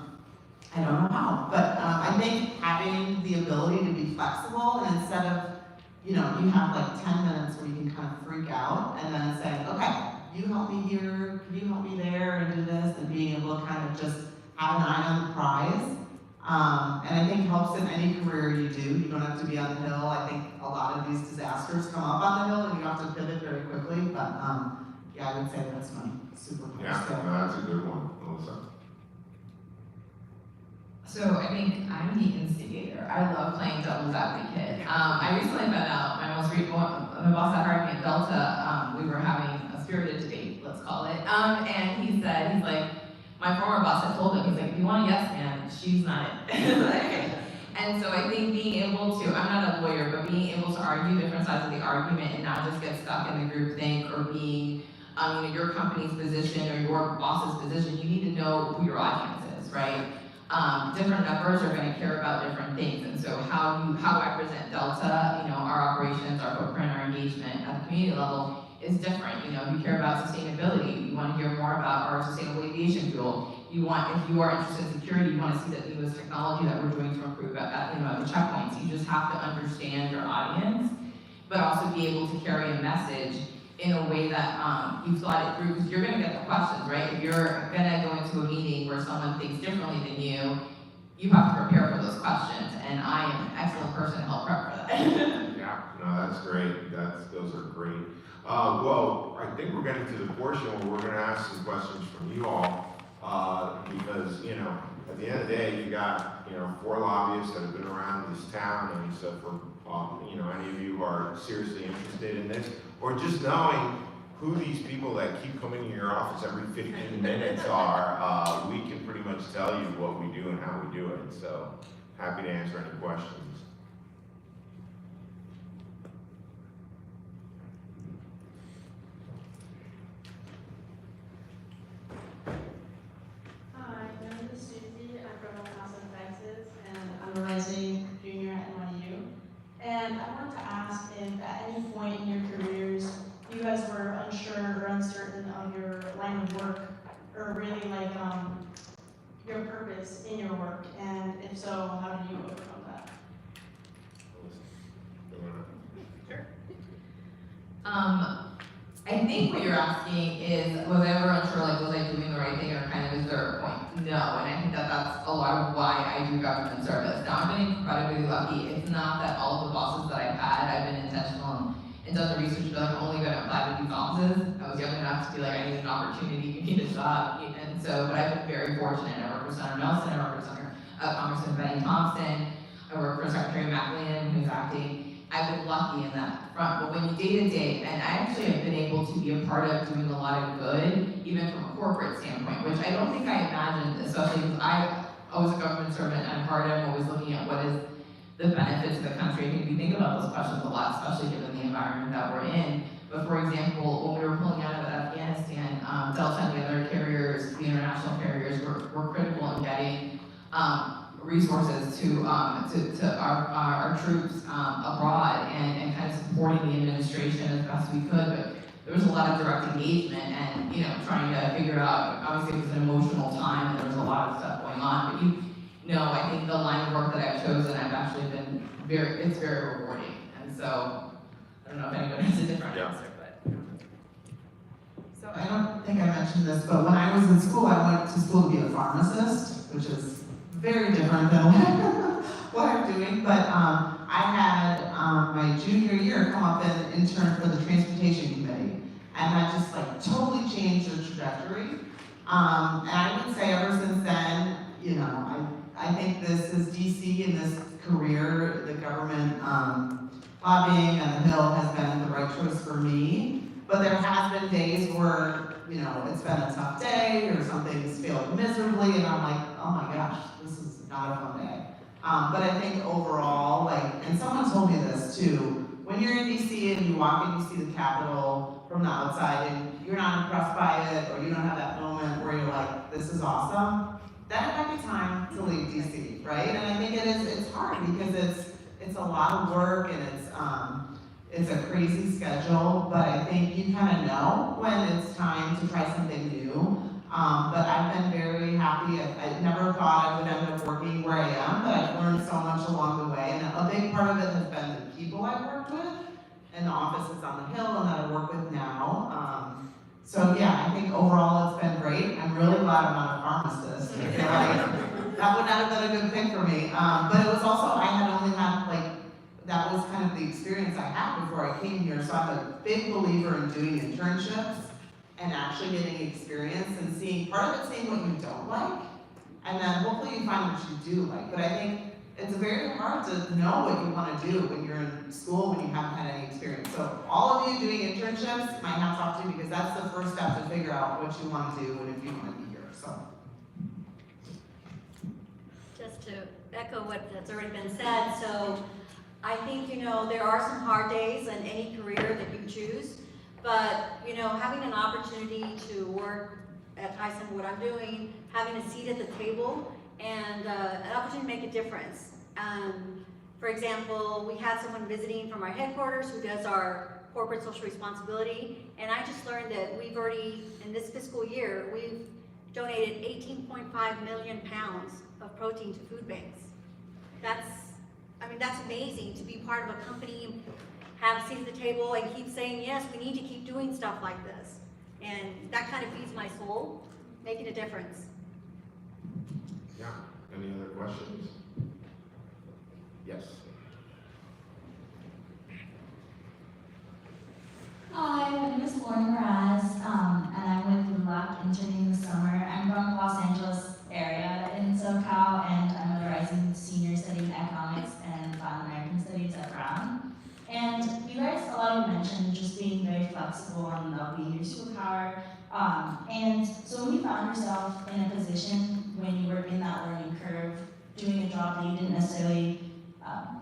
don't know how, but I think having the ability to be flexible, and instead of, you know, you have like 10 minutes where you can kind of freak out, and then saying, okay, you help me here, can you help me there, and do this, and being able to kind of just have an eye on the prize. And I think helps in any career you do. You don't have to be on the hill. I think a lot of these disasters come up on the hill, and you have to pivot very quickly, but yeah, I would say that's my superpower. Yeah, no, that's a good one, Melissa. So I think I'm the instigator. I love playing devil's advocate. I recently found out my boss that hired me at Delta, we were having a spirited debate, let's call it. And he said, he's like, my former boss had told him, he's like, if you want a yes man, she's not it. And so I think being able to, I'm not a lawyer, but being able to argue different sides of the argument and not just get stuck in the group think or being your company's position or your boss's position, you need to know who your audience is, right? Different members are going to care about different things, and so how I present Delta, our operations, our footprint, our engagement at the community level is different. If you care about sustainability, you want to hear more about our sustainable aviation fuel. If you are interested in security, you want to see the newest technology that we're doing to improve at the checkpoints. You just have to understand your audience, but also be able to carry a message in a way that you thought it through, because you're going to get the questions, right? If you're going to go into a meeting where someone thinks differently than you have to prepare for those questions, and I am an excellent person to help prep for that. Yeah, no, that's great. Those are great. Well, I think we're getting to the portion where we're going to ask some questions from you all, because, at the end of the day, you got, 4 lobbyists that have been around this town, and so for, any of you who are seriously interested in this, or just knowing who these people that keep coming to your office every 15 minutes are, we can pretty much tell you what we do and how we do it. So happy to answer any questions. Hi, my name is Susie. I'm from El Paso, Texas, and I'm a rising junior at NYU. And I wanted to ask if at any point in your careers you guys were unsure or uncertain of your line of work, or really your purpose in your work, and if so, how did you overcome that? Sure. I think what you're asking is, was I ever unsure, was I doing the right thing, or kind of is there a point? No, and I think that's a lot of why I do government service. Now, I've been incredibly lucky. It's not that all of the bosses that I've had, I've been intentional and done the research, but I'm only going to apply to these offices. I was young enough to be like, I need an opportunity, you need a job, and so, but I've been very fortunate. I worked for Senator Nelson, I worked for Congressman Benny Thompson, I worked for Secretary McLean, who's acting. I've been lucky in that front, but when you day to day, and I actually have been able to be a part of doing a lot of good, even from a corporate standpoint, which I don't think I imagined, especially because I was a government servant at heart. I'm always looking at what is the benefits of the country. I think we think about those questions a lot, especially given the environment that we're in. But for example, when we were pulling out of Afghanistan, Delta and the other carriers, the international carriers, were critical in getting resources to our troops abroad and kind of supporting the administration as best we could. But there was a lot of direct engagement and trying to figure out. Obviously, it was an emotional time and there was a lot of stuff going on. But I think the line of work that I've chosen, I've actually been it's very rewarding. And so I don't know if anybody has a different answer, but. So I don't think I mentioned this, but when I was in school, I went to school to be a pharmacist, which is very different than what I'm doing, but I had my junior year come up and intern for the transportation committee. and that just like totally changed the trajectory. And I would say ever since then, you know, I think this is DC in this career, the government lobbying on the Hill has been the right choice for me. But there has been days where, you know, it's been a tough day or something's failed miserably and I'm like, oh my gosh, this is not a fun day. But I think overall, like, and someone told me this too, when you're in DC and you walk in, you see the Capitol from the outside and you're not impressed by it or you don't have that moment where you're like, this is awesome, then it might be time to leave DC, right? And I think it's hard because it's a lot of work and it's a crazy schedule, but I think you kind of know when it's time to try something new. But I've been very happy. I never thought I would end up working where I am, but I've learned so much along the way. And a big part of it has been the people I've worked with and the offices on the Hill and that I work with now. So yeah, I think overall it's been great. I'm really glad I'm not a pharmacist. I feel like that would not have been a good thing for me. But it was also, I had only had like, that was kind of the experience I had before I came here. So I'm a big believer in doing internships and actually getting experience and seeing, part of it seeing what you don't like, and then hopefully you find what you do like. But I think it's very hard to know what you want to do when you're in school, when you haven't had any experience. So all of you doing internships, my hat's off to you because that's the first step to figure out what you want to do and if you want to be here, so. Just to echo what has already been said, so I think, you know, there are some hard days in any career that you choose, but, you know, having an opportunity to work at Tyson, what I'm doing, having a seat at the table, and an opportunity to make a difference. For example, we had someone visiting from our headquarters who does our corporate social responsibility, and I just learned that we've already, in this fiscal year, we've donated 18.5 million pounds of protein to food banks. That's amazing to be part of a company, have a seat at the table and keep saying, yes, we need to keep doing stuff like this. And that kind of feeds my soul, making a difference. Yeah, any other questions? Yes. Hi, my name is Lauren Mraz, and I'm with LULAC interning this summer. I'm from Los Angeles area in SoCal, and I'm a rising senior studying economics and Latin American studies at Brown. And you guys, a lot of you mentioned just being very flexible and that being your superpower. And so when you found yourself in a position when you were in that learning curve, doing a job that you didn't necessarily,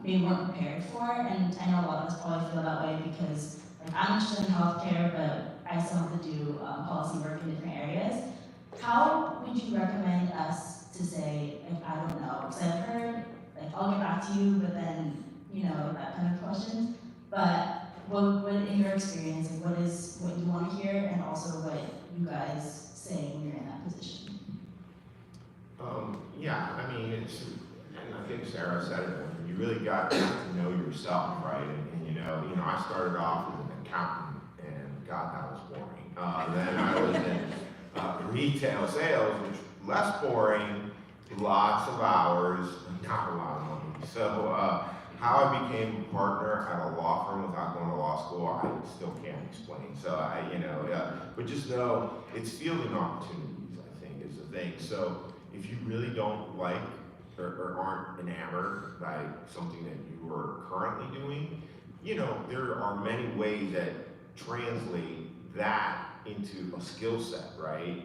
maybe weren't prepared for, and I know a lot of us probably feel that way because like, I'm interested in healthcare, but I still have to do policy work in different areas. How would you recommend us to say, if I don't know, because I've heard, like, I'll get back to you, but then, you know, that kind of questions. But what in your experience, like, what you want to hear, and also what you guys say when you're in that position? Yeah, I mean, and I think Sarah said it, you really got to know yourself, right? And you know, I started off as an accountant, and God, that was boring. Then I was in retail sales, which less boring, lots of hours, not a lot of money. So how I became a partner at a law firm without going to law school, I still can't explain. So but just know it's fielding opportunities, I think, is the thing. So if you really don't like or aren't enamored by something that you are currently doing, there are many ways that translate that into a skill set, right?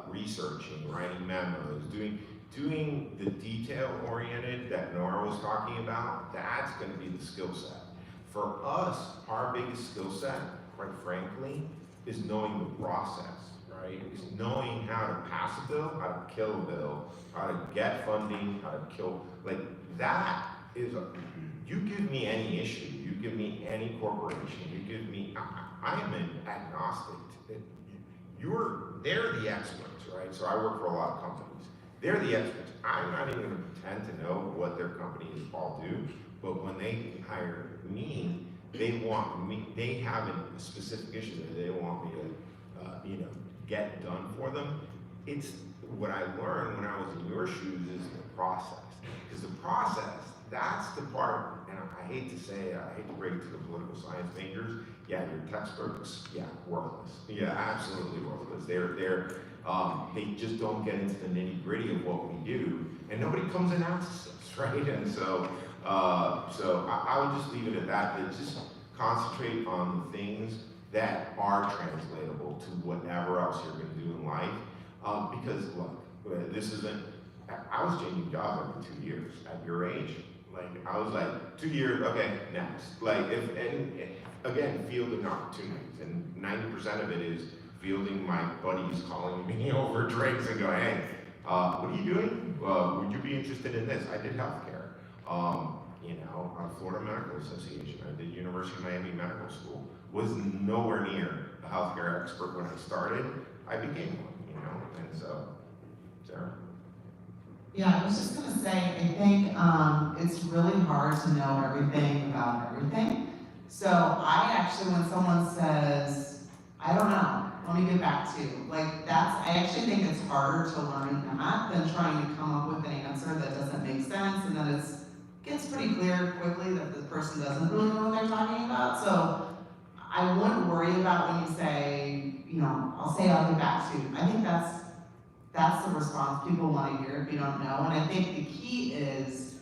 Researching, writing memos, doing the detail-oriented that Nora was talking about, that's gonna be the skill set. For us, our biggest skill set, quite frankly, is knowing the process, right? Is knowing how to pass a bill, how to kill a bill, how to get funding, how to kill, like that is, you give me any issue, you give me any corporation, you give me, I am an agnostic. They're the experts, right? So I work for a lot of companies. They're the experts. I'm not even gonna pretend to know what their companies all do, but when they hire me, they want me, they have a specific issue that they want me to, get done for them. It's what I learned when I was in your shoes is the process. Because the process that's the part, and I hate to say it, I hate to break it to the political science majors, yeah, your textbooks, yeah, worthless. Yeah, absolutely worthless. They just don't get into the nitty gritty of what we do, and nobody comes and asks us, right? And so I would just leave it at that, that just concentrate on the things that are translatable to whatever else you're gonna do in life. Because look, this isn't, I was changing jobs every 2 years at your age. Like, I was like, 2 years, okay, next. Like, again, fielding opportunities, and 90% of it is fielding my buddies calling me over drinks and going, hey, what are you doing? Would you be interested in this? I did healthcare. Florida Medical Association. I did University of Miami Medical School. Was nowhere near a healthcare expert when I started. I became one, and so, Sarah? Yeah, I was just gonna say, I think it's really hard to know everything about everything. So I actually, when someone says, I don't know, let me get back to you, I actually think it's harder to learn that than trying to come up with an answer that doesn't make sense, and then gets pretty clear quickly that the person doesn't really know what they're talking about. So I wouldn't worry about when you say, I'll get back to you. I think that's the response people want to hear if you don't know. And I think the key is,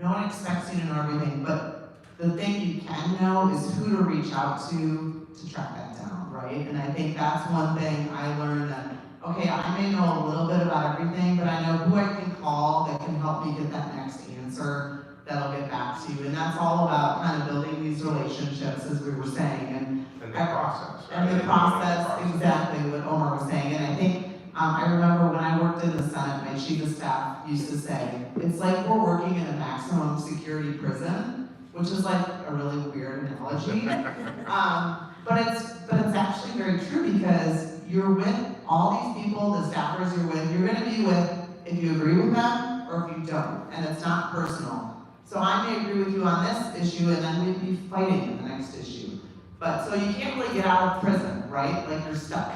no one expects you to know everything, but the thing you can know is who to reach out to track that down, right? And I think that's one thing I learned, that, okay, I may know a little bit about everything, but I know who I can call that can help me get that next answer that'll get back to you. And that's all about kind of building these relationships, as we were saying. And the process, right? And the process, exactly what Omar was saying. And I think, I remember when I worked in the Senate, my chief of staff used to say, it's like we're working in a maximum security prison, which is like a really weird analogy. But it's actually very true, because you're with all these people, the staffers you're gonna be with if you agree with them or if you don't, and it's not personal. So I may agree with you on this issue, and then we'd be fighting in the next issue. But, so you can't really get out of prison, right? Like, you're stuck.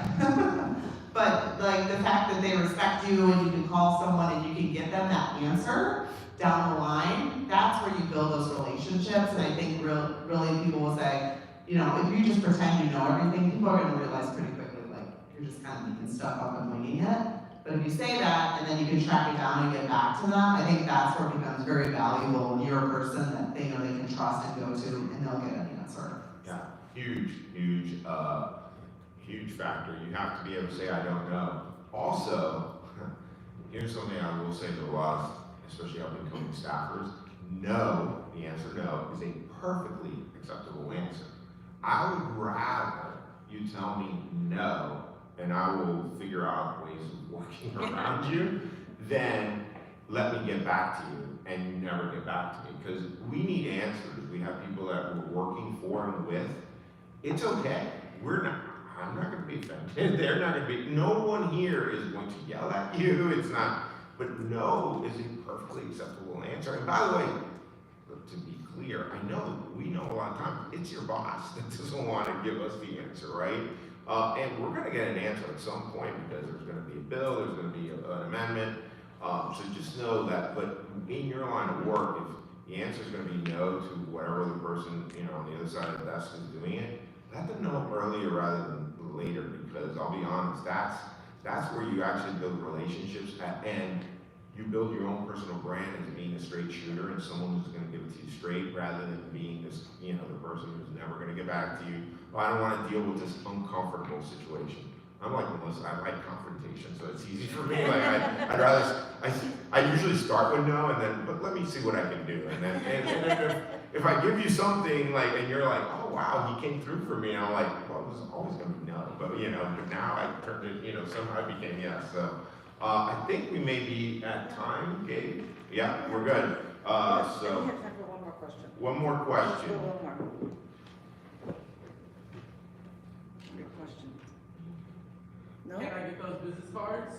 But, the fact that they respect you, and you can call someone and you can get them that answer down the line, that's where you build those relationships. And I think really people will say, if you just pretend you know everything, people are gonna realize pretty quickly, you're just kind of making stuff up and winging it. But if you say that, and then you can track it down and get back to them, I think that's where it becomes very valuable when you're a person that they know they can trust and go to, and they'll get an answer. Yeah, huge factor. You have to be able to say, I don't know. Also, here's something I will say to a lot of, especially up-and-coming staffers, no, the answer no, is a perfectly acceptable answer. I would rather you tell me no, and I will figure out ways of working around you, then let me get back to you, and you never get back to me. Because we need answers. We have people that we're working for and with. It's okay. I'm not going to be offended. They're not going to be. No one here is going to yell at you. It's not. But no is a perfectly acceptable answer. And by the way, to be clear, I know we know a lot of times it's your boss that doesn't want to give us the answer, right? And we're going to get an answer at some point, because there's going to be a bill, there's going to be an amendment. So just know that. But in your line of work, if the answer is going to be no to whatever the person on the other side of the desk is doing it, let them know earlier rather than later. Because I'll be honest, that's where you actually build relationships, and you build your own personal brand as being a straight shooter and someone who's going to give it to you straight, rather than being this, the person who's never going to get back to you. Well, I don't want to deal with this uncomfortable situation. I'm like Melissa, I like confrontation, so it's easy for me. I'd rather, I usually start with no, and then, but let me see what I can do. And then, if I give you something, and you're like, oh wow, he came through for me, and I'm like, well, it was always going to be no, but but now I turned it, somehow it became yes. So I think we may be at time, Gabe. Yeah, we're good. So. We have time for one more question. One more question. One more. Good question. No? Can I get those business cards?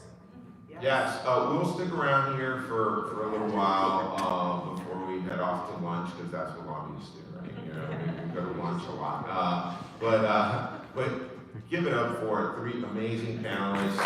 Yes, we'll stick around here for a little while before we head off to lunch, because that's what lobbyists do, right? We go to lunch a lot. But give it up for 3 amazing panelists.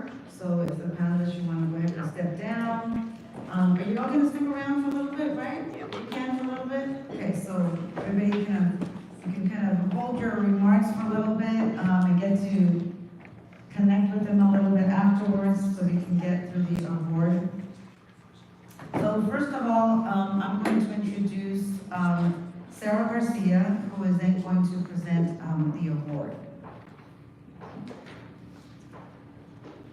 floor, so if the panelists, you want to go ahead and step down. Are you all gonna stick around for a little bit, right? You can for a little bit? Okay, so everybody you can kind of hold your remarks for a little bit, and get to connect with them a little bit afterwards so we can get through the award. So first of all, I'm going to introduce Sarah Garcia, who is then going to present the award.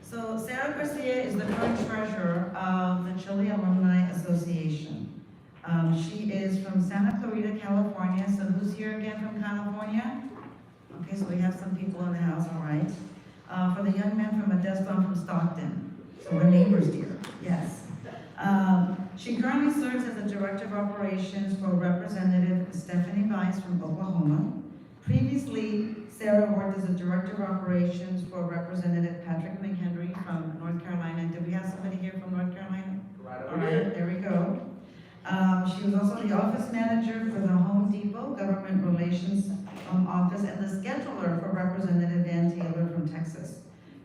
So Sarah Garcia is the current treasurer of the CHLI Alumni Association. She is from Santa Clarita, California. So who's here again from California? Okay, so we have some people in the house, all right. For the young man from Modesto, I'm from Stockton. So we're neighbors here, yes. She currently serves as the Director of Operations for Representative Stephanie Weiss from Oklahoma. Previously, Sarah worked as a Director of Operations for Representative Patrick McHenry from North Carolina. Do we have somebody here from North Carolina? All right, there we go. She was also the Office Manager for the Home Depot Government Relations Office and the Scheduler for Representative Van Taylor from Texas.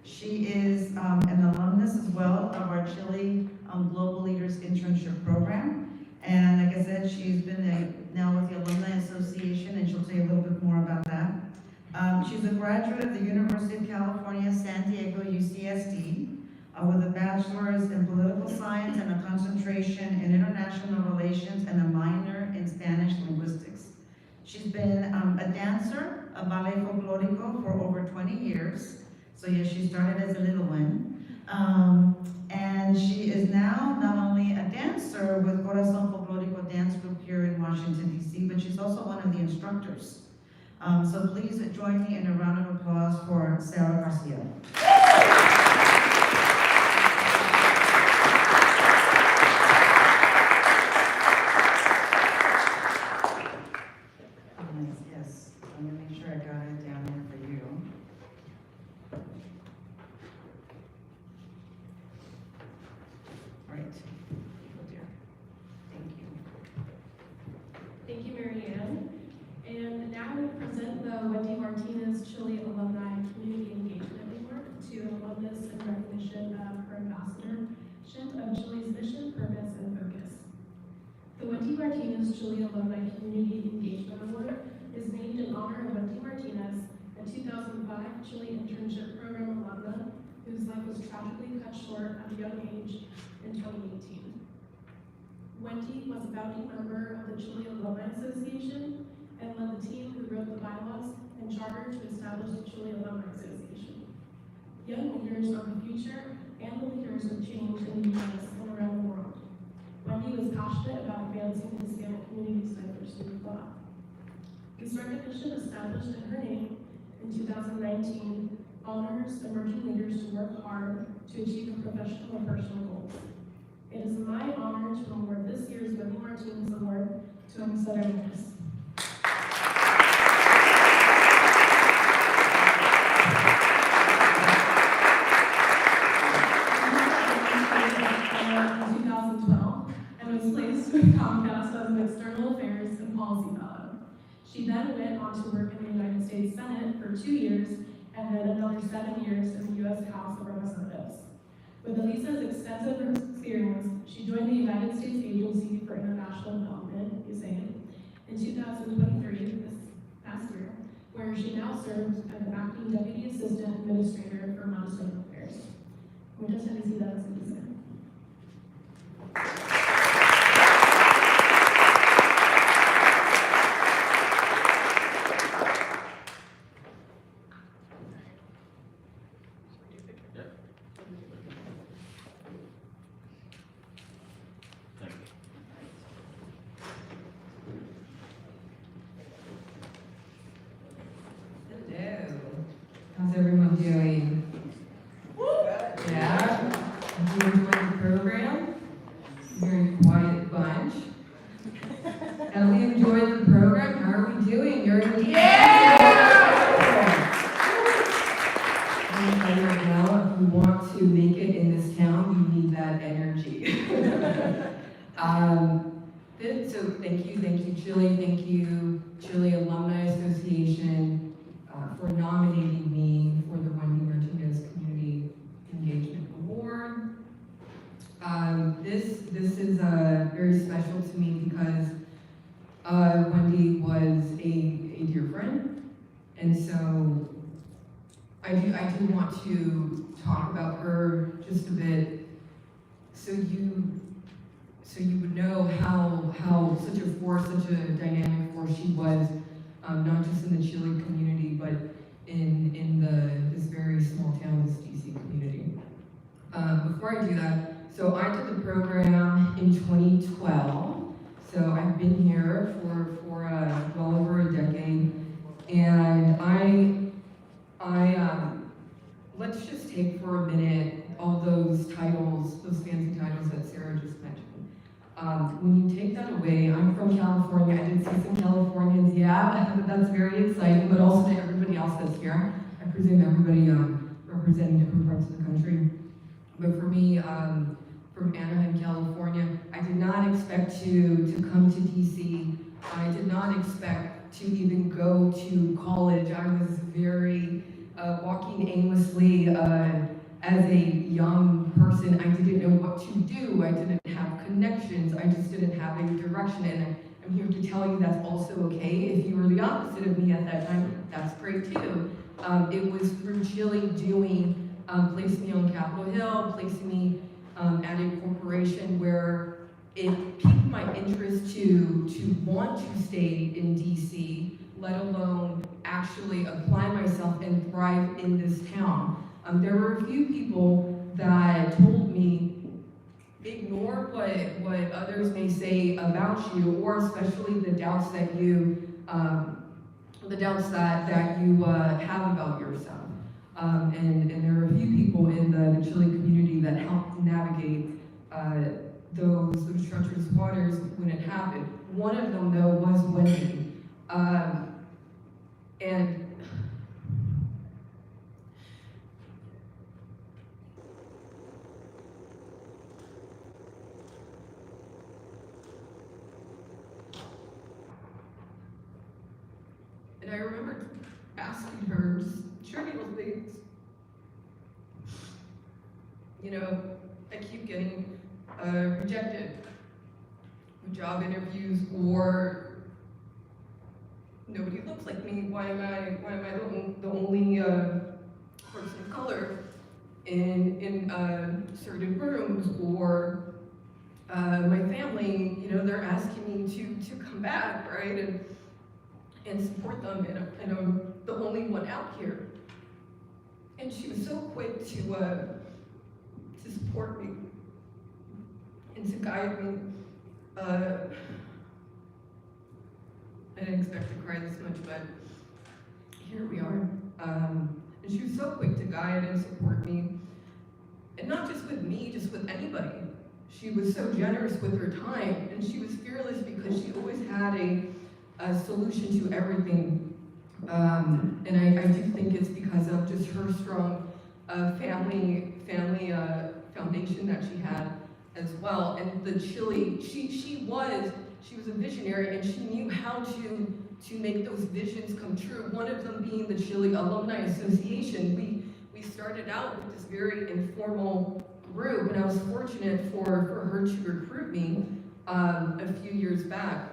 She is an alumnus as well of our CHLI Global Leaders Internship Program. And like I said, she's been now with the Alumni Association, and she'll tell you a little bit more about that. She's a graduate of the University of California, San Diego, UCSD, with a bachelor's in political science and a concentration in international relations and a minor in Spanish linguistics. She's been a dancer, a ballet folklorico for over 20 years. So yes, she started as a little one. And she is now not only a dancer with Corazon Folklorico Dance Group here in Washington, D.C., but she's also one of the instructors. So please join me in a round of applause for Sarah Garcia. Yes, I'm gonna make sure I got it down there for you. Right. Oh dear. Thank you. Thank you, Mary Ann. And now I'm going to present the Wendy Martinez CHLI Alumni Community Engagement Award to an alumnus in recognition of her ambassadorship of CHLI's mission, purpose, and focus. The Wendy Martinez CHLI Alumni Community Engagement Award is named in honor of Wendy Martinez, a 2005 CHLI Internship Program alumna whose life was tragically cut short at a young age in 2018. Wendy was a founding member of the CHLI Alumni Association and led the team who wrote the bylaws and charter to establish the CHLI Alumni Association. Young leaders are the future and the leaders of change in the U.S. and around the world. Wendy was passionate about advancing the Hispanic community's diversity of thought. This recognition, established in her name in 2019, honors emerging leaders to work hard to achieve their professional and personal goals. It is my honor to award this year's Wendy Martinez Award to Amistad Venegas. In 2012, and was placed with Comcast as an External Affairs and Policy Fellow. She then went on to work in the United States Senate for 2 years, and then another 7 years in the U.S. House of Representatives. With Elisa's extensive experience, she joined the United States Agency for International Development, USAID, in 2023, this past year, where she now serves as an acting Deputy Assistant Administrator for Legislative Affairs. Muchas felicidades, Elisa. How's everyone doing? Yeah? Did you enjoy the program? Very quiet bunch. And we enjoyed the program. How are we doing? You're in Well, if we want to make it in this town, you need that energy. Good. So thank you, CHLI, thank you, CHLI Alumni Association, for nominating me for the Wendy Martinez Community Engagement And so I do want to talk about her just a bit, so you would know how such a force, such a dynamic force she was, not just in the Chile community, but in this very small town, this DC community. Before I do that, so I did the program in 2012. So I've been here for well over a decade, and let's just take for a minute all those titles, those fancy titles that Sarah just mentioned. When you take that away, I'm from California. I did see some Californians, yeah, that's very exciting, but also to everybody else that's here. I presume everybody representing different parts of the country. But for me, from Anaheim, California, I did not expect to come to DC. I did not expect to even go to college. I was very walking aimlessly as a young person. I didn't know what to do. I didn't have connections. I just didn't have any direction. And I'm here to tell you that's also okay. If you were the opposite of me at that time, that's great too. It was through Chile doing, placing me on Capitol Hill, placing me at a corporation where it piqued my interest to want to stay in DC, let alone actually apply myself and thrive in this town. There were a few people that told me, ignore what others may say about you, or especially the doubts that you have about yourself. And there are a few people in the Chile community that helped navigate those treacherous waters when it happened. One of them, though, was Wendy. And I remember asking her trivial things. You know, I keep getting rejected for job interviews, or nobody looks like me. Why am I the only person of color in certain rooms? Or my family, you know, they're asking me to come back, right, and support them, and I'm the only one out here. And she was so quick to support me and to guide me. I didn't expect to cry this much, but here we are. And she was so quick to guide and support me. And not just with me, just with anybody. She was so generous with her time, and she was fearless because she always had a solution to everything. And I do think it's because of just her strong family foundation that she had as well. And the Chile, she was a visionary, and she knew how to make those visions come true. One of them being the Chile Alumni Association. We started out with this very informal group, and I was fortunate for her to recruit me a few years back.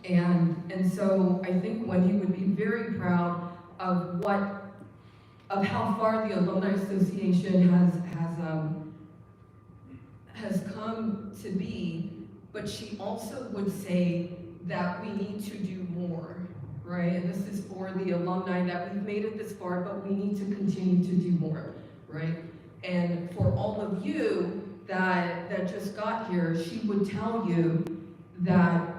And so I think Wendy would be very proud of how far the Alumni Association has come to be, but she also would say that we need to do more, right? And this is for the alumni, that we've made it this far, but we need to continue to do more, right? And for all of you that just got here, she would tell you that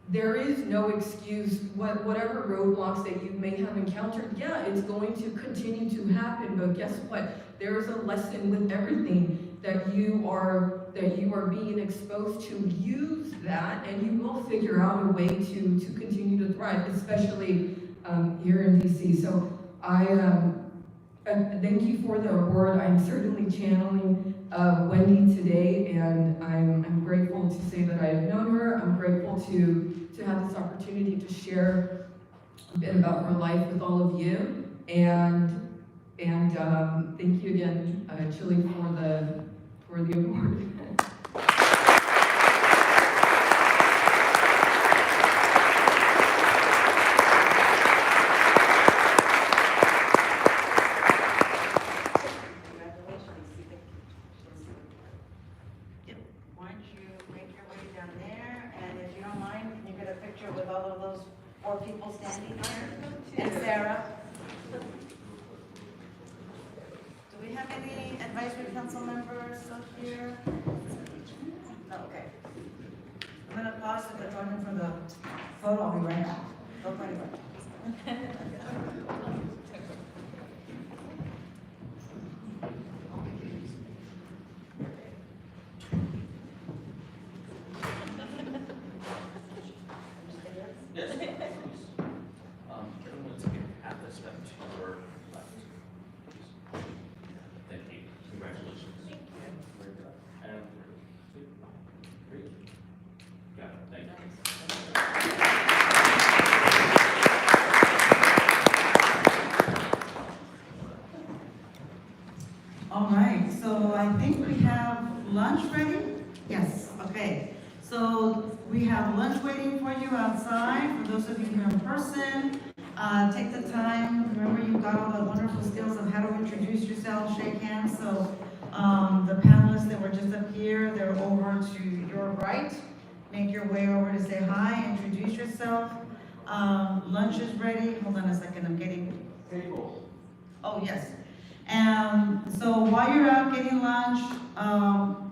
there is no excuse. Whatever roadblocks that you may have encountered, yeah, it's going to continue to happen, but guess what? There is a lesson with everything that you are being exposed to. Use that, and you will figure out a way to continue to thrive, especially here in DC. So I thank you for the award. I'm certainly channeling Wendy today, and I'm grateful to say that I've known her. I'm grateful to have this opportunity to share a bit about her life with all of you. And thank you again, Chile, for the award. and Sarah. Do we have any advisory council members up here? No, okay. I'm gonna pause if they're joining for the photo, I'll be right back. Don't go anywhere. Yes. Kelvin, let's get at this step to your left. Thank you. Congratulations. And three. Got it. Thank you. All right, so I think we have lunch ready? Yes, okay. So we have lunch waiting for you outside. For those of you here in person, take the time. Remember, you got all the wonderful skills of how to introduce yourself, shake hands. So the panelists that were just up here, they're over to your right. Make your way over to say hi, introduce yourself. Lunch is ready. Hold on a second, I'm getting... Table. Oh, yes. So while you're out getting lunch,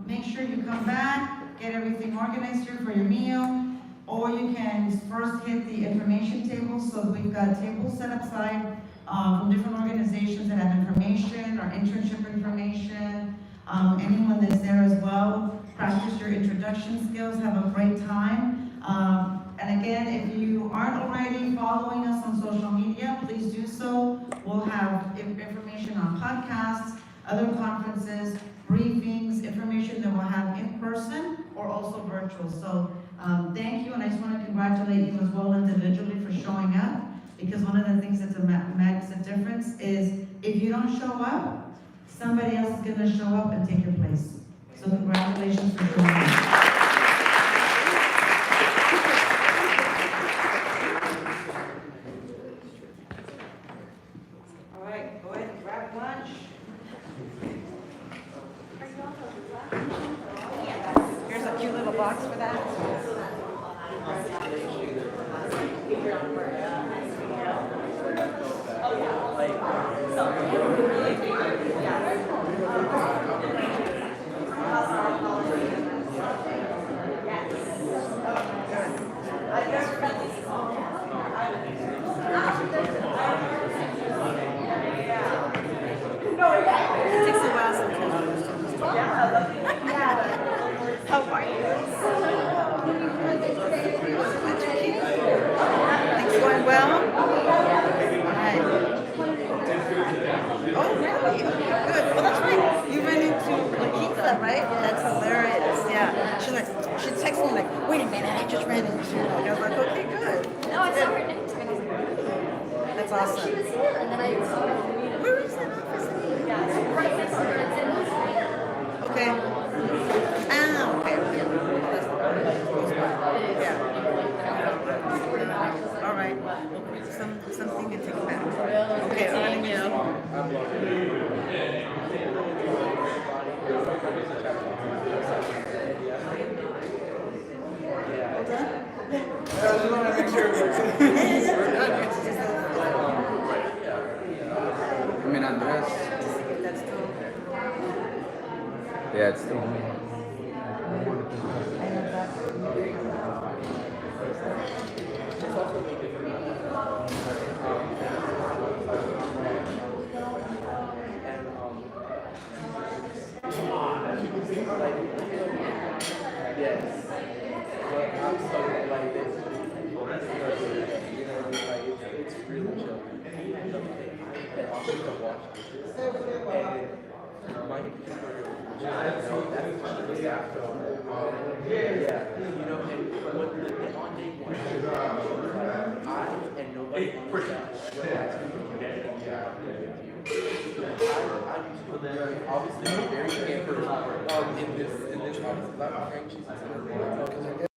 make sure you come back, get everything organized here for your meal, or you can first hit the information table. So we've got tables set aside from different organizations that have information or internship information. Anyone that's there as well, practice your introduction skills, have a great time. And again, if you aren't already following us on social media, please do so. We'll have information on podcasts, other conferences, briefings, information that we'll have in person or also virtual. So thank you, and I just want to congratulate you as well individually for showing up, because one of the things that makes a difference is if you don't show up, somebody else is going to show up and take your place. So congratulations for showing up. All right, go ahead and grab lunch. Here's a cute little box for that. It takes a while sometimes. How are you? Things going well? Right. Oh, really? Good. Well, that's right. You ran into Lakita, right? That's hilarious. Yeah. She texted me like, wait a minute, I just ran into you. And I was like, okay, good. No, I saw her next to me. That's awesome. She was here, and then I saw her. Where is that office? Yeah, right next to her. It's in this way. Okay. Ah, okay. Yeah. All right. Something to take back. Okay, thank you. I just want to make sure we're done. I mean, Andres. Yeah, it's still me. Yes. But I'm so like this. It's really chill. And also to watch this. And my computer, that's after. Yeah. You know, and what the on day one, I and nobody on the staff. Obviously, very pampered in this office. I'm trying to